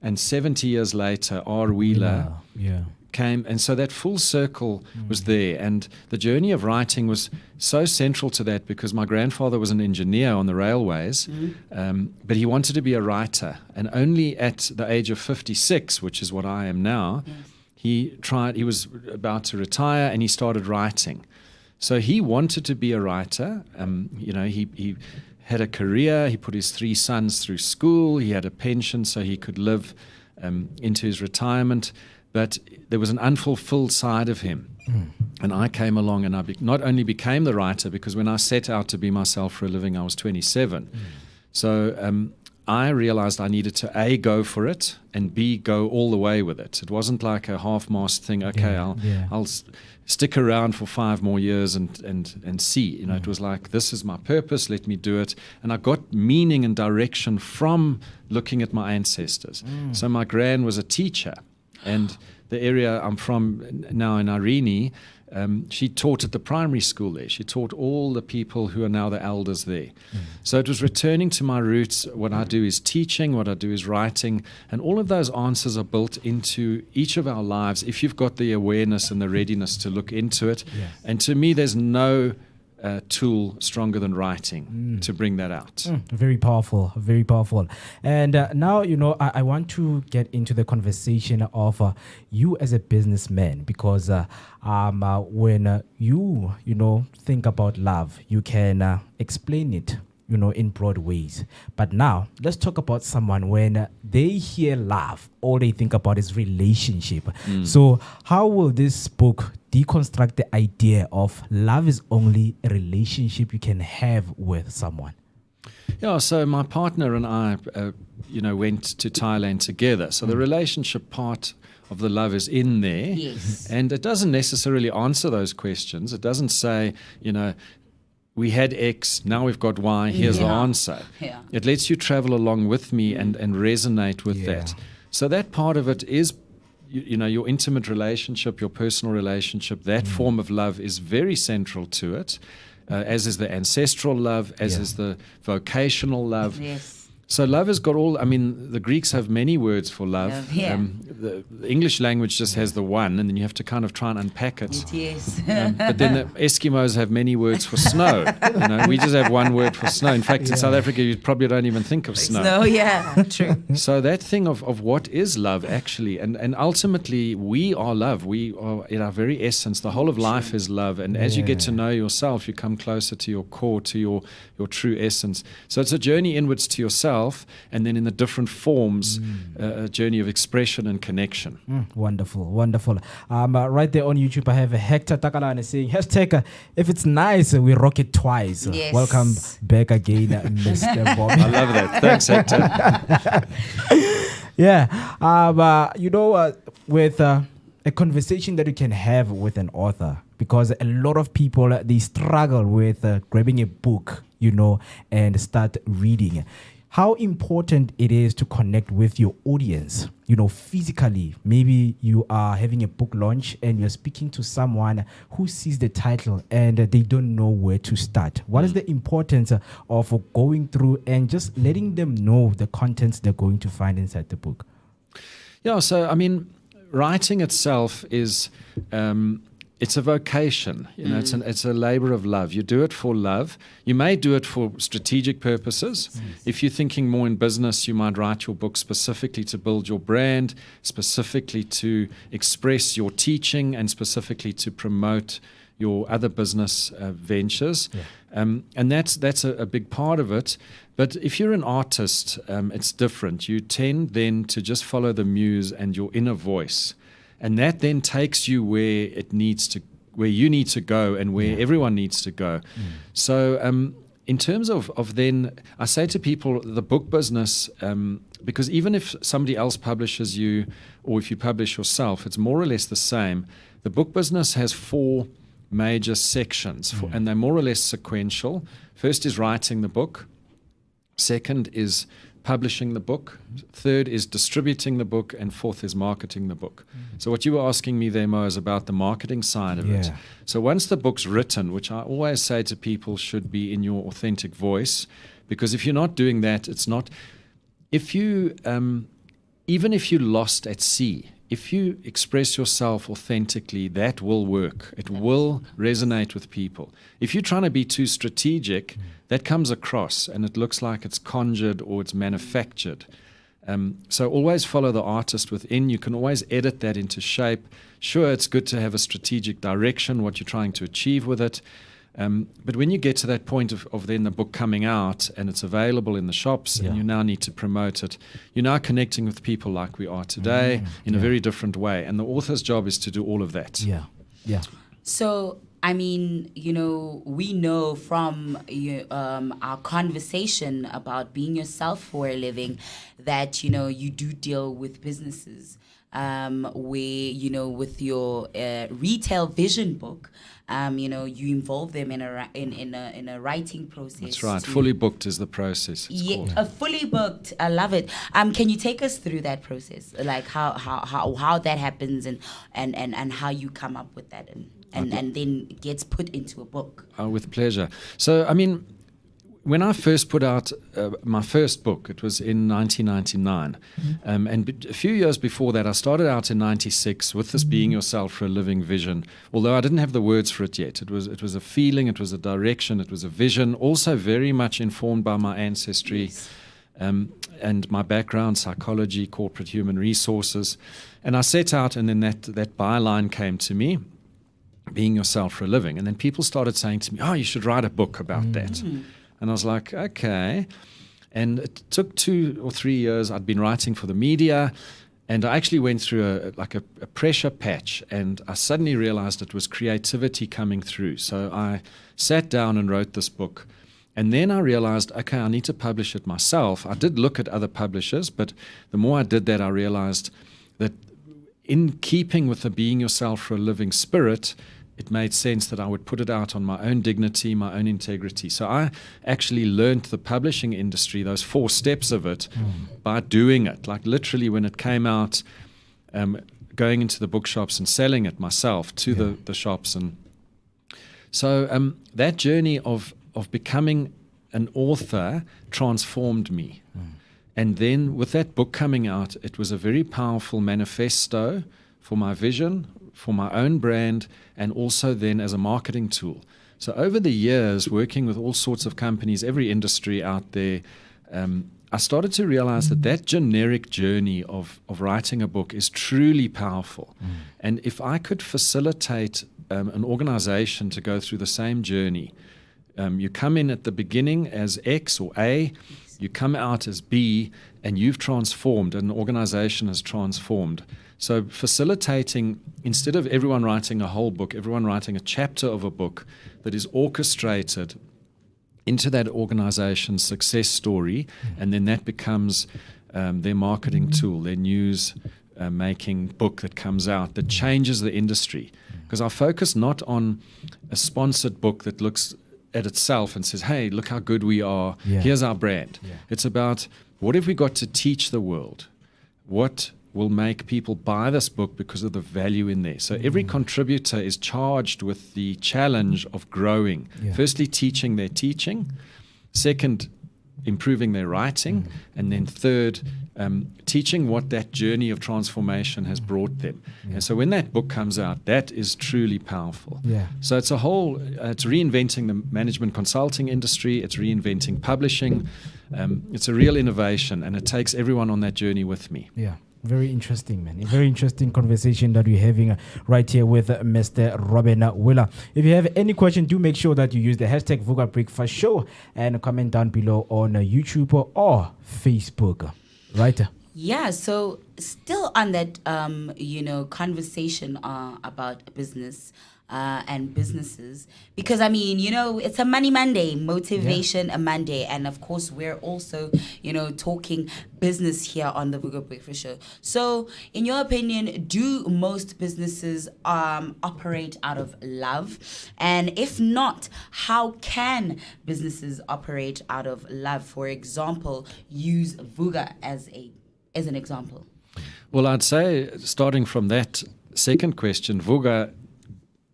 And 70 years later, R. Wheeler Yeah. came, and so that full circle was there. And the journey of writing was so central to that because my grandfather was an engineer on the railways, but he wanted to be a writer. And only at the age of 56, which is what I am now, he was about to retire and he started writing. So he wanted to be a writer. He had a career. He put his 3 sons through school. He had a pension so he could live into his retirement. But there was an unfulfilled side of him. And I came along and I not only became the writer, because when I set out to be myself for a living, I was 27. So I realized I needed to A, go for it, and B, go all the way with it. It wasn't like a half-mast thing. Okay, I'll stick around for 5 more years and see. It was like, this is my purpose, let me do it. And I got meaning and direction from looking at my ancestors. So my gran was a teacher, and the area I'm from now in Irene, she taught at the primary school there. She taught all the people who are now the elders there. So it was returning to my roots. What I do is teaching, what I do is writing, and all of those answers are built into each of our lives if you've got the awareness and the readiness to look into it. Yes. And to me, there's no tool stronger than writing to bring that out. Very powerful, very powerful. And now, I want to get into the conversation of you as a businessman, because when you think about love, you can explain it, in broad ways. But now, let's talk about someone when they hear love, all they think about is relationship. So how will this book deconstruct the idea of love is only a relationship you can have with someone? Yeah, so my partner and I, went to Thailand together. So the relationship part of the love is in there. Yes. And it doesn't necessarily answer those questions. It doesn't say, we had X, now we've got Y, here's the answer. Yeah. It lets you travel along with me and resonate with that. So that part of it is, your intimate relationship, your personal relationship, that form of love is very central to it, as is the ancestral love, as is the vocational love. Yes. So love has got all, the Greeks have many words for love. Yeah. The English language just has the one, and then you have to kind of try and unpack it. Yes. But then the Eskimos have many words for snow. We just have one word for snow. In fact, in South Africa, you probably don't even think of snow. No, yeah, true. So that thing of what is love actually, and ultimately we are love. We are in our very essence. The whole of life is love. And as you get to know yourself, you come closer to your core, to your true essence. So it's a journey inwards to yourself, and then in the different forms, a journey of expression and connection. Wonderful, wonderful. Right there on YouTube, I have Hector Takalane saying, hashtag, if it's nice, we rock it twice. Yes. Welcome back again, Mr. Bob. I love that. Thanks, Hector. With a conversation that you can have with an author, because a lot of people, they struggle with grabbing a book, and start reading. How important it is to connect with your audience, physically. Maybe you are having a book launch and you're speaking to someone who sees the title and they don't know where to start. What is the importance of going through and just letting them know the contents they're going to find inside the book? Yeah, so writing itself is it's a vocation. It's a labor of love. You do it for love. You may do it for strategic purposes. If you're thinking more in business, you might write your book specifically to build your brand, specifically to express your teaching, and specifically to promote your other business ventures. And that's a big part of it. But if you're an artist, it's different. You tend then to just follow the muse and your inner voice. And that then takes you where you need to go and where everyone needs to go. So in terms of then, I say to people, the book business, because even if somebody else publishes you or if you publish yourself, it's more or less the same. The book business has 4 major sections, and they're more or less sequential. First is writing the book. Second is publishing the book. Third is distributing the book. And fourth is marketing the book. So what you were asking me there, Mo, is about the marketing side of it. So once the book's written, which I always say to people should be in your authentic voice, because if you're not doing that, it's not... If you, even if you're lost at sea, if you express yourself authentically, that will work. It will resonate with people. If you're trying to be too strategic, that comes across and it looks like it's conjured or it's manufactured. So always follow the artist within. You can always edit that into shape. Sure, it's good to have a strategic direction, what you're trying to achieve with it. But when you get to that point of then the book coming out and it's available in the shops and you now need to promote it, you're now connecting with people like we are today in a very different way. And the author's job is to do all of that. So, I mean, you know, we know from our conversation about being yourself for a living that, you know, you do deal with businesses where, you know, with your retail vision book, you know, you involve them in a writing process. That's right. Fully booked is the process. Fully booked. I love it. Can you take us through that process, like how that happens and how you come up with that and then it gets put into a book? With pleasure. So, I mean, when I first put out my first book, it was in 1999. And a few years before that, I started out in 96 with this Being Yourself for a Living vision. Although I didn't have the words for it yet. It was a feeling, it was a direction, it was a vision, also very much informed by my ancestry and my background, psychology, corporate human resources. And I set out, and then that byline came to me, Being Yourself for a Living. And then people started saying to me, oh, you should write a book about that. And I was like, okay. And it took 2 or 3 years. I'd been writing for the media, and I actually went through a pressure patch, and I suddenly realized it was creativity coming through. So I sat down and wrote this book. And then I realized, okay, I need to publish it myself. I did look at other publishers, but the more I did that, I realized that in keeping with the Being Yourself for a Living spirit, it made sense that I would put it out on my own dignity, my own integrity. So I actually learned the publishing industry, those 4 steps of it, by doing it. Like literally when it came out, going into the bookshops and selling it myself to the shops. And so that journey of becoming an author transformed me. And then with that book coming out, it was a very powerful manifesto for my vision, for my own brand, and also then as a marketing tool. So over the years, working with all sorts of companies, every industry out there, I started to realize that generic journey of writing a book is truly powerful. And if I could facilitate an organization to go through the same journey, you come in at the beginning as X or A, you come out as B, and you've transformed, an organization has transformed. So facilitating, instead of everyone writing a whole book, everyone writing a chapter of a book that is orchestrated into that organization's success story, and then that becomes their marketing tool, their news making book that comes out that changes the industry. Because I focus not on a sponsored book that looks at itself and says, hey, look how good we are, here's our brand. It's about, what have we got to teach the world? What will make people buy this book because of the value in there? So every contributor is charged with the challenge of growing. Firstly, teaching their teaching. Second, improving their writing. And then third, teaching what that journey of transformation has brought them. And so when that book comes out, that is truly powerful. So it's it's reinventing the management consulting industry. It's reinventing publishing. It's a real innovation, and it takes everyone on that journey with me. Very interesting, man. A very interesting conversation that we're having right here with Mr. Robin Willer. If you have any question, do make sure that you use the hashtag Vooka Breakfast Show and comment down below on YouTube or Facebook. Right? Yeah, so still on that, conversation about business and businesses, because I mean, it's a Money Monday, motivation a Monday, and of course we're also, talking business here on the Vooka Breakfast Show. So, in your opinion, do most businesses operate out of love? And if not, how can businesses operate out of love? For example, use Vooka as an example. Well, I'd say, starting from that second question, Vooka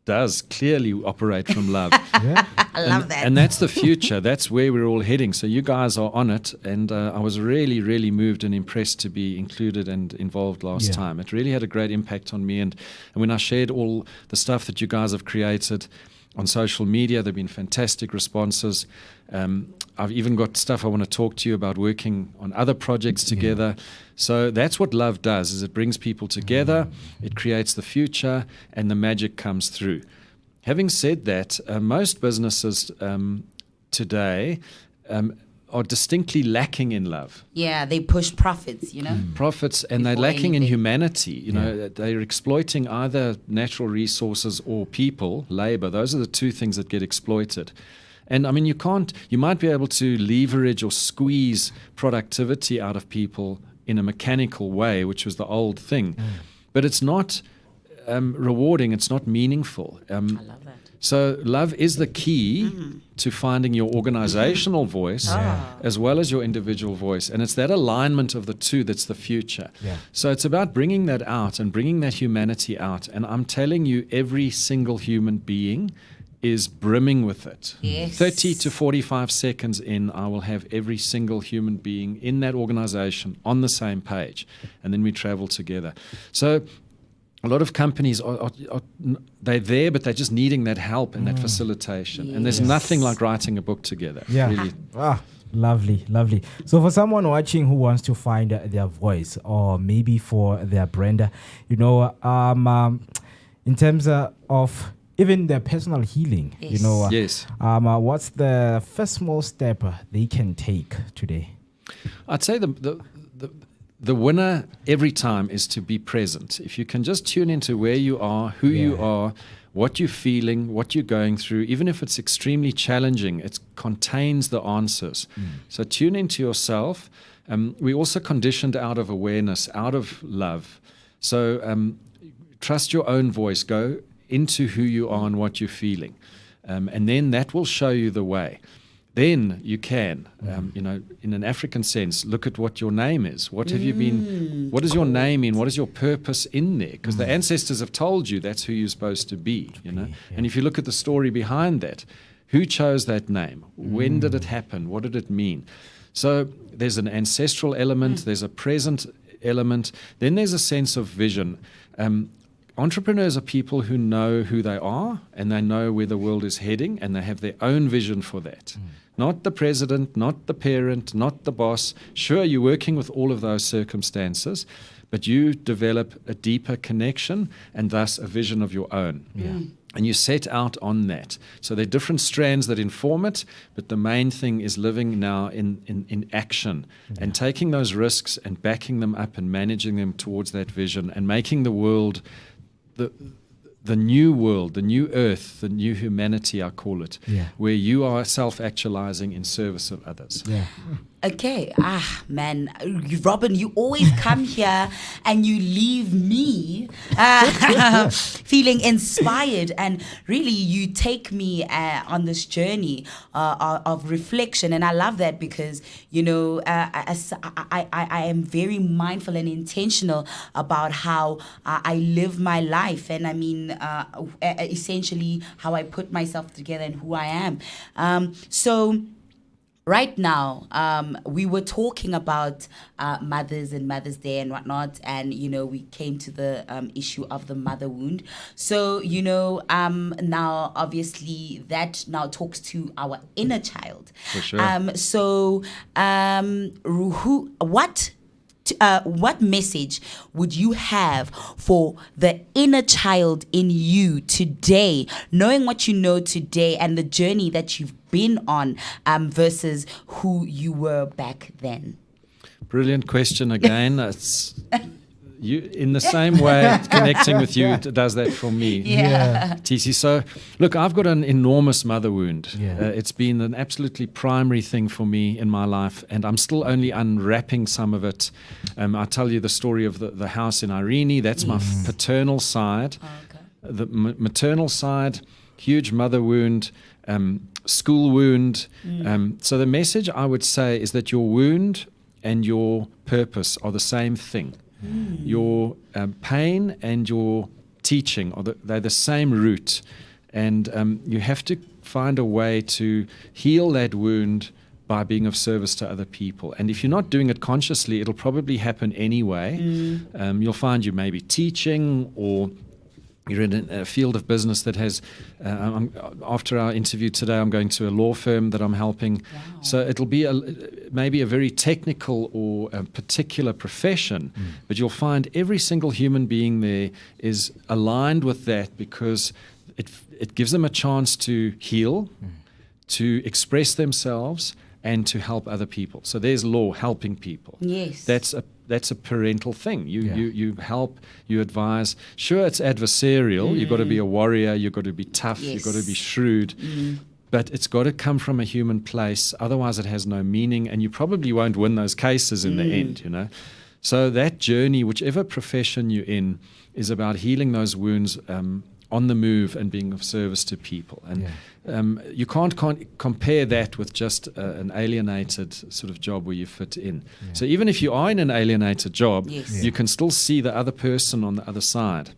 does clearly operate from love. I love that. And that's the future. That's where we're all heading. So you guys are on it. And I was really, really moved and impressed to be included and involved last time. It really had a great impact on me. And when I shared all the stuff that you guys have created on social media, there have been fantastic responses. I've even got stuff I want to talk to you about working on other projects together. So that's what love does, is it brings people together, it creates the future, and the magic comes through. Having said that, most businesses today are distinctly lacking in love. Yeah, they push profits, Profits, and they're Before lacking in anything. humanity. They're exploiting either natural resources or people, labor. Those are the two things that get exploited. And I mean, you might be able to leverage or squeeze productivity out of people in a mechanical way, which was the old thing. But it's not rewarding, it's not meaningful. I love that. So love is the key to finding your organizational voice as well as your individual voice. And it's that alignment of the two that's the future. So it's about bringing that out and bringing that humanity out. And I'm telling you, every single human being is brimming with it. Yes. 30 to 45 seconds in, I will have every single human being in that organization on the same page. And then we travel together. So a lot of companies they're there, but they're just needing that help and that facilitation. And there's nothing like writing a book together. Really. Lovely, lovely. So for someone watching who wants to find their voice, or maybe for their brand, in terms of even their personal healing, what's the first small step they can take today? I'd say the winner every time is to be present. If you can just tune into where you are, who you are, what you're feeling, what you're going through, even if it's extremely challenging, it contains the answers. So tune into yourself. We're also conditioned out of awareness, out of love. So trust your own voice. Go into who you are and what you're feeling. And then that will show you the way. Then you can, in an African sense, look at what your name is. What have you been, what does your name mean? What is your purpose in there? Because the ancestors have told you that's who you're supposed to be, And if you look at the story behind that, who chose that name? When did it happen? What did it mean? So there's an ancestral element, there's a present element, then there's a sense of vision. Entrepreneurs are people who know who they are and they know where the world is heading, and they have their own vision for that. Not the president, not the parent, not the boss. Sure, you're working with all of those circumstances, but you develop a deeper connection and thus a vision of your own. And you set out on that. So there are different strands that inform it, but the main thing is living now in action and taking those risks and backing them up and managing them towards that vision and making the world the new world, the new earth, the new humanity, I call it, where you are self-actualizing in service of others. Okay, man, Robin, you always come here and you leave me feeling inspired, and really you take me on this journey of reflection, and I love that because I am very mindful and intentional about how I live my life, and I mean essentially how I put myself together and who I am. So right now, we were talking about mothers and Mother's Day and whatnot, and we came to the issue of the mother wound. So now obviously that now talks to our inner child. For sure. What message would you have for the inner child in you today, knowing what you know today and the journey that you've been on versus who you were back then? Brilliant question again. It's you in the same way connecting with you does that for me. Yeah. TC. So, look, I've got an enormous mother wound. Yeah. It's been an absolutely primary thing for me in my life, and I'm still only unwrapping some of it. I tell you the story of the house in Irene. That's my paternal side. Oh, okay. The maternal side, huge mother wound, school wound. So the message I would say is that your wound and your purpose are the same thing. Your pain and your teaching they're the same root, and you have to find a way to heal that wound by being of service to other people. And if you're not doing it consciously, it'll probably happen anyway. You'll find you may be teaching, or you're in a field of business that has, after our interview today, I'm going to a law firm that I'm helping. Wow. So it'll be maybe a very technical or a particular profession, but you'll find every single human being there is aligned with that, because it gives them a chance to heal, to express themselves, and to help other people. So there's law, helping people. Yes. That's a parental thing. You help, you advise. Sure, it's adversarial. You've got to be a warrior. You've got to be tough. Yes. You've got to be shrewd. But it's got to come from a human place. Otherwise, it has no meaning, and you probably won't win those cases in the end. So that journey, whichever profession you're in, is about healing those wounds on the move and being of service to people. And you can't compare that with just an alienated sort of job where you fit in. So even if you are in an alienated job, you can still see the other person on the other side.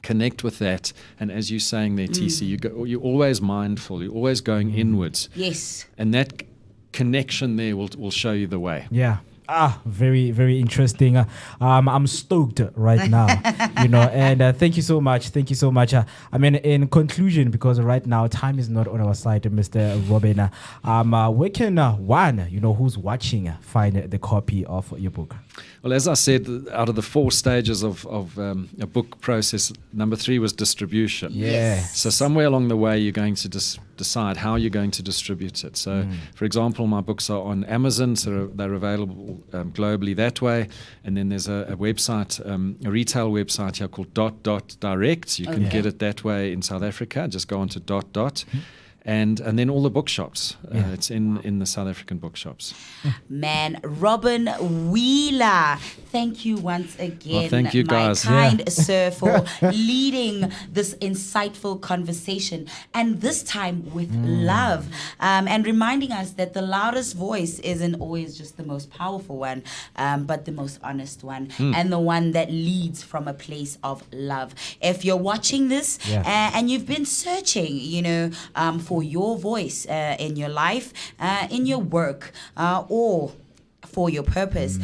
Connect with that, and as you're saying there, TC, you're always mindful. You're always going inwards. Yes. And that connection there will show you the way. Yeah. Very, very interesting. I'm stoked right now, and thank you so much. Thank you so much. I mean, in conclusion, because right now time is not on our side, Mr. Robin, where can one, who's watching, find the copy of your book? Well, as I said, out of the 4 stages of a book process, number 3 was distribution. Yes. So somewhere along the way, you're going to decide how you're going to distribute it. So, for example, my books are on Amazon, so they're available globally that way. And then there's a website, a retail website here called .direct. You can get it that way in South Africa. Just go on to . And then all the bookshops. It's in the South African bookshops. Man, Robin Wheeler, thank you once again. Well, thank you, guys. My kind sir, for leading this insightful conversation, and this time with love, and reminding us that the loudest voice isn't always just the most powerful one, but the most honest one, and the one that leads from a place of love. If you're watching this and you've been searching, for your voice in your life, in your work, or for your purpose,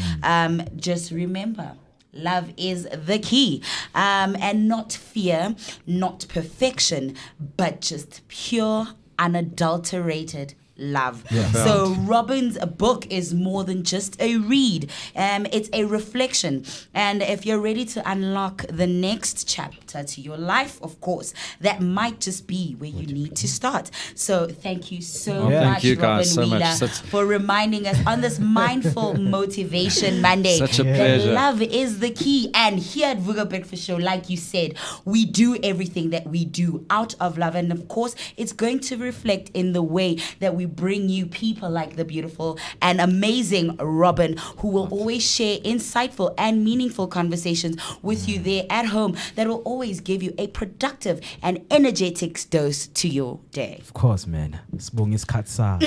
just remember, love is the key, and not fear, not perfection, but just pure, unadulterated love. So Robin's book is more than just a read. It's a reflection. And if you're ready to unlock the next chapter to your life, of course, that might just be where you need to start. So thank you so much, thank you Robin guys so Wheeler, much. for reminding us on this Mindful Motivation Monday Such a that pleasure. love is the key. And here at Vooka Breakfast Show, like you said, we do everything that we do out of love. And of course, it's going to reflect in the way that we bring you people like the beautiful and amazing Robin, who will always share insightful and meaningful conversations with you there at home that will always give you a productive and energetic dose to your day. Of course, man. Sibonga isikhatsa.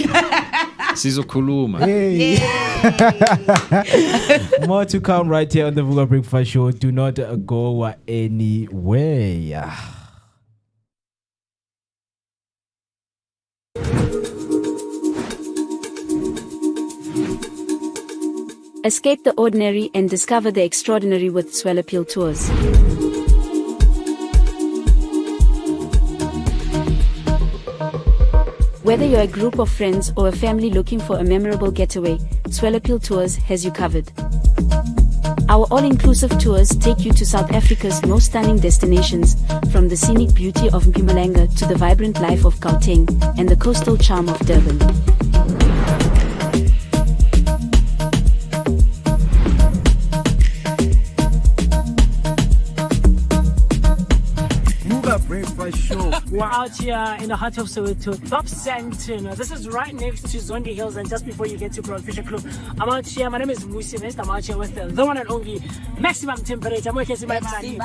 Sizokhuluma. More to come right here on the Vooka Breakfast Show. Do not go anywhere. Escape the ordinary and discover the extraordinary with Swell Appeal Tours. Whether you're a group of friends or a family looking for a memorable getaway, Swell Appeal Tours has you covered. Our all-inclusive tours take you to South Africa's most stunning destinations, from the scenic beauty of Mpumalanga to the vibrant life of Gauteng and the coastal charm of Durban. Vooka Breakfast Show. We're out here in the heart of Soweto, Top Santon. This is right next to Zondi Hills and just before you get to Broad Fisher Club. I'm out here, my name is Musi West. I'm out here with the one and only maximum temperature. I'm working my man.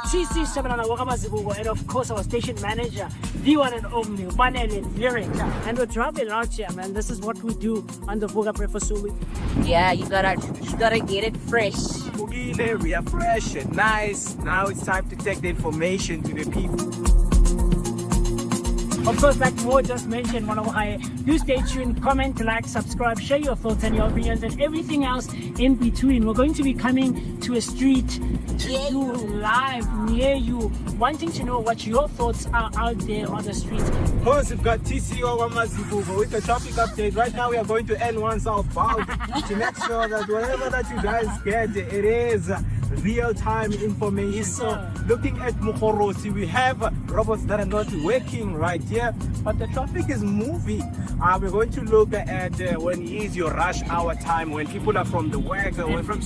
CC Shabana Wakamazibugo, and of course our station manager, the one and only Manel Lyric. And we're traveling out here, man. This is what we do on the Vooka Breakfast Show. Yeah, you gotta get it fresh. Bugile, we are fresh and nice. Now it's time to take the information to the people. Of course, like Mo just mentioned, do stay tuned, comment, like, subscribe, share your thoughts and your opinions and everything else in between. We're going to be coming to a street to do live near you, wanting to know what your thoughts are out there on the street. Of course, we've got TCO Wamazibugo with the traffic update. Right now, we are going to N1 southbound to make sure that whatever that you guys get, it is real-time information. Yes, sir. So, looking at Mukhorosi, we have robots that are not working right here, but the traffic is moving. We're going to look at when is your rush hour time, when people are from the work, when from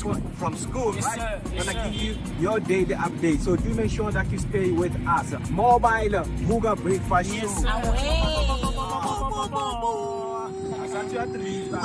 school, yes, right? Sir. Yes, I'm gonna give you your daily update. So do make sure that you stay with us. Mobile Vooka Breakfast Show. Yes, sir. Asante atrisa.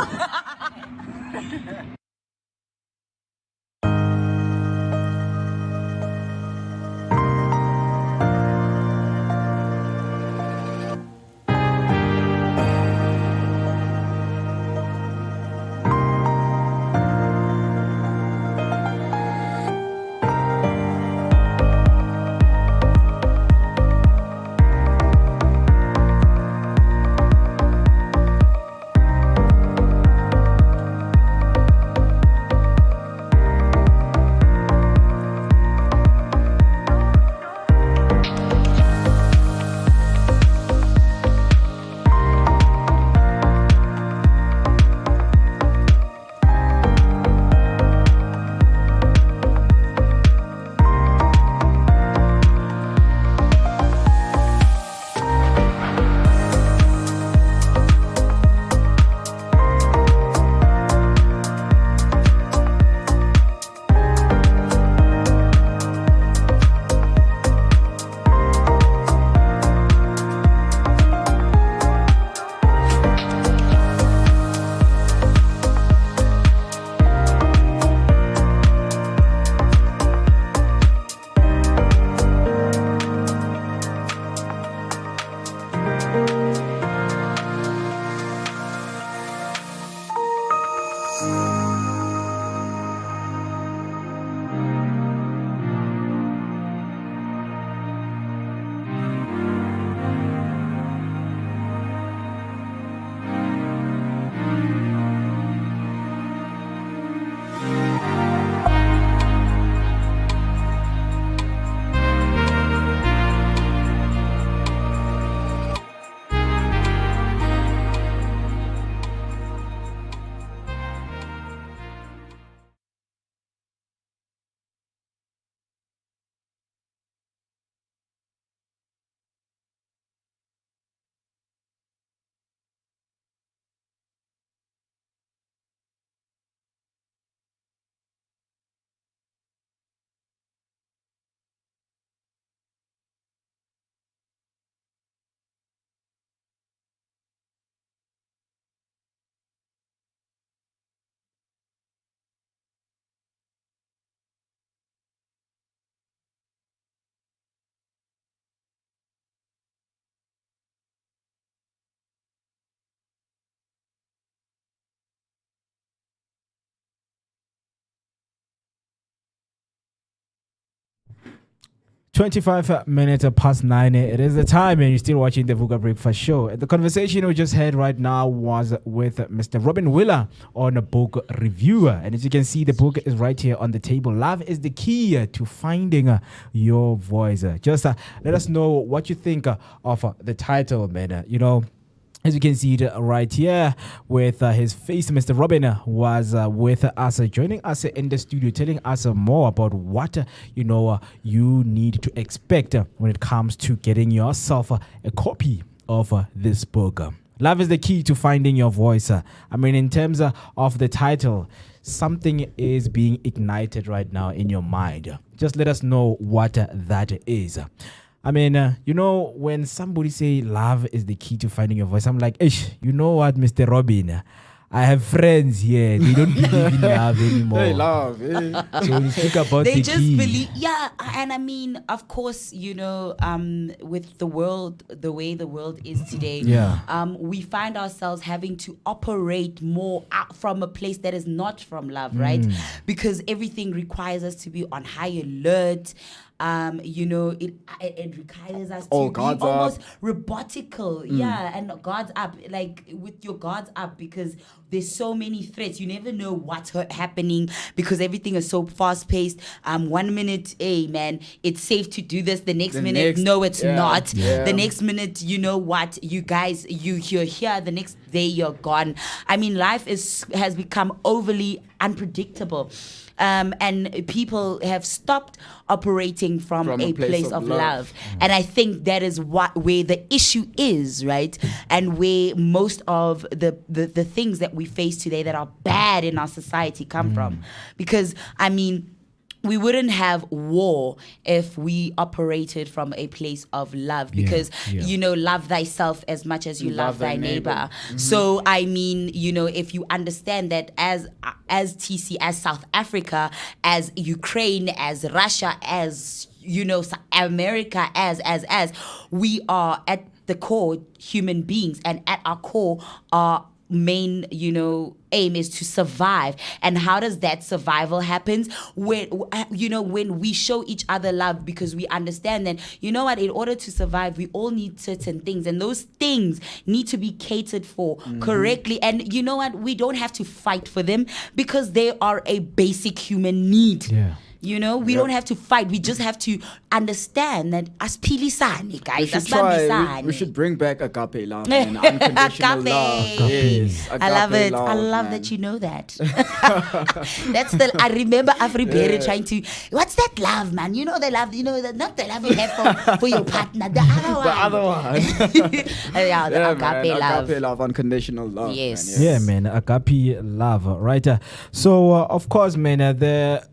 Twenty-five minutes past 9. It is the time, and you're still watching the Vooka Breakfast Show. The conversation we just had right now was with Mr. Robin Willer on a book reviewer, and as you can see, the book is right here on the table. Love is the key to finding your voice. Just let us know what you think of the title, man. As you can see it right here with his face, Mr. Robin was with us, joining us in the studio, telling us more about what you need to expect when it comes to getting yourself a copy of this book. Love is the key to finding your voice. In terms of the title, something is being ignited right now in your mind. Just let us know what that is. I mean, you know, when somebody say love is the key to finding your voice, I'm like, ish, you know what, Mr. Robin? I have friends here. They don't believe in love anymore. They love. Eh? So when you speak about They the just key. believe, yeah. And I mean, of course, you know, with the world, the way the world is today, we find ourselves having to operate more out from a place that is not from love, right? Because everything requires us to be on high alert. You know, it requires us to be almost robotical, and guards up, like with your guards up, because there's so many threats. You never know what's happening because everything is so fast paced. 1 minute, hey man, it's safe to do this. The next minute, no, it's not. The next minute, you know what, you guys, you're here. The next day, you're gone. I mean, life has become overly unpredictable. And people have stopped operating from a place of love. And I think that is where the issue is, right? And where most of the things that we face today that are bad in our society come from. Because, I mean, we wouldn't have war if we operated from a place of love, because you know, love thyself as much as you love thy neighbor. So I mean, you know, if you understand that as TC, as South Africa, as Ukraine, as Russia, as, you know, America, as we are at the core human beings, and at our core our main, you know, aim is to survive. And how does that survival happen? When, you know, when we show each other love, because we understand that, you know what, in order to survive, we all need certain things, and those things need to be catered for correctly. And you know what, we don't have to fight for them, because they are a basic human need. You know, we don't have to fight. We just have to understand that aspilisane, guys. We should bring back agape love and unconditional love. Yes, I love it. love, I love man. that you know that. I remember Afriberry trying to, what's that love, man? You know the love, you know, not the love you have for your partner, the other one. Agape love. Agape love, unconditional love. Yes. Man, Yeah, man, agape love, right? So, of course, man, the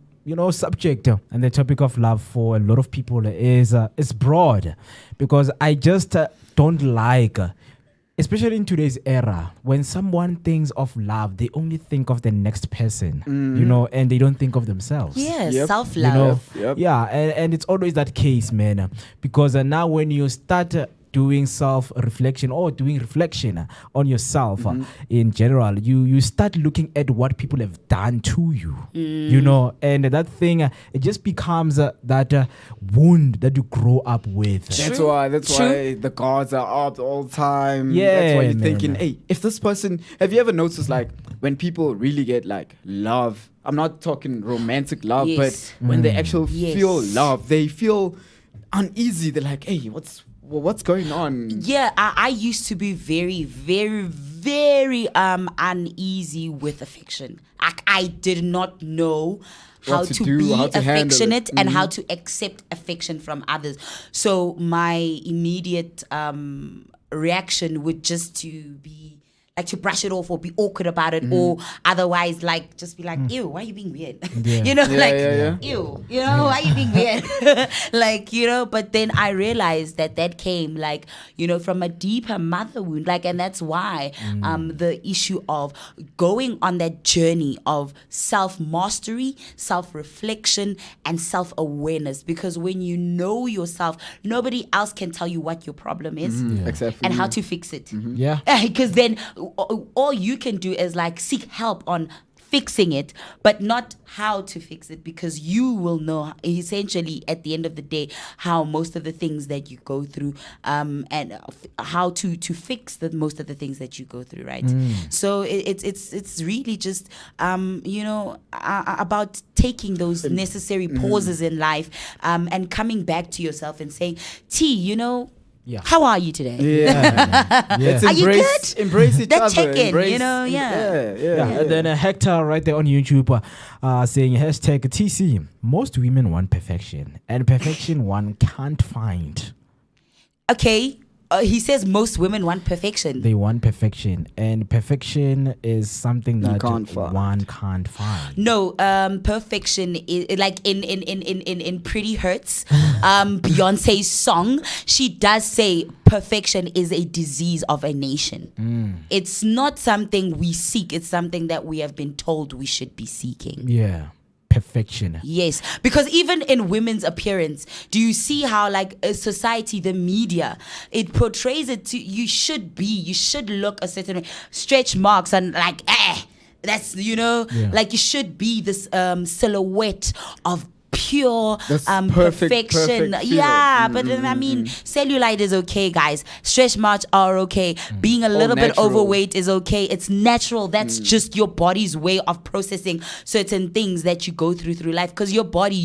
subject and the topic of love for a lot of people is broad, because I just don't like, especially in today's era, when someone thinks of love, they only think of the next person, you know, and they don't think of themselves. Yes, self-love. You know? Yeah, and it's always that case, man, because now when you start doing self-reflection or doing reflection on yourself in general, you start looking at what people have done to you, you know, and that thing, it just becomes that wound that you grow up with. That's why the guards are up all the time. Yeah, that's why you're man. thinking, hey, if this person, have you ever noticed, like, when people really get like love, I'm not talking romantic love, but when they actually feel love, they feel uneasy. They're like, hey, what's going on? Yeah, I used to be very, very, very uneasy with affection. I did not know how to be affectionate and how to accept affection from others. So my immediate reaction would just to be like to brush it off or be awkward about it, or otherwise like just be like, ew, why are you being weird? You know, ew, you know, why are you being weird? Like, you know, but then I realized that came like, you know, from a deeper mother wound, like, and that's why the issue of going on that journey of self-mastery, self-reflection, and self-awareness, because when you know yourself, nobody else can tell you what your problem is and how to fix it. Because then all you can do is like seek help on fixing it, but not how to fix it, because you will know essentially at the end of the day how most of the things that you go through and how to fix most of the things that you go through, right? So it's really just you know, about taking those necessary pauses in life and coming back to yourself and saying, T, you know, how are you today? Are you good? Embrace each that other. check-in, you know, And then Hector right there on YouTube saying hashtag TC, most women want perfection, and perfection one can't find. Okay, he says most women want perfection. They want perfection, and perfection is something that one can't find. No, perfection is like in Pretty Hurts, Beyonce's song. She does say perfection is a disease of a nation. It's not something we seek. It's something that we have been told we should be seeking. Yeah. Perfection. Yes, because even in women's appearance, do you see how like a society, the media, it portrays it to you should look a certain way, stretch marks and like that's like you should be this silhouette of pure perfection. Yeah, but I mean, cellulite is okay, guys. Stretch marks are okay. Being a little bit overweight is okay. It's natural. That's just your body's way of processing certain things that you go through life. Because your body,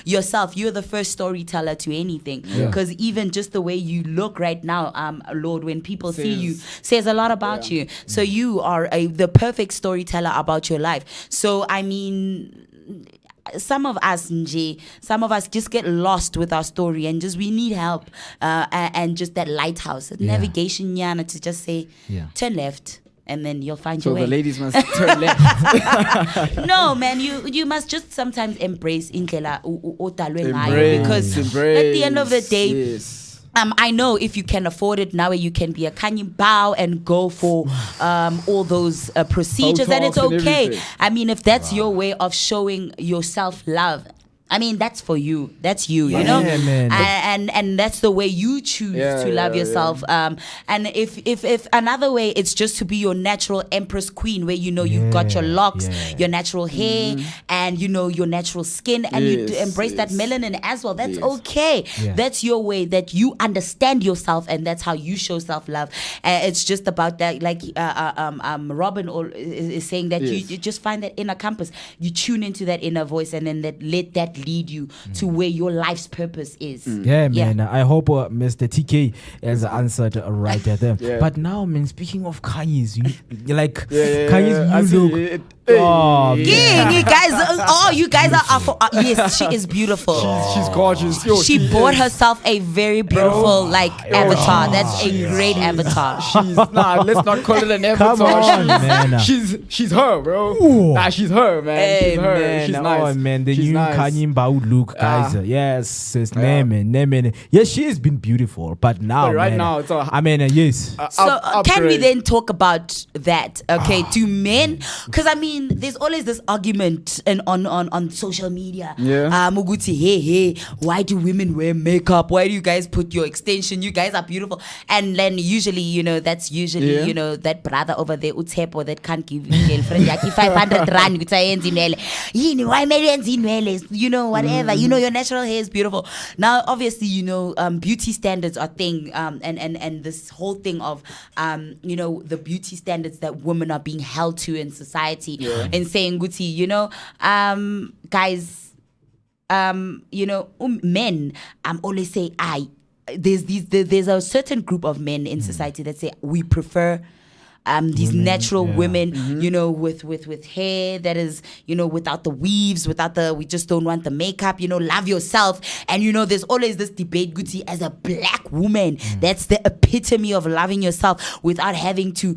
yourself, you're the first storyteller to anything. Because even just the way you look right now, Lord, when people see you, says a lot about you. So you are the perfect storyteller about your life. So I mean, some of us just get lost with our story and just we need help and just that lighthouse navigation yana to just say turn left and then you'll find your way. So the ladies must turn left. No, man, you must just sometimes embrace indlela odalwe ngayo, because at the end of the day, I know if you can afford it now, you can be a Kanye bow and go for all those procedures, and it's okay. I mean, if that's your way of showing your self-love, I mean, that's for you. That's you, you know? Man. And that's the way you choose to love yourself. And if another way, it's just to be your natural empress queen, where, you got your locks, your natural hair, and, your natural skin, and you embrace that melanin as well. That's okay. That's your way that you understand yourself, and that's how you show self-love. It's just about that, like Robin is saying, that you just find that inner compass. You tune into that inner voice, and then let that lead you to where your life's purpose is. Yeah, man. I hope Mr. TK has answered right there. But now, man, speaking of Kanye's, Kanye's new look. Oh, you guys are yes, she is beautiful. She's gorgeous. She bought herself a very beautiful avatar. That's a great avatar. Let's not call it an avatar. Come on, man. She's her, bro. She's her, man. Hey, she's her. Man. She's nice. Oh, man, the she's new nice. Kanye Mbau look, guys. Yes, it's Nemen. Yes, she has been beautiful, but now, now, it's a, yes. So can we then talk about that? Okay, do men? Because I mean, there's always this argument on social media. Muguti, hey, why do women wear makeup? Why do you guys put your extension? You guys are beautiful. And then usually, that's usually, that brother over there, Utepo, that can't give you girlfriend 500 rand. Why whatever. Your natural hair is beautiful. Now, obviously, beauty standards are thing, and this whole thing of, the beauty standards that women are being held to in society, and saying, Guti, guys, men, always say, there's a certain group of men in society that say we prefer these women, natural women, with hair that is, without the weaves, we just don't want the makeup, love yourself. And, there's always this debate, Guti, as a black woman, that's the epitome of loving yourself without having to,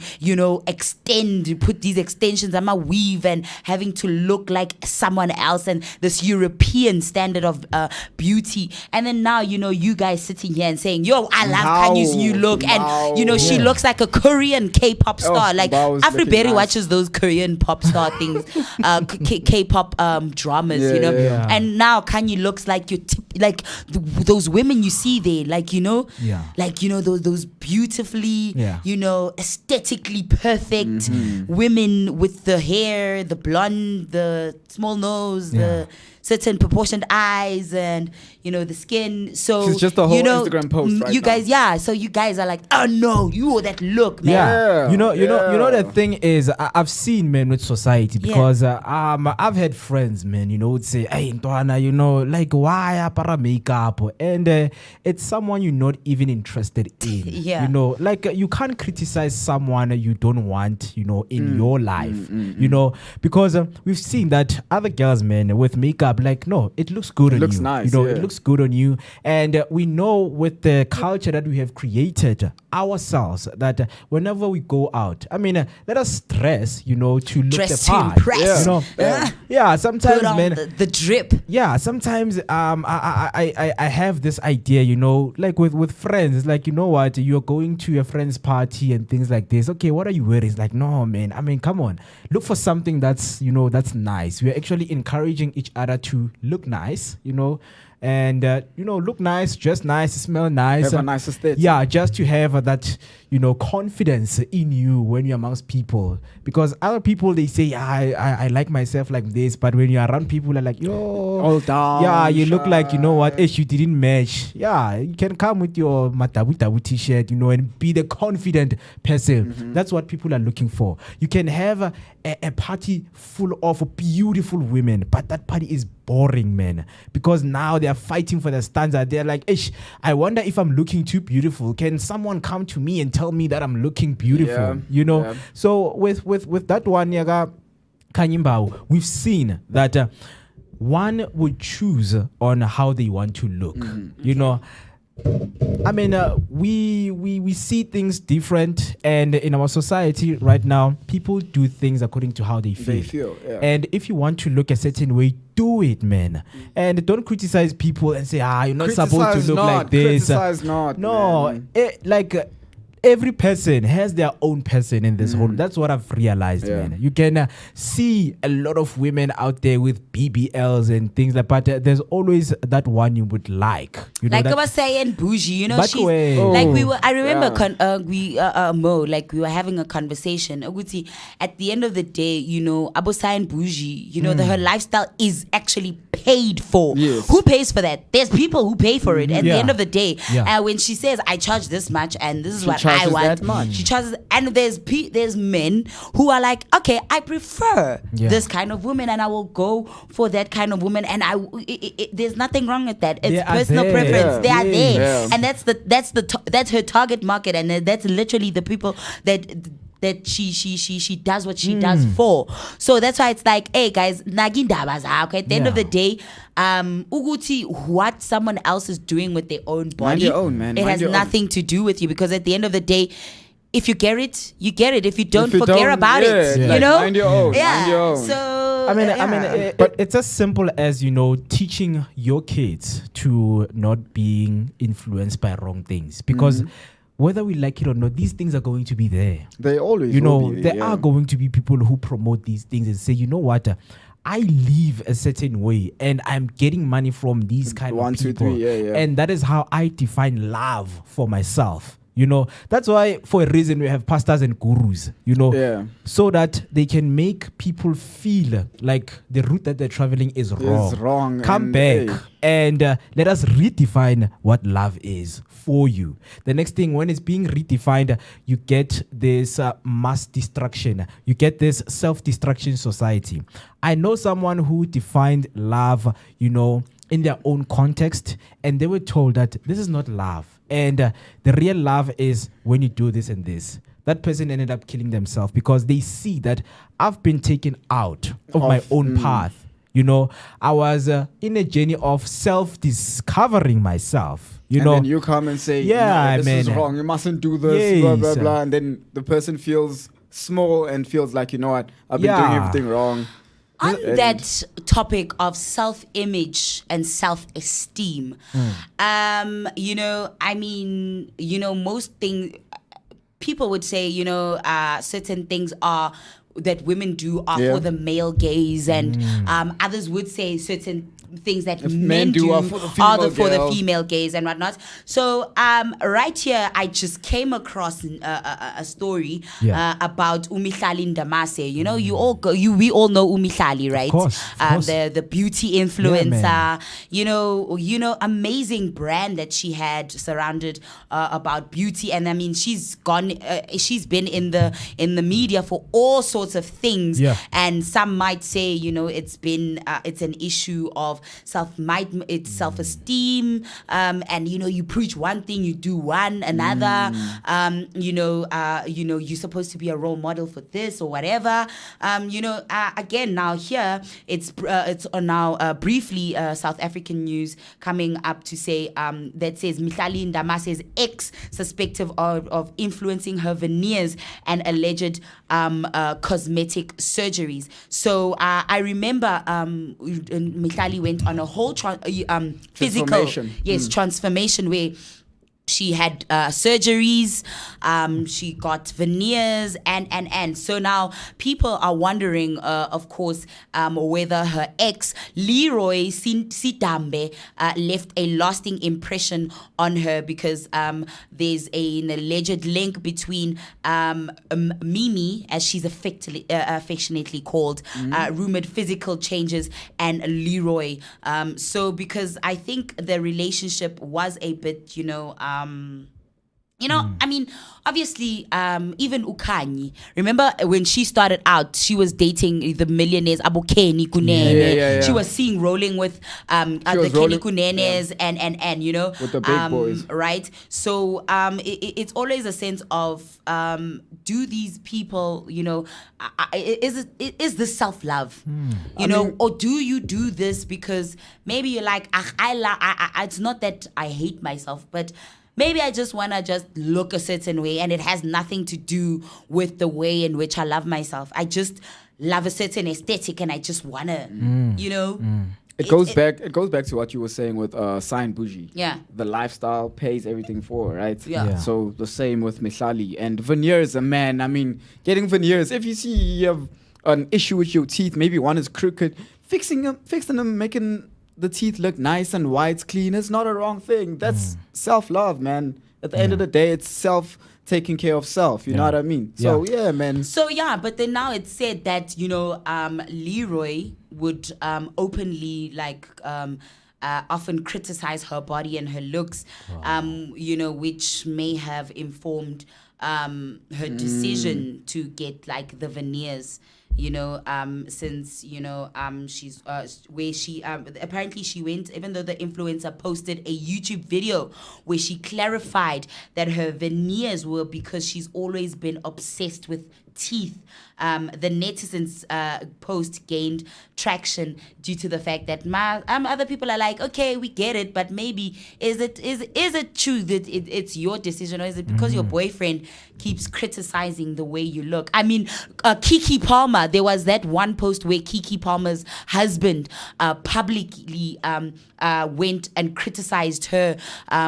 put these extensions on my weave and having to look like someone else, and this European standard of beauty. And then now, you guys sitting here and saying, yo, I love Kanye's new look. And, she looks like a Korean K-pop star. Like Afriberry watches those Korean pop star things, K-pop dramas, and now Kanye looks like those women you see there, those beautifully, aesthetically perfect women with the hair, the blonde, the small nose, the certain proportioned eyes, and the skin. So it's just a whole Instagram post right you guys now. So you guys are like, oh no, you that look, man. The thing is, I've seen men with society, because I've had friends, man, would say, hey Ntwana, like, why para makeup? And it's someone you're not even interested in. You can't criticize someone you don't want, in your life, because we've seen that other girls, man, with makeup, makeup, like, no, it looks good on looks you. nice, You know, yeah. it looks good on you. And we know with the culture that we have created ourselves that whenever we go out, I mean, let us dress, you know, to look Dress the to part. impress. You know, Yeah. sometimes, Put on man. the drip. Yeah, sometimes I have this idea, you know, like with friends. It's like, you know what, you're going to your friend's party and things like this. Okay, what are you wearing? It's like, no, man. I mean, come on, look for something that's, you know, that's nice. We're actually encouraging each other to look nice, you know, and you know, look nice, dress nice, smell nice. Have a nice aesthetic. Yeah, just to have that, you know, confidence in you when you're amongst people. Because other people, they say, I like myself like this, but when you're around people, they're like, yo, All down. yeah, you look like, you know what, shy. you didn't match. Yeah, you can come with your matabu t-shirt, you know, and be the confident person. That's what people are looking for. You can have a party full of beautiful women, but that party is boring, man, because now they are fighting for the standard. They're like, I wonder if I'm looking too beautiful. Can someone come to me and tell me that I'm looking beautiful? Yeah, You know, yeah. so with that one, Yaga Kanyimbao, we've seen that one would choose on how they want to look. You know, I mean, we see things different, and in our society right now, people do things according to how they feel. Yeah. And if you want to look a certain way, do it, man. And don't criticize people and say, you're not supposed to look like this. Criticize not. No, man. Every person has their own person in this whole. That's what I've realized, Yeah. man. You can see a lot of women out there with BBLs and things like, but there's always that one you would like. You know, Like I that, was saying, bougie, you know, Back she's away. like we Oh, were. I remember yeah. Mo, like we were having a conversation. Uguti, at the end of the day, you know, Abosai and bougie, you know, her lifestyle is actually paid for. Yes. Who pays for that? There's people who pay for it. At the Yeah. end of the day, Yeah. when she says, "I charge this much and this is She what I charges want," that much. she charges. And there's men who are like, okay, I prefer Yeah. this kind of woman, and I will go for that kind of woman. And there's nothing wrong with that. It's They are personal there. preference. Yeah. They are there, Yeah. and that's her target market, and that's literally the people that she does what she does for. So that's why it's like, hey guys, nagindaba zakho. At the end of the day, uguti what someone else is doing with their own body, your own, man. it Mind has your own. nothing to do with you, because at the end of the day, if you get it, you get it. If you don't, If you forget don't, about it. yeah, You like, know, mind your own, Yeah. mind your own. So I mean, yeah. but it's as simple as, you know, teaching your kids to not being influenced by wrong things, because whether we like it or not, these things are going to be there. They always You know, will be, there yeah. are going to be people who promote these things and say, you know what, I live a certain way and I'm getting money from these kind One, of two, people. three, yeah. And that is how I define love for myself. You know, that's why for a reason we have pastors and gurus, you know, Yeah. so that they can make people feel like the route that they're traveling is wrong. wrong, Come and, back hey. and let us redefine what love is for you. The next thing, when it's being redefined, you get this mass destruction. You get this self-destruction society. I know someone who defined love, you know, in their own context, and they were told that this is not love. And the real love is when you do this and this. That person ended up killing themselves because they see that I've been taken out of my own path. You know, I was in a journey of self-discovering myself. You And know, then you come and say, Yeah, no, this is man. wrong. You mustn't do this, blah, blah, Yes. blah. And then the person feels small and feels like, you know what, I've been doing Yeah. everything wrong. On And- that topic of self-image and self-esteem, you know, I mean, you know, most things, people would say, you know, certain things are that women do are Yeah. for the male gaze, and others would say certain things that If men do are for the are female for the girls. female gaze and whatnot. So right here, I just came across a story Yeah. about Umihlali Ndamase. You know, we all know Umihlali, right? course, of course. The beauty influencer. man. you know, amazing brand that she had surrounded about beauty. And I mean, she's been in the media for all sorts sorts of things. Yeah. And some might say, it's been it's an issue of self-esteem, and you preach one thing, you do another. You're supposed to be a role model for this or whatever. Again, now here it's on now briefly South African news coming up to say that says Mihlali Ndamase's ex suspected of influencing her veneers and alleged cosmetic surgeries. So I remember Mihlali went on a whole physical transformation where she had surgeries, she got veneers, and so now people are wondering, of course, whether her ex Leroy Sitambe left a lasting impression on her, because there's an alleged link between Mimi, as she's affectionately called, rumored physical changes, and Leroy. So because I think the relationship was a bit, I mean, obviously, even Ukhanyi, remember when she started out, she was dating the millionaires, Abukeni Kunene. Yeah. She was seen rolling with the Kenny Kunenes and with the big boys. Right? So it's always a sense of, do these people, is this self-love? Or do you do this because maybe you're like, it's not that I hate myself, but maybe I just want to just look a certain way, and it has nothing to do with the way in which I love myself. I just love a certain aesthetic, and I just want to, It goes back to what you were saying with Sign Bougie. Yeah. The lifestyle pays everything for, right? Yeah. So the same with Mihlali. And veneers, man. I mean, getting veneers, if you see you have an issue with your teeth, maybe one is crooked, fixing them, making the teeth look nice and white, clean, is not a wrong thing. That's self-love, man. At the end of the day, it's taking care of self. You know what I mean? So, yeah, man. So, yeah, but then now it's said that, Leroy would openly, often criticize her body and her looks, which may have informed her decision to get, the veneers. Since she's where she apparently she went, even though the influencer posted a YouTube video where she clarified that her veneers were because she's always been obsessed with teeth. The netizens post gained traction due to the fact that other people are like, okay, we get it, but maybe is it true that it's your decision, or is it because your boyfriend keeps criticizing the way you look? I mean, Keke Palmer, there was that one post where Keke Palmer's husband publicly went and criticized her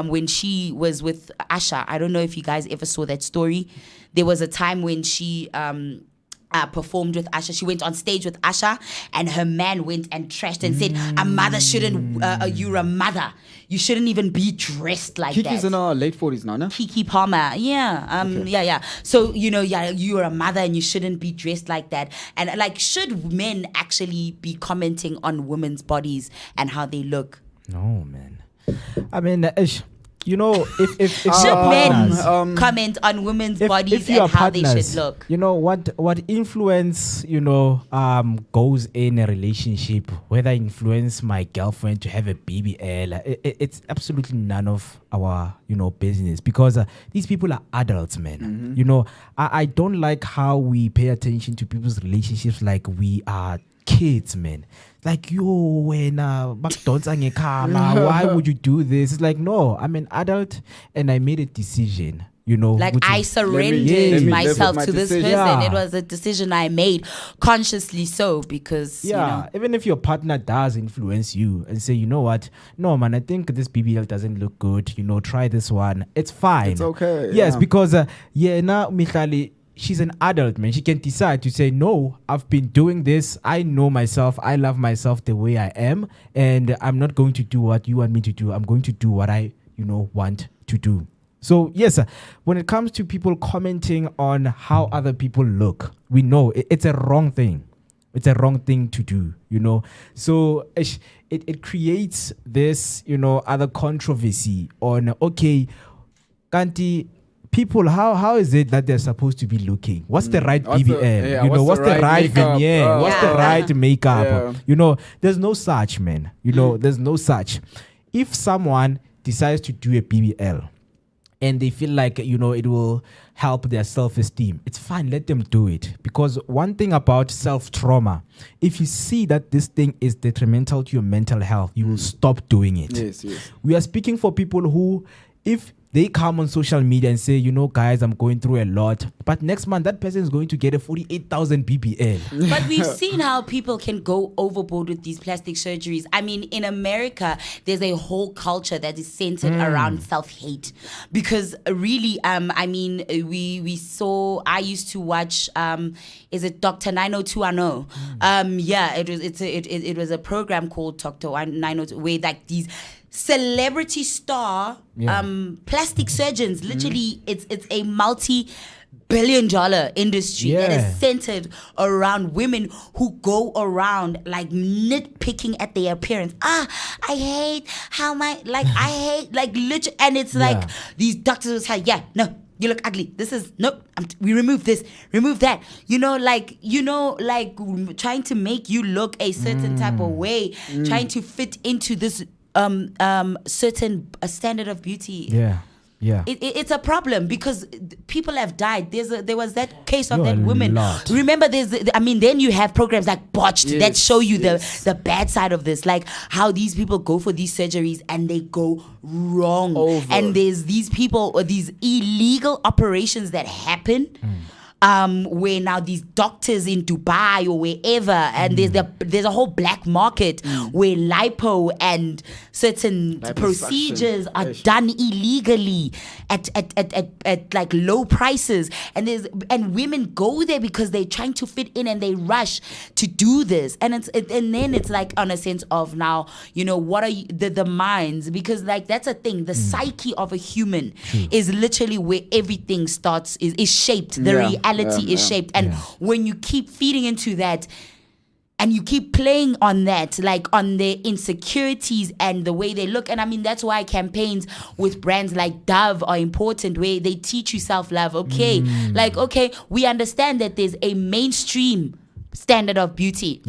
when she was with Asha. I don't know if you guys ever saw that story. There was a time when she performed with Asha. She went on stage with Asha, and her man went and trashed and said, "A mother shouldn't. You're a mother. You shouldn't even be dressed like that." Kiki's in her late 40s now, no? Keke Palmer, yeah. So you're a mother and you shouldn't be dressed like that. And should men actually be commenting on women's bodies and how they look? No, man. I mean, if should men comment on women's bodies and how they should look? What influence goes in a relationship, whether influence my girlfriend to have a BBL, it's absolutely none of our business, because these people are adults, man. I don't like how we pay attention to people's relationships like we are kids, man. Like, why would you do this? It's like, no, I'm an adult and I made a decision, I surrendered myself to this person. Yeah. It was a decision I made consciously, so because even if your partner does influence you and say, you know what, no man, I think this BBL doesn't look good, try this one, it's fine, it's okay. Yes, because now Mihlali, she's an adult, man. She can decide to say, no, I've been doing this. I know myself. I love myself the way I am. And I'm not going to do what you want me to do. I'm going to do what I, want to do. So, yes, when it comes to people commenting on how other people look, we know it's a wrong thing. It's a wrong thing to do, So it creates this, other controversy on, okay, Kanti, people, how is it that they're supposed to be looking? What's the right What's the- BBL? yeah, You know, what's what's the the right right makeup? vignette? What's the Yeah. right makeup? Yeah. You know, there's no such, man. You know, there's no such. If someone decides to do a BBL and they feel like, you know, it will help their self-esteem, it's fine, let them do it. Because one thing about self-trauma, if you see that this thing is detrimental to your mental health, you will stop doing it. Yes, yes. We are speaking for people who, if they come on social media and say, you know, guys, I'm going through a lot, but next month that person is going to get a 48,000 BBL. But we've seen how people can go overboard with these plastic surgeries. I mean, in America, there's a whole culture that is centered around self-hate. Because really, I mean, we saw, I used to watch, is it Dr. 90210? Yeah, it was a program called Dr. 902, where like these celebrity star plastic surgeons, literally it's a multi-billion-dollar industry that is centered around women who go around like nitpicking at their appearance. I hate how I hate like literally, and it's like these doctors will say, no, you look ugly. This is we remove this, remove that. Like trying to make you look a certain type of way, trying to fit into this certain standard of beauty. Yeah. It's a problem because people have died. There was that case of Yo, that a woman. lot. Remember, then you have programs like Botched that show you the bad side of this, like how these people go for these surgeries and they go wrong. And there's these people or these illegal operations that happen. Where now these doctors in Dubai or wherever, and there's a whole black market where lipo and certain procedures are done illegally at like low prices, and women go there because they're trying to fit in and they rush to do this, and then it's like on a sense of now, what are the minds, because like that's a thing, the psyche of a human is literally where everything starts, is shaped. The reality is shaped, and when you keep feeding into that and you keep playing on that, like on their insecurities and the way they look, and I mean that's why campaigns with brands like Dove are important, where they teach you self-love. Okay, we understand that there's a mainstream standard of beauty.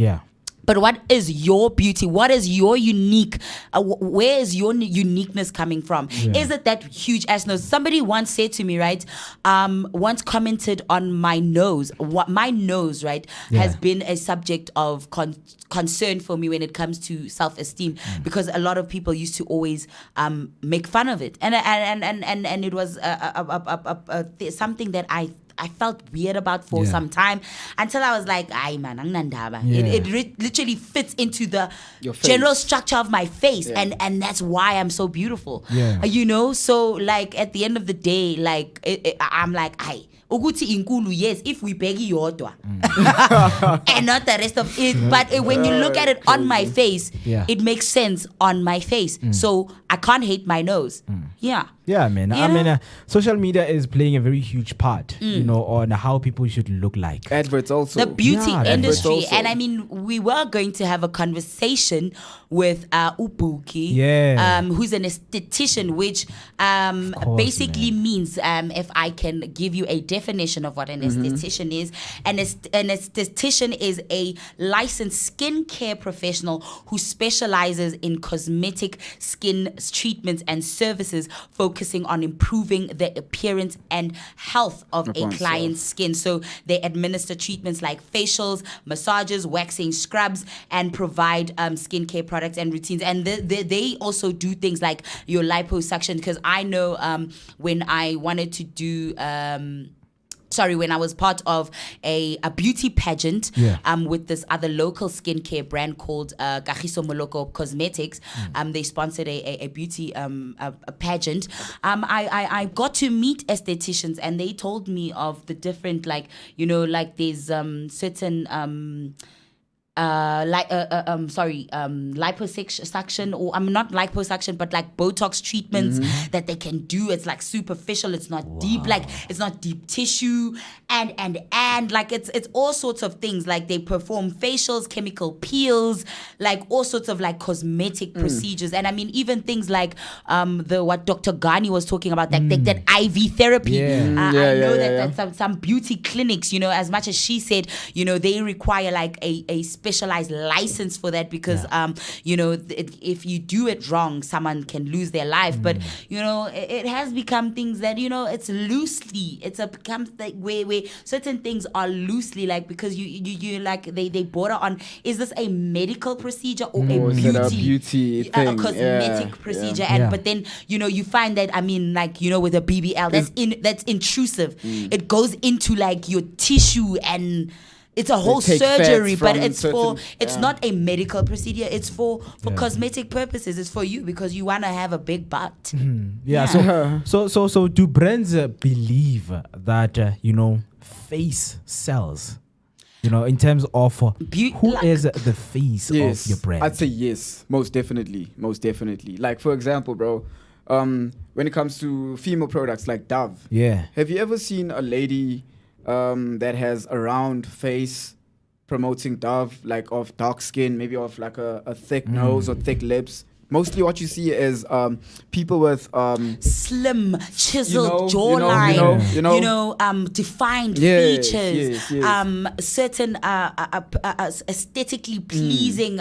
But what is your beauty? What is your unique? Where is your uniqueness coming from? Is it that huge ass nose? Somebody once said to me, right? Once commented on my nose. My nose, right, has been a subject of concern for me when it comes to self-esteem, because a lot of people used to always make fun of it, and it was something that I felt weird about for some time, until I was like, "Ay man, ang nandaba." It literally fits into the general structure of my face, and that's why I'm so beautiful. So like at the end of the day, like I'm like, "Ay, ukuthi inkulu, yes, if we beg yodwa and not the rest of it." But when you look at it on my face, it makes sense on my face. So I can't hate my nose. Yeah, man. I mean, social media is playing a very huge part, on how people should look like. Adverts also. The beauty industry. Also. And I mean, we were going to have a conversation with Ubuki, who's an esthetician, which basically means, if I can give you a definition of what an esthetician is, an esthetician is a licensed skincare professional who specializes in cosmetic skin treatments and services focusing on improving the appearance and health of a client's skin. So they administer treatments like facials, massages, waxing, scrubs, and provide skincare products and routines. And they also do things like your liposuction, because I know when I wanted to do when I was part of a beauty pageant with this other local skincare brand called Kagiso Moloko Cosmetics, they sponsored a beauty a pageant. I got to meet estheticians, and they told me of the different, there's certain liposuction, or not liposuction, but like Botox treatments that they can do. It's like superficial. It's not deep, like it's not deep tissue, and and like it's all sorts of things. Like they perform facials, chemical peels, like all sorts of like cosmetic procedures. And I mean, even things like what Dr. Ghani was talking about, that IV therapy. I know that some beauty clinics, you know, as much as she said, you know, they require like a specialized license for that because you know, if you do it wrong, someone can lose their life. But you know, it has become things that, you know, it's loosely, becomes like where certain things are loosely like, because you like they border on, is this a medical procedure or a beauty thing? A cosmetic procedure? And but then, you know, you find that, I mean, like, you know, with a BBL, that's intrusive. It goes into like your tissue, and it's a whole surgery, but it's not a medical procedure. It's for cosmetic purposes. It's for you because you want to have a big butt. So do brands believe that you know, face sells? You know, in terms of who is the face of your brand? I'd say yes, most definitely. Like, for example, bro, when it comes to female products like Dove, have you ever seen a lady that has a round face promoting Dove, like of dark skin, maybe of like a thick nose or thick lips? Mostly what you see is people with slim, chiseled jawline, you know, defined features, certain aesthetically pleasing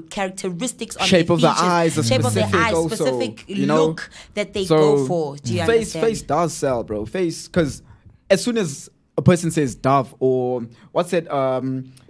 characteristics on shape the of the eyes, specific look that they go for. Do you understand? Face does sell, bro. Face, because as soon as a person says Dove or what's it,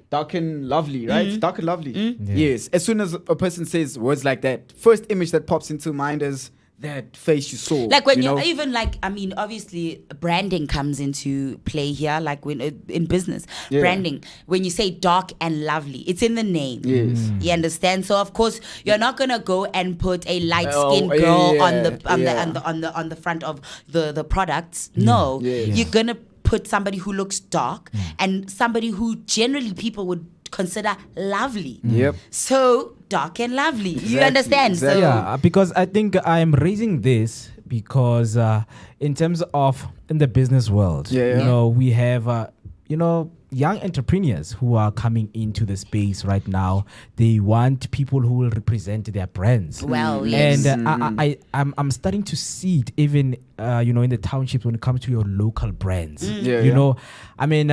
Dark and Lovely, right? Dark and Lovely. Yes. As soon as a person says words like that, first image that pops into mind is that face you saw. Like when you even like, I mean, obviously branding comes into play here, like when in business, branding, when you say dark and lovely, it's in the name. Yes. You understand? So of course you're not gonna go and put a light skinned girl on the front of the products. No. You're gonna put somebody who looks dark and somebody who generally people would consider lovely. So dark and lovely. You understand? Exactly. So Yeah, because I think I am raising this because in terms of in the business world, you know, we have you know, young entrepreneurs who are coming into the space right now. They want people who will represent their brands. Well, yes. And I'm starting to see it even you know, in the townships when it comes to your local brands. You know, I mean,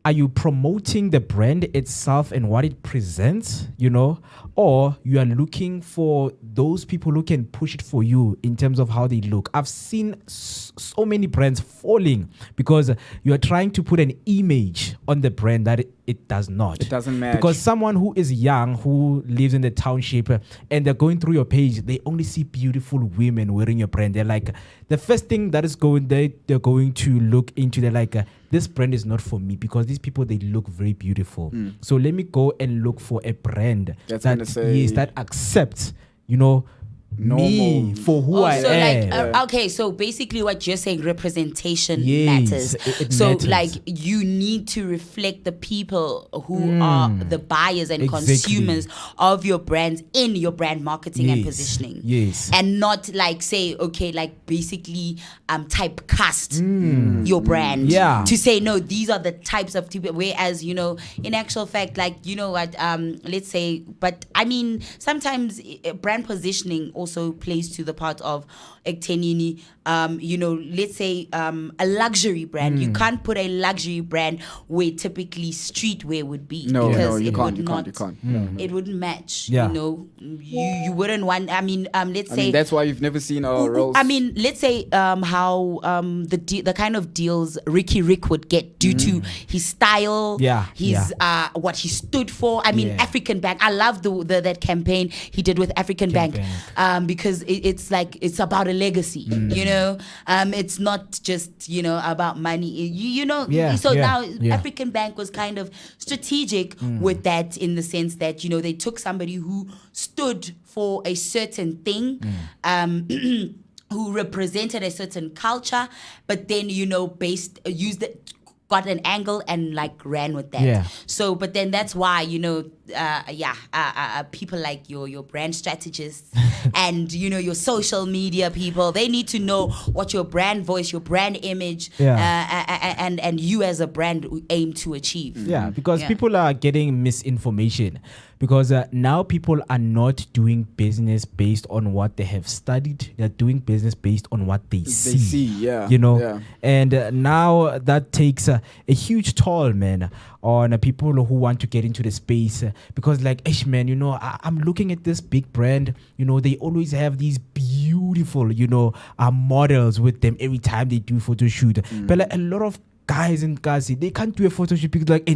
are you promoting the brand itself and what it presents, you know, or you are looking for those people who can push it for you in terms of how they look? I've seen so many brands falling because you are trying to put an image on the brand that it does not. It doesn't match. Because someone who is young, who lives in the township, and they're going through your page, they only see beautiful women wearing your brand. They're like, the first thing that is going, they're going to look into, they're like, this brand is not for me because these people, they look very beautiful. So let me go and look for a brand that accepts, you know, me for who I am. Like, okay, so basically what you're saying, representation Yes, matters. it So matters. like you need to reflect the people who are the buyers and consumers of your brands in your brand marketing and positioning. Yes. And not like say, okay, like basically typecast your brand. Yeah. To say, no, these are the types of people. Whereas, you know, in actual fact, like, you know what, let's say, but I mean, sometimes brand positioning also plays to the part of ektenini, you know, let's say a luxury brand. You can't put a luxury brand where typically streetwear would be. No, because you it can't. would You can't. It wouldn't match. Yeah. You know, you wouldn't want. I mean, let's say that's why you've never seen our roles. I mean, let's say how the kind of deals Ricky Rick would get due to his style, his what he stood for. I mean, African Bank. I love that campaign he did with African Bank. Because it's like it's about a legacy, you know. It's not just, you know, about money. You know. Now African Bank was kind of strategic with that, in the sense that, you know, they took somebody who stood for a certain thing, who represented a certain culture, but then, you know, used it got an angle and like ran with that. Yeah. So, but then that's why, people like your brand strategists and, your social media people, they need to know what your brand voice, your brand image, and you as a brand aim to achieve. Yeah, because people are getting misinformation. Because now people are not doing business based on what they have studied. They're doing business based on what they see. And now that takes a huge toll, man, on people who want to get into the space. Because like, man, I'm looking at this big brand. They always have these beautiful, models with them every time they do photo shoot. But like, a lot of guys in Kasi, they can't do a photo shoot because like,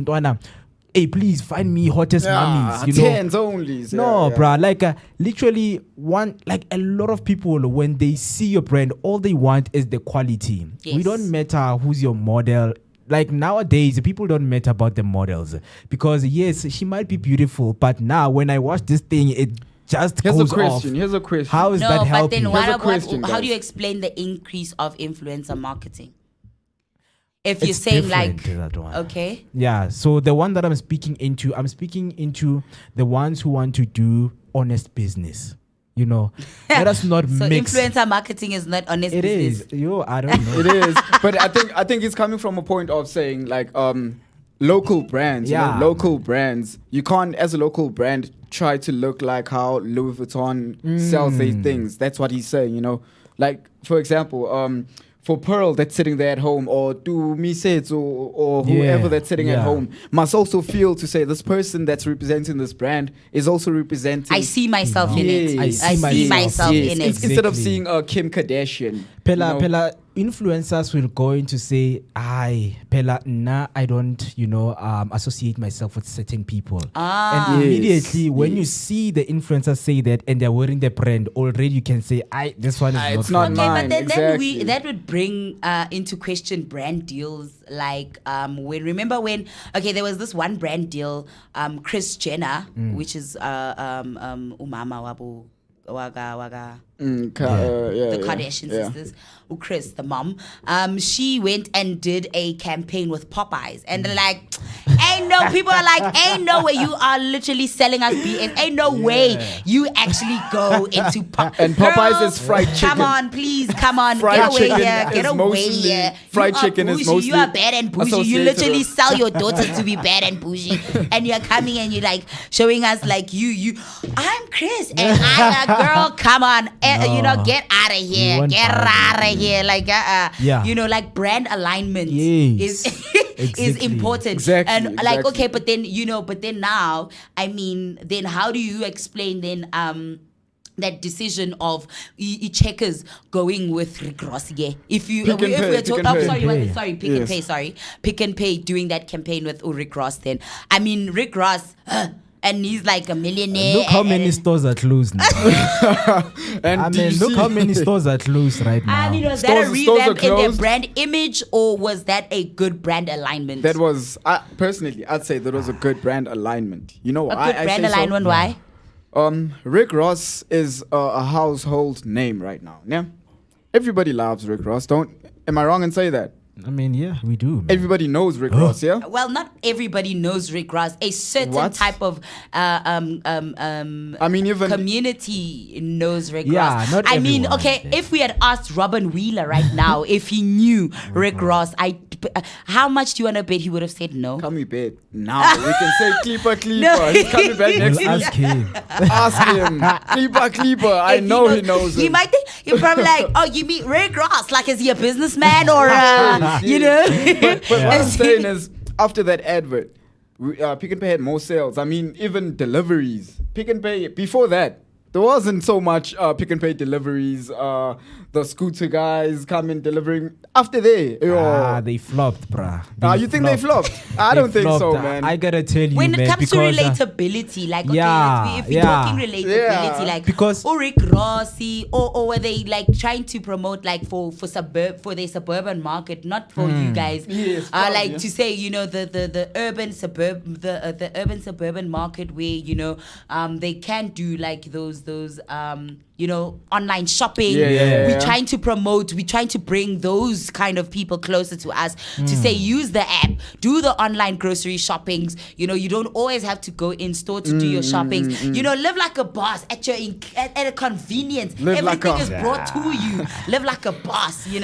hey, please find me hottest mummies. Tens only. Bruh. Like literally a lot of people, when they see your brand, all they want is the quality. Yes. We don't matter who's your model. Like nowadays, people don't matter about the models because yes, she might be beautiful, but now when I watch this thing, it just goes off. Here's a question. How is that helping? But then how do you explain the increase of influencer marketing? If you're saying like, okay. Yeah, so the one that I'm speaking into the ones who want to do honest business. Let us not so mix. Influencer marketing is not honest business. It is. I don't know. It is. But I think it's coming from a point of saying like local brands. Local brands. You can't, as a local brand, try to look like how Louis Vuitton sells their things. That's what he's saying, Like, for example, for Pearl that's sitting there at home, or to Misetsu or whoever that's sitting at home, must also feel to say this person that's representing this brand is also representing. I see myself in it. I see myself in it. Instead of seeing Kim Kardashian. Pella, influencers will go in to say, I don't, associate myself with certain people. And immediately when you see the influencers say that and they're wearing the brand, already you can say, this one is not okay, mine. But then Exactly. that would bring into question brand deals. Like remember when there was this one brand deal, Kris Jenner, which is Umama Waga. The Kardashian sisters, Kris, the mom, she went and did a campaign with Popeyes, and they're like, people are like, ain't no way you are literally selling us BS, ain't no way you actually go into Popeyes. And Popeyes is fried chicken. Come on, please, come on, Fried get away here. Fried chicken is mostly you are bad and bougie. You associated literally with- sell your daughters to be bad and bougie, and you're coming and you're like showing us like you. I'm Kris, and I'm a girl. Come on. Get out of here. Get out of here. Like, like brand alignment is important. Exactly. And like, okay, but then, now, then how do you explain then, that decision of checkers going with Rick Ross? If Pick and Pay doing that campaign with Rick Ross, then Rick Ross. And he's like a millionaire. Look how many stores are closed now. Look how many stores are closed right now. Was that a revamp in their brand image, or was that a good brand alignment? That was, personally, I'd say that was a good brand alignment. A good brand alignment, why? Rick Ross is a household name right now. Yeah, everybody loves Rick Ross. Am I wrong in say that? Yeah, we do. Man. Everybody knows Rick Ross, yeah? Well, not everybody knows Rick Ross. A certain type of even community knows Rick Ross. Yeah, not everyone. If we had asked Robin Wheeler right now if he knew Rick Ross, how much do you want to bet he would have said no? Can we bet? Now we can say Clipper. No. He's coming back next week. Ask him. Ask him. Clipper. I know he knows him. He might think, you're probably like, oh, you meet Rick Ross? Like, is he a businessman or, But what I'm saying is, after that advert, Pick and Pay had more sales. Even deliveries. Pick and Pay, before that, there wasn't so much Pick and Pay deliveries. The scooter guys coming delivering. After they flopped, bruh. You think they flopped? I don't think so, man. I gotta tell you, when man, it comes to because, relatability, like, if we're talking relatability, like, because Rick Rossi, or were they like trying to promote like for their suburban market, not for you guys, yes, to say the urban suburban market where they can do like those online shopping. Yeah. We're trying to promote, we're trying to bring those kind of people closer to us to say, use the app, do the online grocery shoppings. You don't always have to go in store to do your shopping. Live like a boss at a convenience. Everything is brought to you. Live like a boss, it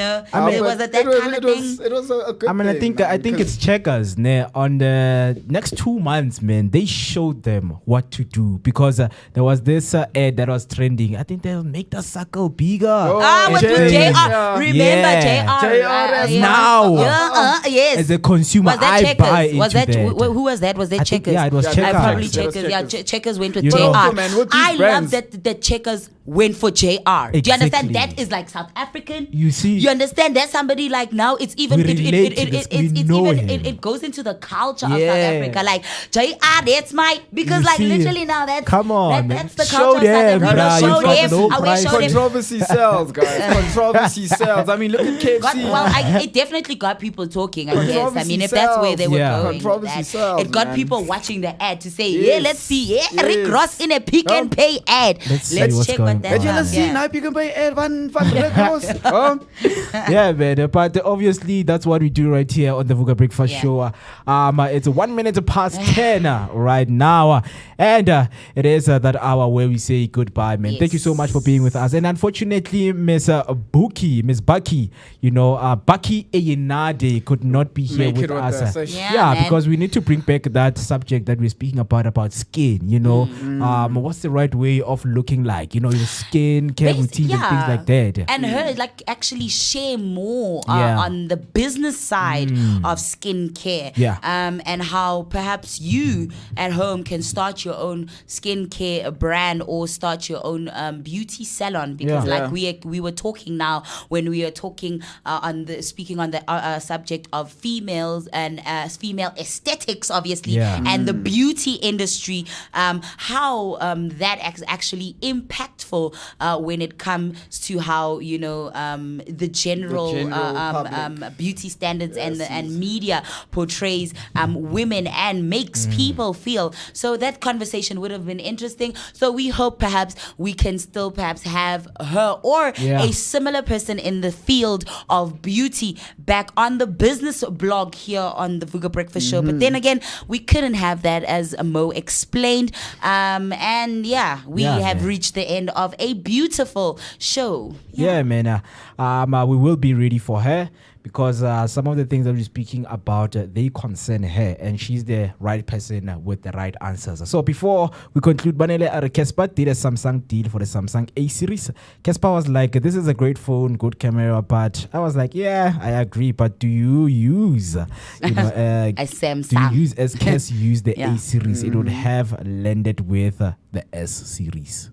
was that kind of thing. It was a good thing. I think it's Checkers. On the next 2 months, man, they showed them what to do because there was this ad that was trending. I think they'll make the circle bigger. With JR. Remember JR? Now, yes. as a consumer, was that I Checkers? buy into Was that that. Who was that? Was that Checkers? Yeah, it was Checkers. Probably Checkers. Checkers. Yeah, Checkers went with You JR. know. Also, man, with these I love brands- that the Checkers went for JR. Do you understand? Exactly. That is like South African. You see? You understand? That's somebody like now. It's even We relate to this. We know him. it goes into the culture of Yeah. South Africa. Like JR, that's my because You see? literally now that's Come on, that's the show culture of them, South Africa. bruh. Show You've got them. no I will price. show them. Controversy sells, guys. Controversy sells. I mean, look at KFC. It definitely got people talking, I guess. I Controversy mean, if that's where they were sells. going, with Controversy that, sells, it got man. people watching the ad to say, Yes. let's see, Rick Yes. Ross in a Pick and Pay ad. Let's see what's check going what on. that's Did you see? yeah. Now you can buy ad van Rick Ross. Yeah, man. But obviously, that's what we do right here on the Vooka Breakfast Yeah. Show. It's 1 minute past 10 right now. And it is that hour where we say goodbye, man. Thank you so much for being with us. And unfortunately, Miss Bucky, Bucky, Bucky Eyenade could not be here Make with it on us. the session. Yeah, man. Because we need to bring back that subject that we're speaking about skin, what's the right way of looking like, your skin care routines and things like that. And her actually share more Yeah. on the business side of skincare. Yeah. And how perhaps you at home can start your own skincare brand or start your own beauty salon. Because Yeah. we were talking now when we were talking speaking on the subject of females and female aesthetics, obviously, and the beauty industry, how that actually impactful when it comes to how the general beauty standards and media portrays women and makes people feel. So that conversation would have been interesting. So we hope perhaps we can still perhaps have her or a similar person in the field of beauty back on the business blog here on the Vooka Breakfast Show. But then again, we couldn't have that, as Mo explained. And we have reached the end of a beautiful show. Yeah, man. We will be ready for her because some of the things that we're speaking about, they concern her, and she's the right person with the right answers. So before we conclude, Banele Kespa did a Samsung deal for the Samsung A series. Kespa was like, this is a great phone, good camera, but I was like, yeah, I agree, but do you use a Samsung? Do you use as Kes use the A series? It would have landed with the S series,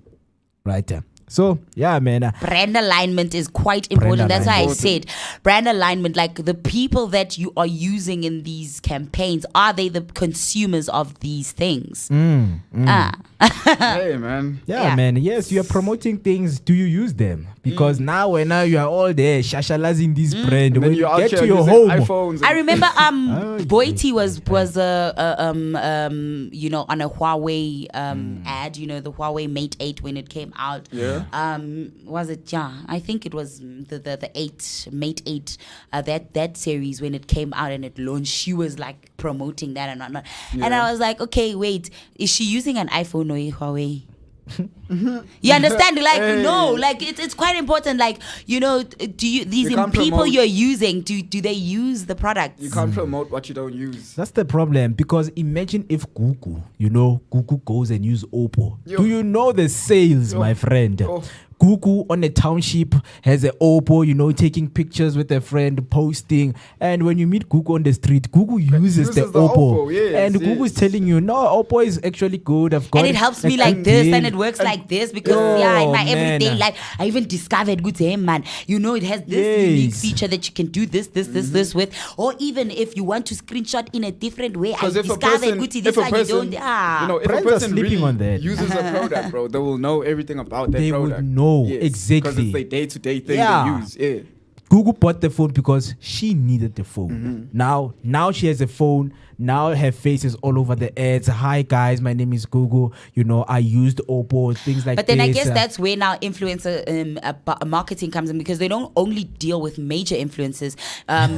right? So, yeah, man. Brand alignment is quite important. That's why I said brand alignment, like the people that you are using in these campaigns, are they the consumers of these things? Hey, man. Yeah, man. Yes, you are promoting things. Do you use them? Because now you are all there shashalazing this brand. When you get to your home, iPhones I remember Boiti was on a Huawei ad, the Huawei Mate 8 when it came out. Yeah. Was it? Yeah, I think it was the 8 Mate 8 that series when it came out and it launched. She was like promoting that and whatnot, and I was like, okay, wait, is she using an iPhone or a Huawei? You understand? Like, no, like it's quite important. Like, do you people promote. you're using, do they use the product? You can't promote what you don't use. that's the problem. Because imagine if Gugu goes and use Oppo. Yo. Do you know the sales, my friend? Yo. Gugu on the township has an Oppo, taking pictures with a friend, posting. And when you meet Gugu on the street, Gugu uses the Oppo. Yes, and Gugu is telling you, no, Oppo is actually good. I've got And it helps me like this, and it works like this, because in my everyday life, I even discovered, good hey, man, it has this unique feature that you can do this with, or even if you want to screenshot in a different way, I discovered, good, this one you don't. if a Brands are person sleeping really on that. uses a product, bro, they will know everything about that They product. would know Yes, exactly. because it's their day-to-day thing Yeah. they use. Yeah. Google bought the phone because she needed the phone. Now she has a phone. Now her face is all over the ads. Hi guys, my name is Google. I used Oppo, things like that. But then I guess that's where now influencer marketing comes in, because they don't only deal with major influencers.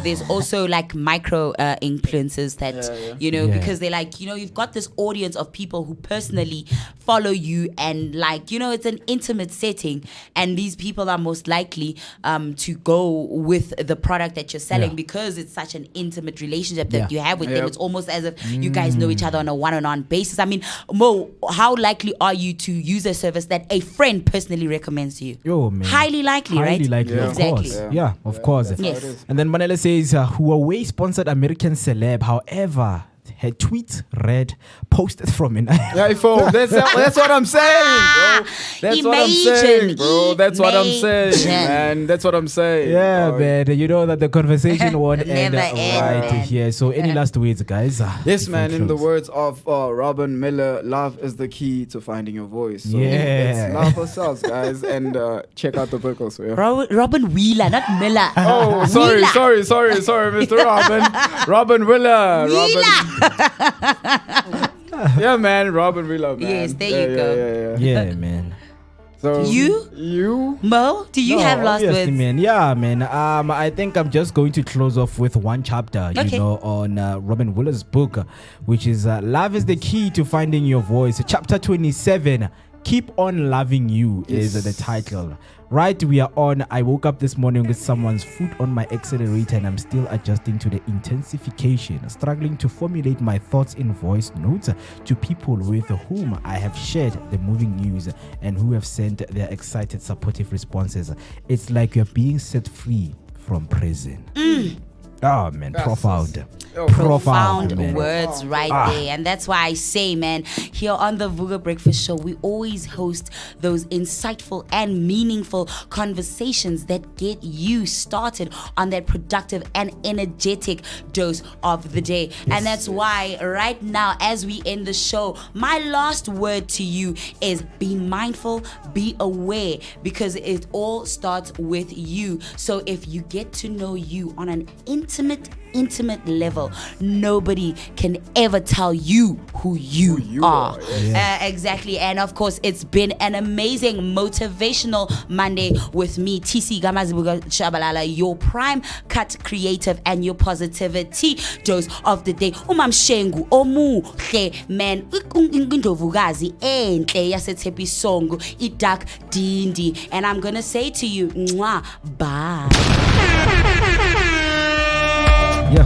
There's also like micro influencers that, because they're like, you've got this audience of people who personally follow you, and like, it's an intimate setting, and these people are most likely to go with the product that you're selling because it's such an intimate relationship that you have with them. It's almost as if you guys know each other on a one-on-one basis. I mean, Mo, how likely are you to use a service that a friend personally recommends to you? Yo, man. Highly likely, right? Highly likely, of exactly. course. Yeah, of course. Yes. And then Manela says, Huawei sponsored American celeb. However, her tweet read, posted from an iPhone. That's what I'm saying, bro. That's what I'm saying, bro. That's what I'm saying, man. That's what I'm saying. Yeah, man. You know that the conversation won't end end, right here. So, any last words, guys? Yes, man. In the words of Robin Miller, love is the key to finding your voice. So let's love ourselves, guys, and check out the book also. Yeah. Robin Wheeler, not Miller. Oh, sorry, Mr. Robin Wheeler. Yeah, man, Robin Wheeler, man. Yes, there you go. Yeah, man. So you Mo, do you have last words? Man. Yeah, man. I think I'm just going to close off with one chapter, on Robin Wheeler's book, which is Love is the Key to Finding Your Voice. Chapter 27, Keep on Loving You is the title. Right, we are on. I woke up this morning with someone's foot on my accelerator, and I'm still adjusting to the intensification, struggling to formulate my thoughts in voice notes to people with whom I have shared the moving news and who have sent their excited, supportive responses. It's like you're being set free from prison. Oh, man, profound. Profound man. words right there. And that's why I say, man, here on the Vooka Breakfast Show, we always host those insightful and meaningful conversations that get you started on that productive and energetic dose of the day. And that's why right now, as we end the show, my last word to you is be mindful, be aware, because it all starts with you. So if you get to know you on an intimate level, nobody can ever tell you who you are. Exactly. And of course, it's been an amazing motivational Monday with me, TC Gamazibuga Shabalala, your prime cut creative and your positivity dose of the day. Umam Shengu Omu man Vugazi entle yasetepi songo idak dindi. And I'm gonna say to you, mwah, bye. Yeah.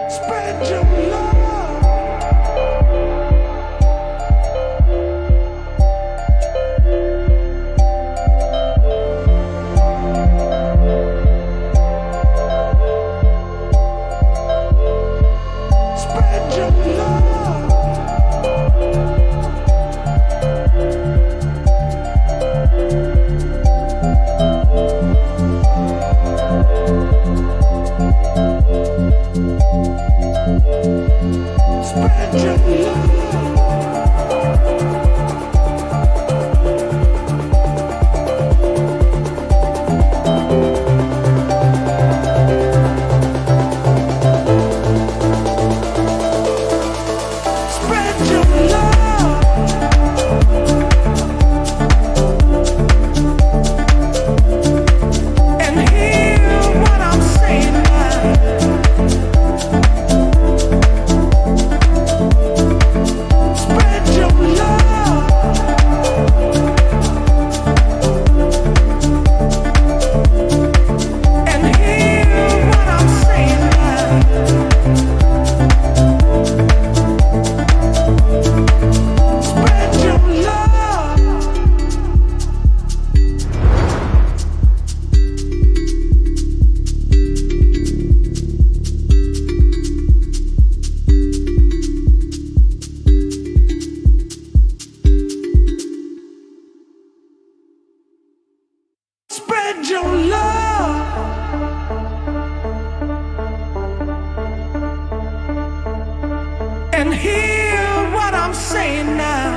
Spread your love. And hear what I'm saying now.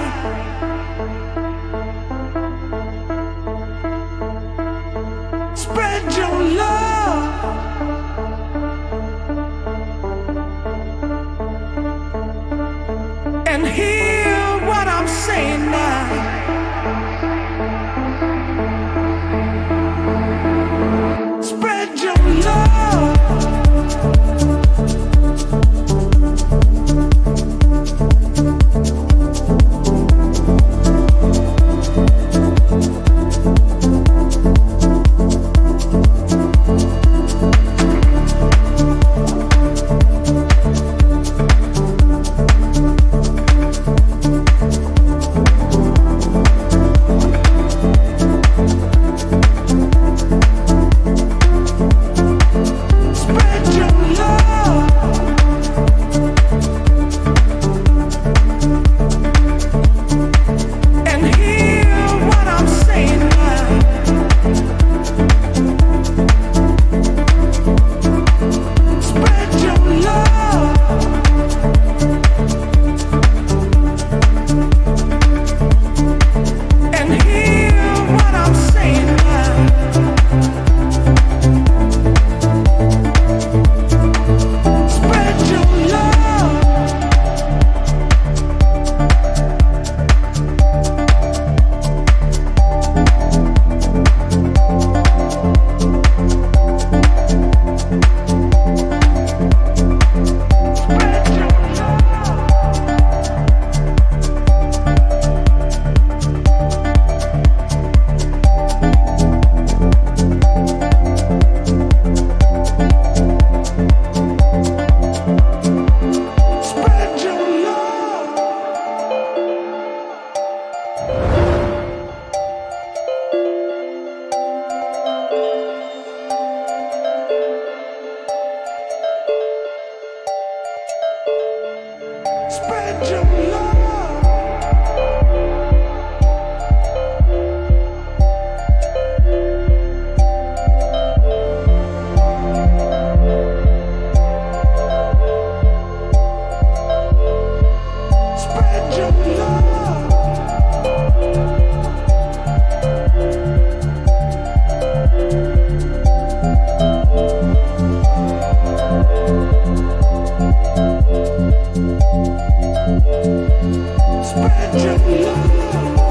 Spread your love. And hear what I'm saying now. Spread your love. Spread your love. Spread your love. Spread your love.